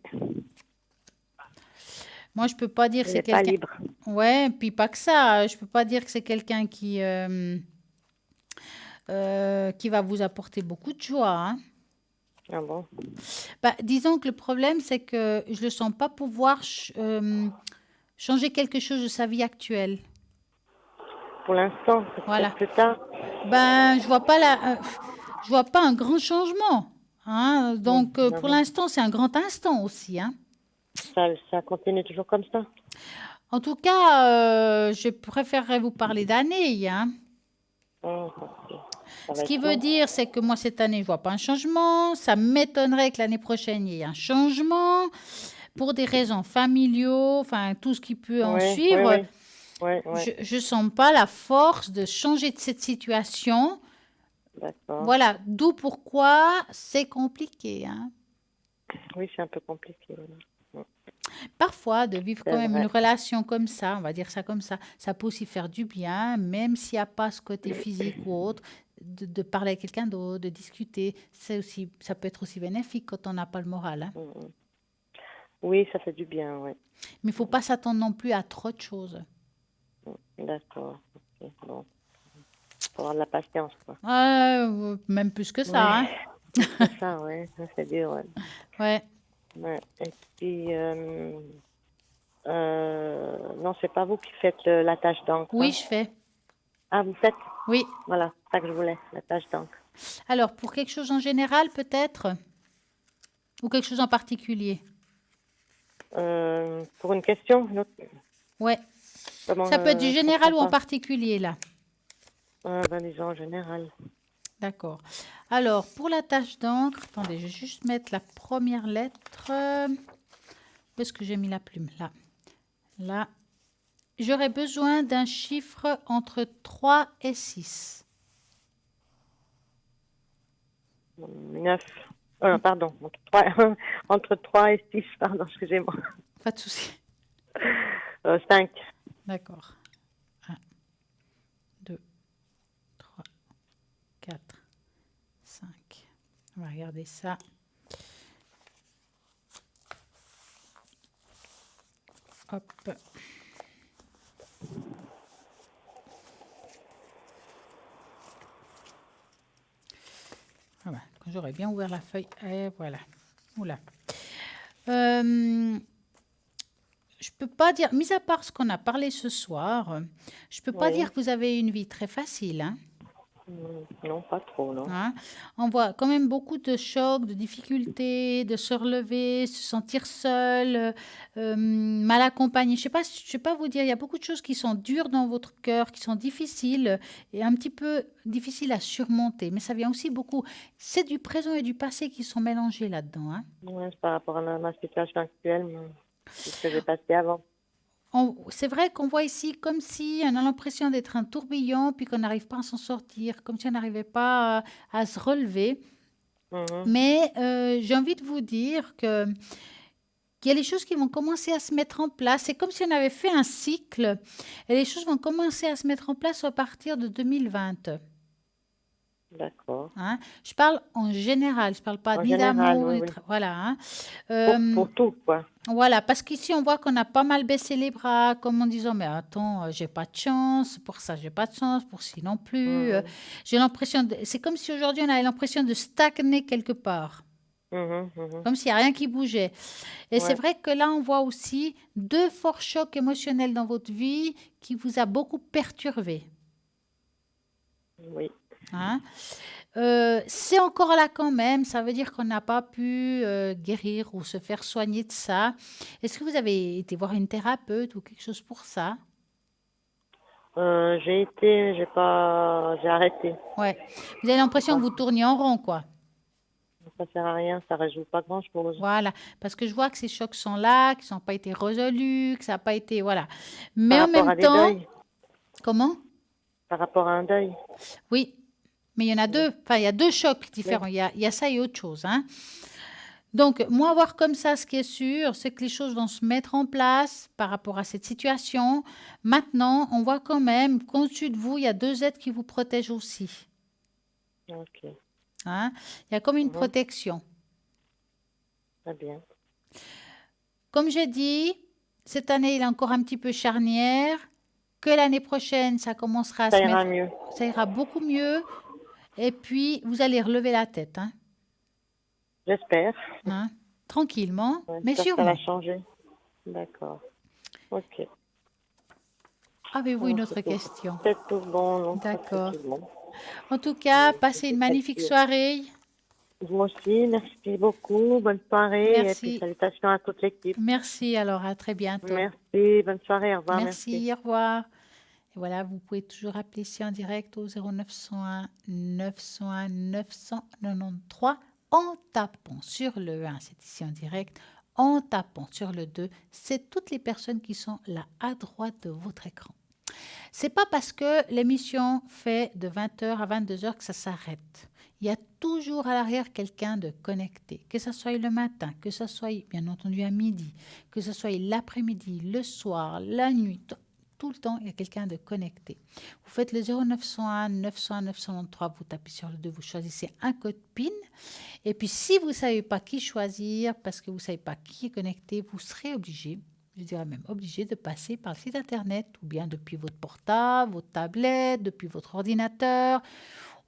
Speaker 1: Moi, je peux pas dire que
Speaker 4: Il
Speaker 1: c'est
Speaker 4: n'est pas
Speaker 1: quelqu'un...
Speaker 4: libre.
Speaker 1: Ouais, puis pas que ça. Je peux pas dire que c'est quelqu'un qui va vous apporter beaucoup de joie, hein.
Speaker 4: Ah bon?
Speaker 1: Bah, disons que le problème, c'est que je le sens pas pouvoir changer quelque chose de sa vie actuelle.
Speaker 4: Pour l'instant,
Speaker 1: Voilà.
Speaker 4: peut-être plus tard.
Speaker 1: Ben, je vois pas un grand changement, hein. Donc, pour l'instant, c'est un grand instant aussi, hein.
Speaker 4: Ça continue toujours comme ça.
Speaker 1: En tout cas, je préférerais vous parler d'année, hein.
Speaker 4: Oh, ça va
Speaker 1: Ce qui
Speaker 4: être
Speaker 1: veut
Speaker 4: long.
Speaker 1: dire, c'est que moi, cette année, je vois pas un changement. Ça m'étonnerait que l'année prochaine, il y ait un changement pour des raisons familiaux, enfin, tout ce qui peut en
Speaker 4: Oui, oui,
Speaker 1: suivre.
Speaker 4: oui. Oui, oui.
Speaker 1: Je sens pas la force de changer de cette situation.
Speaker 4: D'accord.
Speaker 1: Voilà, d'où pourquoi c'est compliqué, hein.
Speaker 4: Oui, c'est un peu compliqué. Voilà.
Speaker 1: Parfois, de vivre quand
Speaker 4: C'est
Speaker 1: même
Speaker 4: vrai.
Speaker 1: une relation comme ça, on va dire ça comme ça peut aussi faire du bien, même s'il n'y a pas ce côté physique ou autre, de parler avec quelqu'un d'autre, de discuter. Ça peut être aussi bénéfique quand on n'a pas le moral, hein.
Speaker 4: Oui, ça fait du bien, oui.
Speaker 1: Mais il ne faut pas s'attendre non plus à trop de choses.
Speaker 4: D'accord. Ok, bon. Faut avoir de la patience, quoi.
Speaker 1: Même plus que ça, hein.
Speaker 4: C'est ça, ouais. Ça, c'est dur, ouais.
Speaker 1: Ouais.
Speaker 4: Ouais. Et puis, non, c'est pas vous qui faites la tâche d'encre.
Speaker 1: Oui,
Speaker 4: Hein.
Speaker 1: je fais.
Speaker 4: Ah, vous faites?
Speaker 1: Oui.
Speaker 4: Voilà, c'est ça que je voulais, la tâche d'encre.
Speaker 1: Alors, pour quelque chose en général, peut-être? Ou quelque chose en particulier?
Speaker 4: Pour une question, une autre...
Speaker 1: Ouais.
Speaker 4: Comment,
Speaker 1: Ça peut être du
Speaker 4: je
Speaker 1: général
Speaker 4: comprends
Speaker 1: ou en
Speaker 4: pas.
Speaker 1: particulier, là.
Speaker 4: Ben, disons en général.
Speaker 1: D'accord. Alors, pour la tâche d'encre, attendez, je vais juste mettre la première lettre. Où est-ce que j'ai mis la plume? Là. Là. J'aurais besoin d'un chiffre entre 3 et 6.
Speaker 4: 9. Pardon, entre 3 et 6, pardon, excusez-moi.
Speaker 1: Pas de souci.
Speaker 4: 5.
Speaker 1: D'accord. 1, 2, 3, 4, 5. On va regarder ça. Hop. Voilà. Quand j'aurais bien ouvert la feuille. Et voilà. Oula. Je peux pas dire, mis à part ce qu'on a parlé ce soir, je peux pas
Speaker 4: Oui.
Speaker 1: dire que vous avez une vie très facile, hein.
Speaker 4: Non, pas trop, non.
Speaker 1: Hein. On voit quand même beaucoup de chocs, de difficultés, de se relever, se sentir seul, mal accompagné. Je sais pas vous dire, il y a beaucoup de choses qui sont dures dans votre cœur, qui sont difficiles et un petit peu difficiles à surmonter. Mais ça vient aussi beaucoup. C'est du présent et du passé qui sont mélangés là-dedans, hein.
Speaker 4: Ouais, c'est par rapport à ma situation actuelle, c'est ce que j'ai passé avant.
Speaker 1: C'est vrai qu'on voit ici comme si on a l'impression d'être un tourbillon, puis qu'on n'arrive pas à s'en sortir, comme si on n'arrivait pas à se relever. Mais j'ai envie de vous dire qu'il y a des choses qui vont commencer à se mettre en place. C'est comme si on avait fait un cycle, et les choses vont commencer à se mettre en place à partir de 2020.
Speaker 4: D'accord.
Speaker 1: Hein? Je parle en général, je ne parle pas
Speaker 4: En
Speaker 1: ni
Speaker 4: général,
Speaker 1: d'amour,
Speaker 4: oui,
Speaker 1: ni
Speaker 4: oui.
Speaker 1: voilà. Hein.
Speaker 4: Pour tout, quoi.
Speaker 1: Voilà, parce qu'ici, on voit qu'on a pas mal baissé les bras, comme en disant, mais attends, j'ai pas de chance, pour ça, j'ai pas de chance, pour ci non plus. J'ai l'impression, c'est comme si aujourd'hui, on avait l'impression de stagner quelque part, comme s'il n'y a rien qui bougeait. Et c'est vrai que là, on voit aussi 2 forts chocs émotionnels dans votre vie qui vous a beaucoup perturbé.
Speaker 4: Oui.
Speaker 1: Hein? C'est encore là quand même, ça veut dire qu'on n'a pas pu guérir ou se faire soigner de ça. Est-ce que vous avez été voir une thérapeute ou quelque chose pour ça?
Speaker 4: J'ai arrêté.
Speaker 1: Ouais. Vous avez l'impression que vous tourniez en rond, quoi.
Speaker 4: Ça sert à rien, ça résout pas grand-chose.
Speaker 1: Voilà, parce que je vois que ces chocs sont là, qu'ils n'ont pas été résolus, que ça n'a pas été, voilà. Mais
Speaker 4: Par
Speaker 1: en
Speaker 4: rapport
Speaker 1: même
Speaker 4: à des
Speaker 1: temps,
Speaker 4: deuils.
Speaker 1: comment?
Speaker 4: Par rapport à un deuil.
Speaker 1: Oui, mais il y en a 2. Enfin, il y a 2 chocs différents. Il y a ça et autre chose, hein. Donc, moi, voir comme ça, ce qui est sûr, c'est que les choses vont se mettre en place par rapport à cette situation. Maintenant, on voit quand même qu'au-dessus de vous, il y a 2 êtres qui vous protègent aussi.
Speaker 4: Ok.
Speaker 1: Hein? Il y a comme une protection.
Speaker 4: Très bien.
Speaker 1: Comme j'ai dit, cette année, il est encore un petit peu charnière. Que l'année prochaine, ça commencera à
Speaker 4: Ça
Speaker 1: se
Speaker 4: ira
Speaker 1: mettre.
Speaker 4: mieux.
Speaker 1: Ça ira beaucoup mieux. Et puis, vous allez relever la tête. Hein?
Speaker 4: J'espère.
Speaker 1: Hein? Tranquillement,
Speaker 4: Ouais,
Speaker 1: mais
Speaker 4: j'espère que ça va
Speaker 1: sûrement.
Speaker 4: changer. D'accord. Ok.
Speaker 1: Avez-vous une autre
Speaker 4: C'est tout.
Speaker 1: question?
Speaker 4: C'est tout bon, non?
Speaker 1: D'accord.
Speaker 4: C'est tout bon.
Speaker 1: En tout cas, passez une magnifique soirée.
Speaker 4: Moi aussi, merci beaucoup. Bonne soirée et puis
Speaker 1: Merci.
Speaker 4: salutations à toute l'équipe.
Speaker 1: Merci, alors à très bientôt.
Speaker 4: Merci, bonne soirée, au revoir,
Speaker 1: Merci, au revoir. Et voilà, vous pouvez toujours appeler ici en direct au 0901 901 993 en tapant sur le 1, c'est ici en direct, en tapant sur le 2, c'est toutes les personnes qui sont là à droite de votre écran. C'est pas parce que l'émission fait de 20h à 22h que ça s'arrête. Il y a toujours à l'arrière quelqu'un de connecté, que ce soit le matin, que ce soit bien entendu à midi, que ce soit l'après-midi, le soir, la nuit, tout le temps, il y a quelqu'un de connecté. Vous faites le 0901 901 993, vous tapez sur le 2, vous choisissez un code PIN. Et puis, si vous ne savez pas qui choisir, parce que vous ne savez pas qui est connecté, vous serez obligé je dirais même obligé de passer par le site internet, ou bien depuis votre portable, votre tablette, depuis votre ordinateur,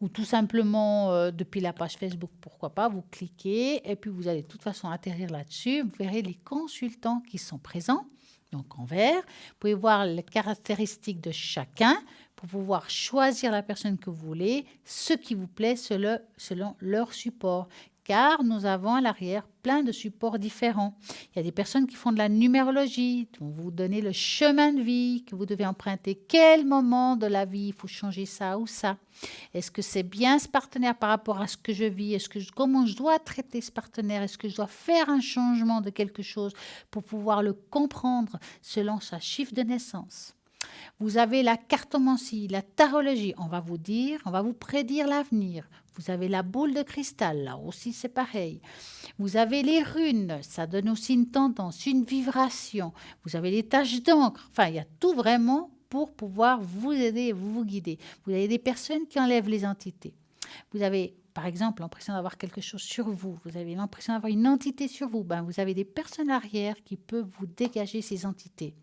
Speaker 1: ou tout simplement depuis la page Facebook, pourquoi pas, vous cliquez et puis vous allez de toute façon atterrir là-dessus. Vous verrez les consultants qui sont présents, donc en vert. Vous pouvez voir les caractéristiques de chacun pour pouvoir choisir la personne que vous voulez, ce qui vous plaît selon leur support. Car nous avons à l'arrière plein de supports différents. Il y a des personnes qui font de la numérologie, dont vous donnez le chemin de vie que vous devez emprunter, quel moment de la vie il faut changer ça ou ça. Est-ce que c'est bien ce partenaire par rapport à ce que je vis? Comment je dois traiter ce partenaire? Est-ce que je dois faire un changement de quelque chose pour pouvoir le comprendre selon sa chiffre de naissance? Vous avez la cartomancie, la tarologie. On va vous prédire l'avenir. Vous avez la boule de cristal, là aussi c'est pareil. Vous avez les runes, ça donne aussi une tendance, une vibration. Vous avez les taches d'encre. Enfin, il y a tout vraiment pour pouvoir vous aider et vous guider. Vous avez des personnes qui enlèvent les entités. Vous avez, par exemple, l'impression d'avoir quelque chose sur vous. Vous avez l'impression d'avoir une entité sur vous. Vous avez des personnes arrière qui peuvent vous dégager ces entités.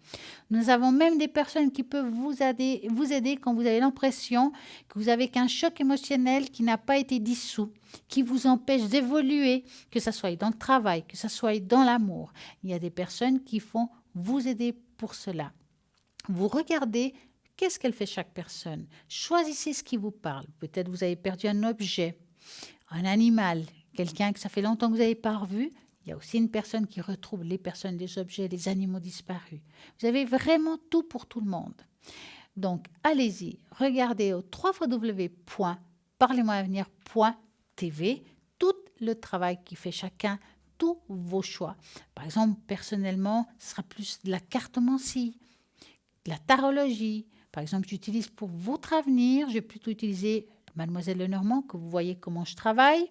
Speaker 1: Nous avons même des personnes qui peuvent vous aider quand vous avez l'impression que vous avez qu'un choc émotionnel qui n'a pas été dissous, qui vous empêche d'évoluer, que ce soit dans le travail, que ce soit dans l'amour. Il y a des personnes qui font vous aider pour cela. Vous regardez qu'est-ce qu'elle fait chaque personne. Choisissez ce qui vous parle. Peut-être vous avez perdu un objet, un animal, quelqu'un que ça fait longtemps que vous n'avez pas revu. Il y a aussi une personne qui retrouve les personnes, les objets, les animaux disparus. Vous avez vraiment tout pour tout le monde. Donc, allez-y, regardez au www.parlez-moi-avenir.tv tout le travail qui fait chacun, tous vos choix. Par exemple, personnellement, ce sera plus de la cartomancie, de la tarologie. Par exemple, j'utilise pour votre avenir, je vais plutôt utiliser Mademoiselle Lenormand, que vous voyez comment je travaille.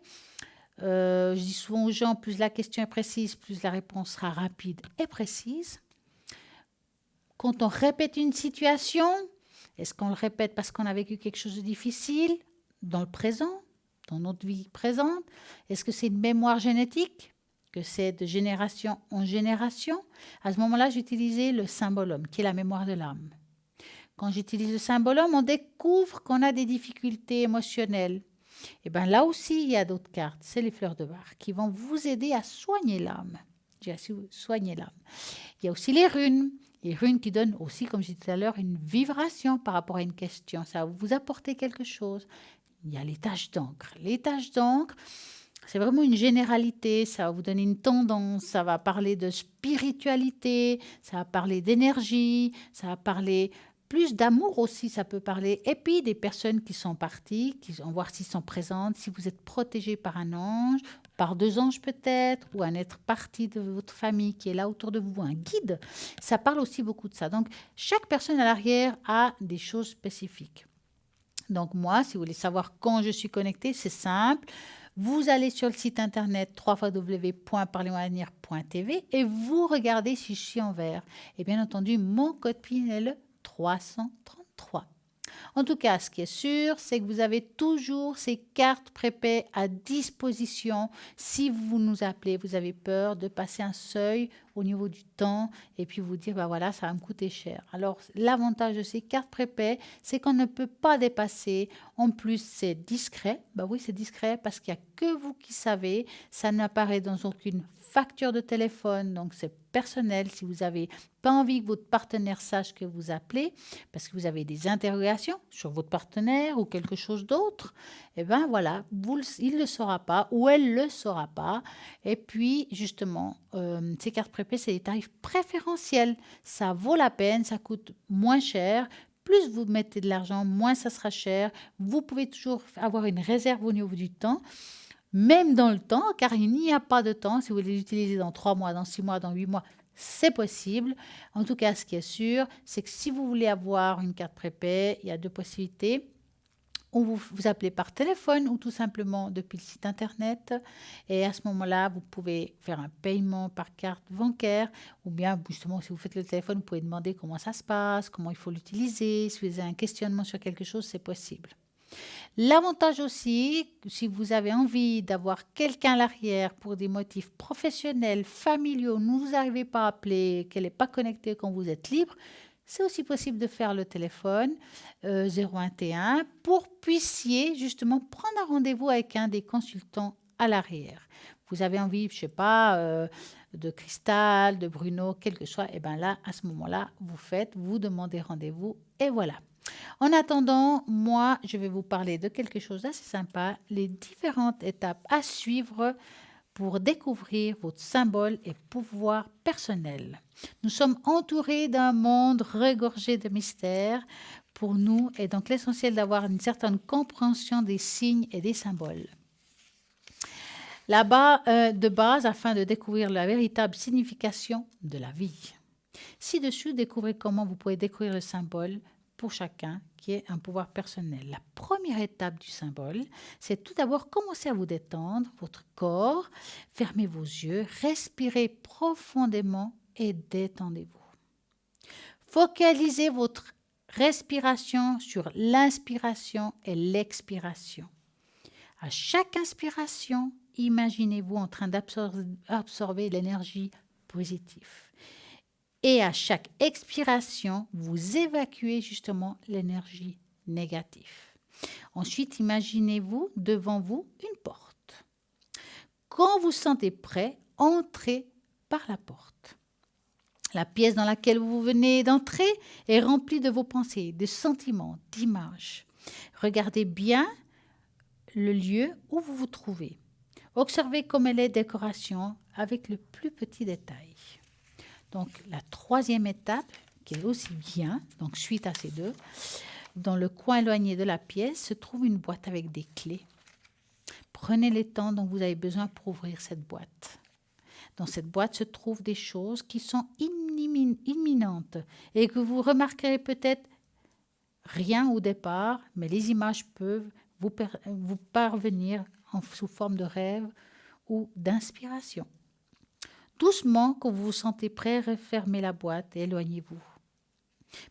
Speaker 1: Je dis souvent aux gens, plus la question est précise, plus la réponse sera rapide et précise. Quand on répète une situation, est-ce qu'on le répète parce qu'on a vécu quelque chose de difficile dans le présent, dans notre vie présente? Est-ce que c'est une mémoire génétique, que c'est de génération en génération? À ce moment-là, j'utilisais le symbolome, qui est la mémoire de l'âme. Quand j'utilise le symbolome, on découvre qu'on a des difficultés émotionnelles. Et bien là aussi, il y a d'autres cartes, c'est les fleurs de Bach, qui vont vous aider à soigner l'âme. Soigner l'âme. Il y a aussi les runes qui donnent aussi, comme je disais tout à l'heure, une vibration par rapport à une question. Ça va vous apporter quelque chose. Il y a les taches d'encre. Les taches d'encre, c'est vraiment une généralité, ça va vous donner une tendance, ça va parler de spiritualité, ça va parler d'énergie, ça va parler plus d'amour aussi, ça peut parler. Et puis des personnes qui sont parties, qui vont voir s'ils sont présentes, si vous êtes protégé par un ange, par 2 anges peut-être, ou un être parti de votre famille qui est là autour de vous, un guide. Ça parle aussi beaucoup de ça. Donc, chaque personne à l'arrière a des choses spécifiques. Donc moi, si vous voulez savoir quand je suis connectée, c'est simple. Vous allez sur le site internet www.parlez-moi-avenir.tv et vous regardez si je suis en vert. Et bien entendu, mon code PIN est le 333. En tout cas, ce qui est sûr, c'est que vous avez toujours ces cartes prépay à disposition. Si vous nous appelez, vous avez peur de passer un seuil au niveau du temps et puis vous dire, voilà, ça va me coûter cher. Alors, l'avantage de ces cartes prépay, c'est qu'on ne peut pas dépasser. En plus, c'est discret. Oui, c'est discret parce qu'il n'y a que vous qui savez. Ça n'apparaît dans aucune facture de téléphone, donc c'est personnel. Si vous n'avez pas envie que votre partenaire sache que vous appelez parce que vous avez des interrogations sur votre partenaire ou quelque chose d'autre, il ne le saura pas ou elle ne le saura pas. Et puis, justement, ces cartes prépay, c'est des tarifs préférentiels. Ça vaut la peine, ça coûte moins cher. Plus vous mettez de l'argent, moins ça sera cher. Vous pouvez toujours avoir une réserve au niveau du temps. Même dans le temps, car il n'y a pas de temps. Si vous les utilisez dans 3 mois, dans 6 mois, dans 8 mois, c'est possible. En tout cas, ce qui est sûr, c'est que si vous voulez avoir une carte prépay, il y a 2 possibilités. Ou vous appelez par téléphone ou tout simplement depuis le site internet. Et à ce moment-là, vous pouvez faire un paiement par carte bancaire. Ou bien, justement, si vous faites le téléphone, vous pouvez demander comment ça se passe, comment il faut l'utiliser. Si vous avez un questionnement sur quelque chose, c'est possible. L'avantage aussi, si vous avez envie d'avoir quelqu'un à l'arrière pour des motifs professionnels, familiaux, vous n'arrivez pas à appeler, qu'elle n'est pas connectée quand vous êtes libre, c'est aussi possible de faire le téléphone 021 pour puissiez justement prendre un rendez-vous avec un des consultants à l'arrière. Vous avez envie, je ne sais pas, de Cristal, de Bruno, quel que soit, et bien là, à ce moment-là, vous demandez rendez-vous et voilà. En attendant, moi, je vais vous parler de quelque chose d'assez sympa, les différentes étapes à suivre pour découvrir votre symbole et pouvoir personnel. Nous sommes entourés d'un monde regorgé de mystères pour nous et donc l'essentiel d'avoir une certaine compréhension des signes et des symboles. Là-bas, de base, afin de découvrir la véritable signification de la vie. Ci-dessus, découvrez comment vous pouvez découvrir le symbole pour chacun qui est un pouvoir personnel. La première étape du symbole, c'est tout d'abord commencer à vous détendre votre corps, fermez vos yeux, respirez profondément et détendez-vous. Focalisez votre respiration sur l'inspiration et l'expiration. À chaque inspiration, imaginez-vous en train d'absorber l'énergie positive. Et à chaque expiration, vous évacuez justement l'énergie négative. Ensuite, imaginez-vous devant vous une porte. Quand vous sentez prêt, entrez par la porte. La pièce dans laquelle vous venez d'entrer est remplie de vos pensées, de sentiments, d'images. Regardez bien le lieu où vous vous trouvez. Observez comme elle est décoration avec le plus petit détail. Donc, la troisième étape, qui est aussi bien, donc suite à ces deux, dans le coin éloigné de la pièce se trouve une boîte avec des clés. Prenez le temps dont vous avez besoin pour ouvrir cette boîte. Dans cette boîte se trouvent des choses qui sont imminentes et que vous remarquerez peut-être rien au départ, mais les images peuvent vous parvenir sous forme de rêve ou d'inspiration. Doucement, quand vous vous sentez prêt, refermez la boîte et éloignez-vous.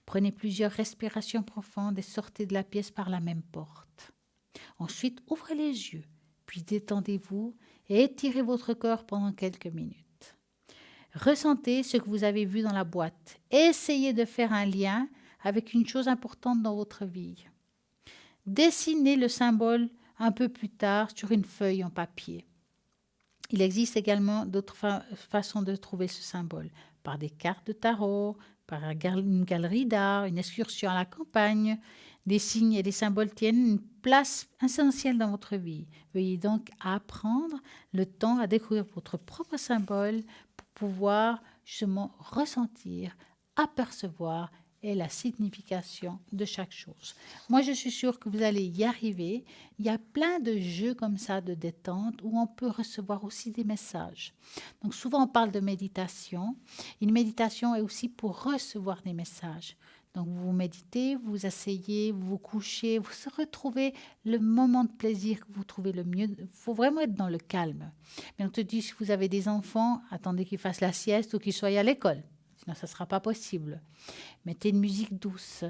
Speaker 1: Prenez plusieurs respirations profondes et sortez de la pièce par la même porte. Ensuite, ouvrez les yeux, puis détendez-vous et étirez votre corps pendant quelques minutes. Ressentez ce que vous avez vu dans la boîte. Essayez de faire un lien avec une chose importante dans votre vie. Dessinez le symbole un peu plus tard sur une feuille en papier. Il existe également d'autres façons de trouver ce symbole, par des cartes de tarot, par une galerie d'art, une excursion à la campagne. Des signes et des symboles tiennent une place essentielle dans votre vie. Veuillez donc apprendre le temps à découvrir votre propre symbole pour pouvoir justement ressentir, apercevoir et la signification de chaque chose. Moi, je suis sûre que vous allez y arriver. Il y a plein de jeux comme ça de détente où on peut recevoir aussi des messages. Donc souvent, on parle de méditation. Une méditation est aussi pour recevoir des messages. Donc vous méditez, vous asseyez, vous vous couchez, vous retrouvez le moment de plaisir que vous trouvez le mieux. Il faut vraiment être dans le calme. Mais on te dit, si vous avez des enfants, attendez qu'ils fassent la sieste ou qu'ils soient à l'école. Sinon, ça ne sera pas possible. Mettez une musique douce.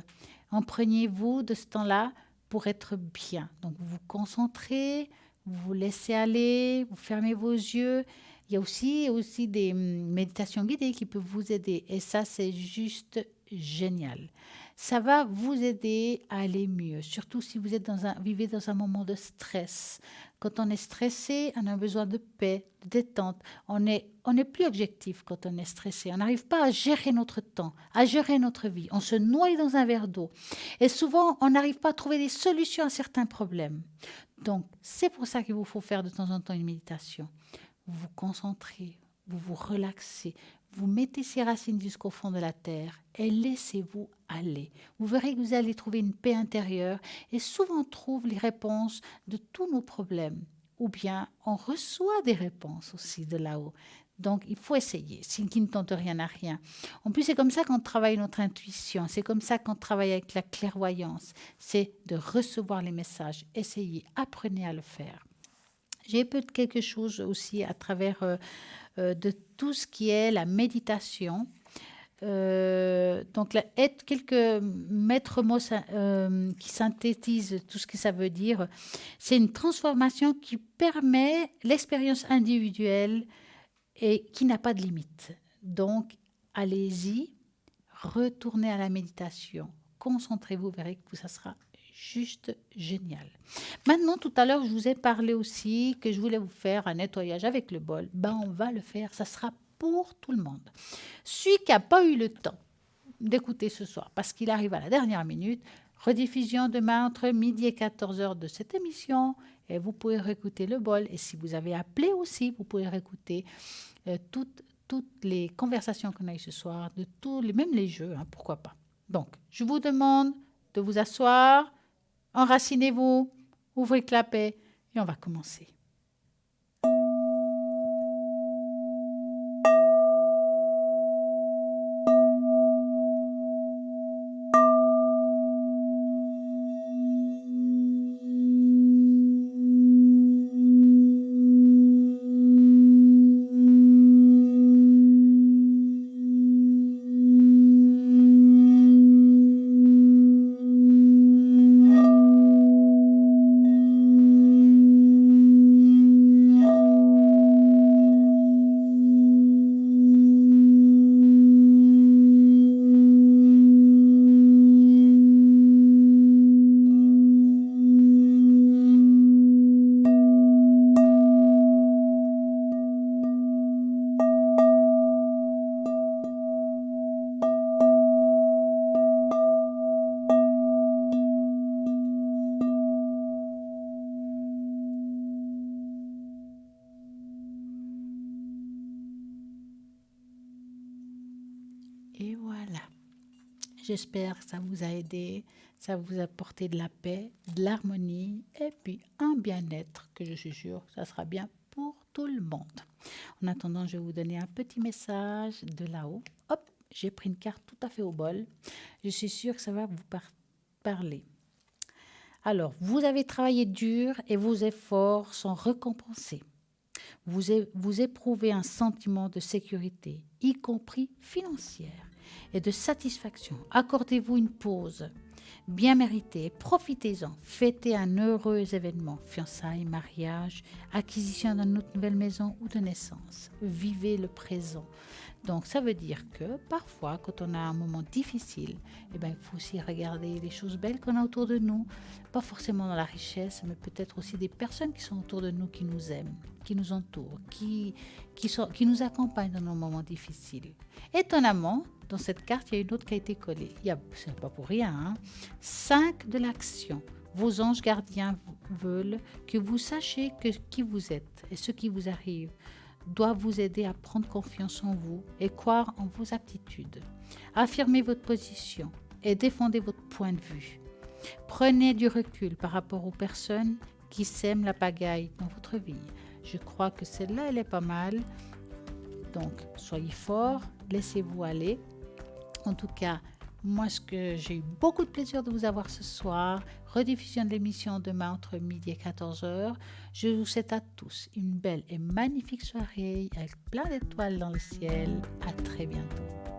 Speaker 1: Imprégnez-vous de ce temps-là pour être bien. Donc, vous vous concentrez, vous vous laissez aller, vous fermez vos yeux. Il y a aussi des méditations guidées qui peuvent vous aider. Et ça, c'est juste génial. Ça va vous aider à aller mieux, surtout si vous vivez dans un moment de stress. Quand on est stressé, on a besoin de paix, de détente. On n'est plus objectif quand on est stressé. On n'arrive pas à gérer notre temps, à gérer notre vie. On se noie dans un verre d'eau. Et souvent, on n'arrive pas à trouver des solutions à certains problèmes. Donc, c'est pour ça qu'il vous faut faire de temps en temps une méditation. Vous vous concentrez, vous vous relaxez, vous mettez ces racines jusqu'au fond de la terre et laissez-vous aller. Vous verrez que vous allez trouver une paix intérieure et souvent on trouve les réponses de tous nos problèmes. Ou bien on reçoit des réponses aussi de là-haut. Donc il faut essayer, c'est qui ne tente rien à rien. En plus c'est comme ça qu'on travaille notre intuition, c'est comme ça qu'on travaille avec la clairvoyance. C'est de recevoir les messages. Essayez, apprenez à le faire. J'ai peut-être quelque chose aussi à travers de tout ce qui est la méditation. donc, quelques maîtres mots qui synthétisent tout ce que ça veut dire. C'est une transformation qui permet l'expérience individuelle et qui n'a pas de limite. Donc, allez-y, retournez à la méditation. Concentrez-vous, vous verrez que ça sera juste génial. Maintenant, tout à l'heure, je vous ai parlé aussi que je voulais vous faire un nettoyage avec le bol. On va le faire, ça sera pour tout le monde. Celui qui n'a pas eu le temps d'écouter ce soir, parce qu'il arrive à la dernière minute, rediffusion demain entre midi et 14h de cette émission, et vous pouvez réécouter le bol. Et si vous avez appelé aussi, vous pouvez réécouter toutes les conversations qu'on a eues ce soir, même les jeux, pourquoi pas. Donc, je vous demande de vous asseoir, enracinez-vous, ouvrez le clapet, et on va commencer. Et voilà. J'espère que ça vous a aidé, ça vous a apporté de la paix, de l'harmonie et puis un bien-être que je suis sûre que ça sera bien pour tout le monde. En attendant, je vais vous donner un petit message de là-haut. Hop, j'ai pris une carte tout à fait au bol. Je suis sûre que ça va vous parler. Alors, vous avez travaillé dur et vos efforts sont récompensés. Vous éprouvez un sentiment de sécurité, y compris financière, et de satisfaction. Accordez-vous une pause bien méritée, profitez-en, fêtez un heureux événement, fiançailles, mariage, acquisition d'une nouvelle maison ou de naissance. Vivez le présent. Donc, ça veut dire que parfois, quand on a un moment difficile, il faut aussi regarder les choses belles qu'on a autour de nous, pas forcément dans la richesse, mais peut-être aussi des personnes qui sont autour de nous, qui nous aiment, qui nous entourent, qui nous accompagnent dans nos moments difficiles. Étonnamment, dans cette carte, il y a une autre qui a été collée. Ce n'est pas pour rien. 5 de l'action. Vos anges gardiens veulent que vous sachiez qui vous êtes et ce qui vous arrive doit vous aider à prendre confiance en vous et croire en vos aptitudes. Affirmez votre position et défendez votre point de vue. Prenez du recul par rapport aux personnes qui sèment la pagaille dans votre vie. Je crois que celle-là, elle est pas mal. Donc, soyez forts, laissez-vous aller. En tout cas, moi, j'ai eu beaucoup de plaisir de vous avoir ce soir. Rediffusion de l'émission demain entre midi et 14h. Je vous souhaite à tous une belle et magnifique soirée avec plein d'étoiles dans le ciel. À très bientôt.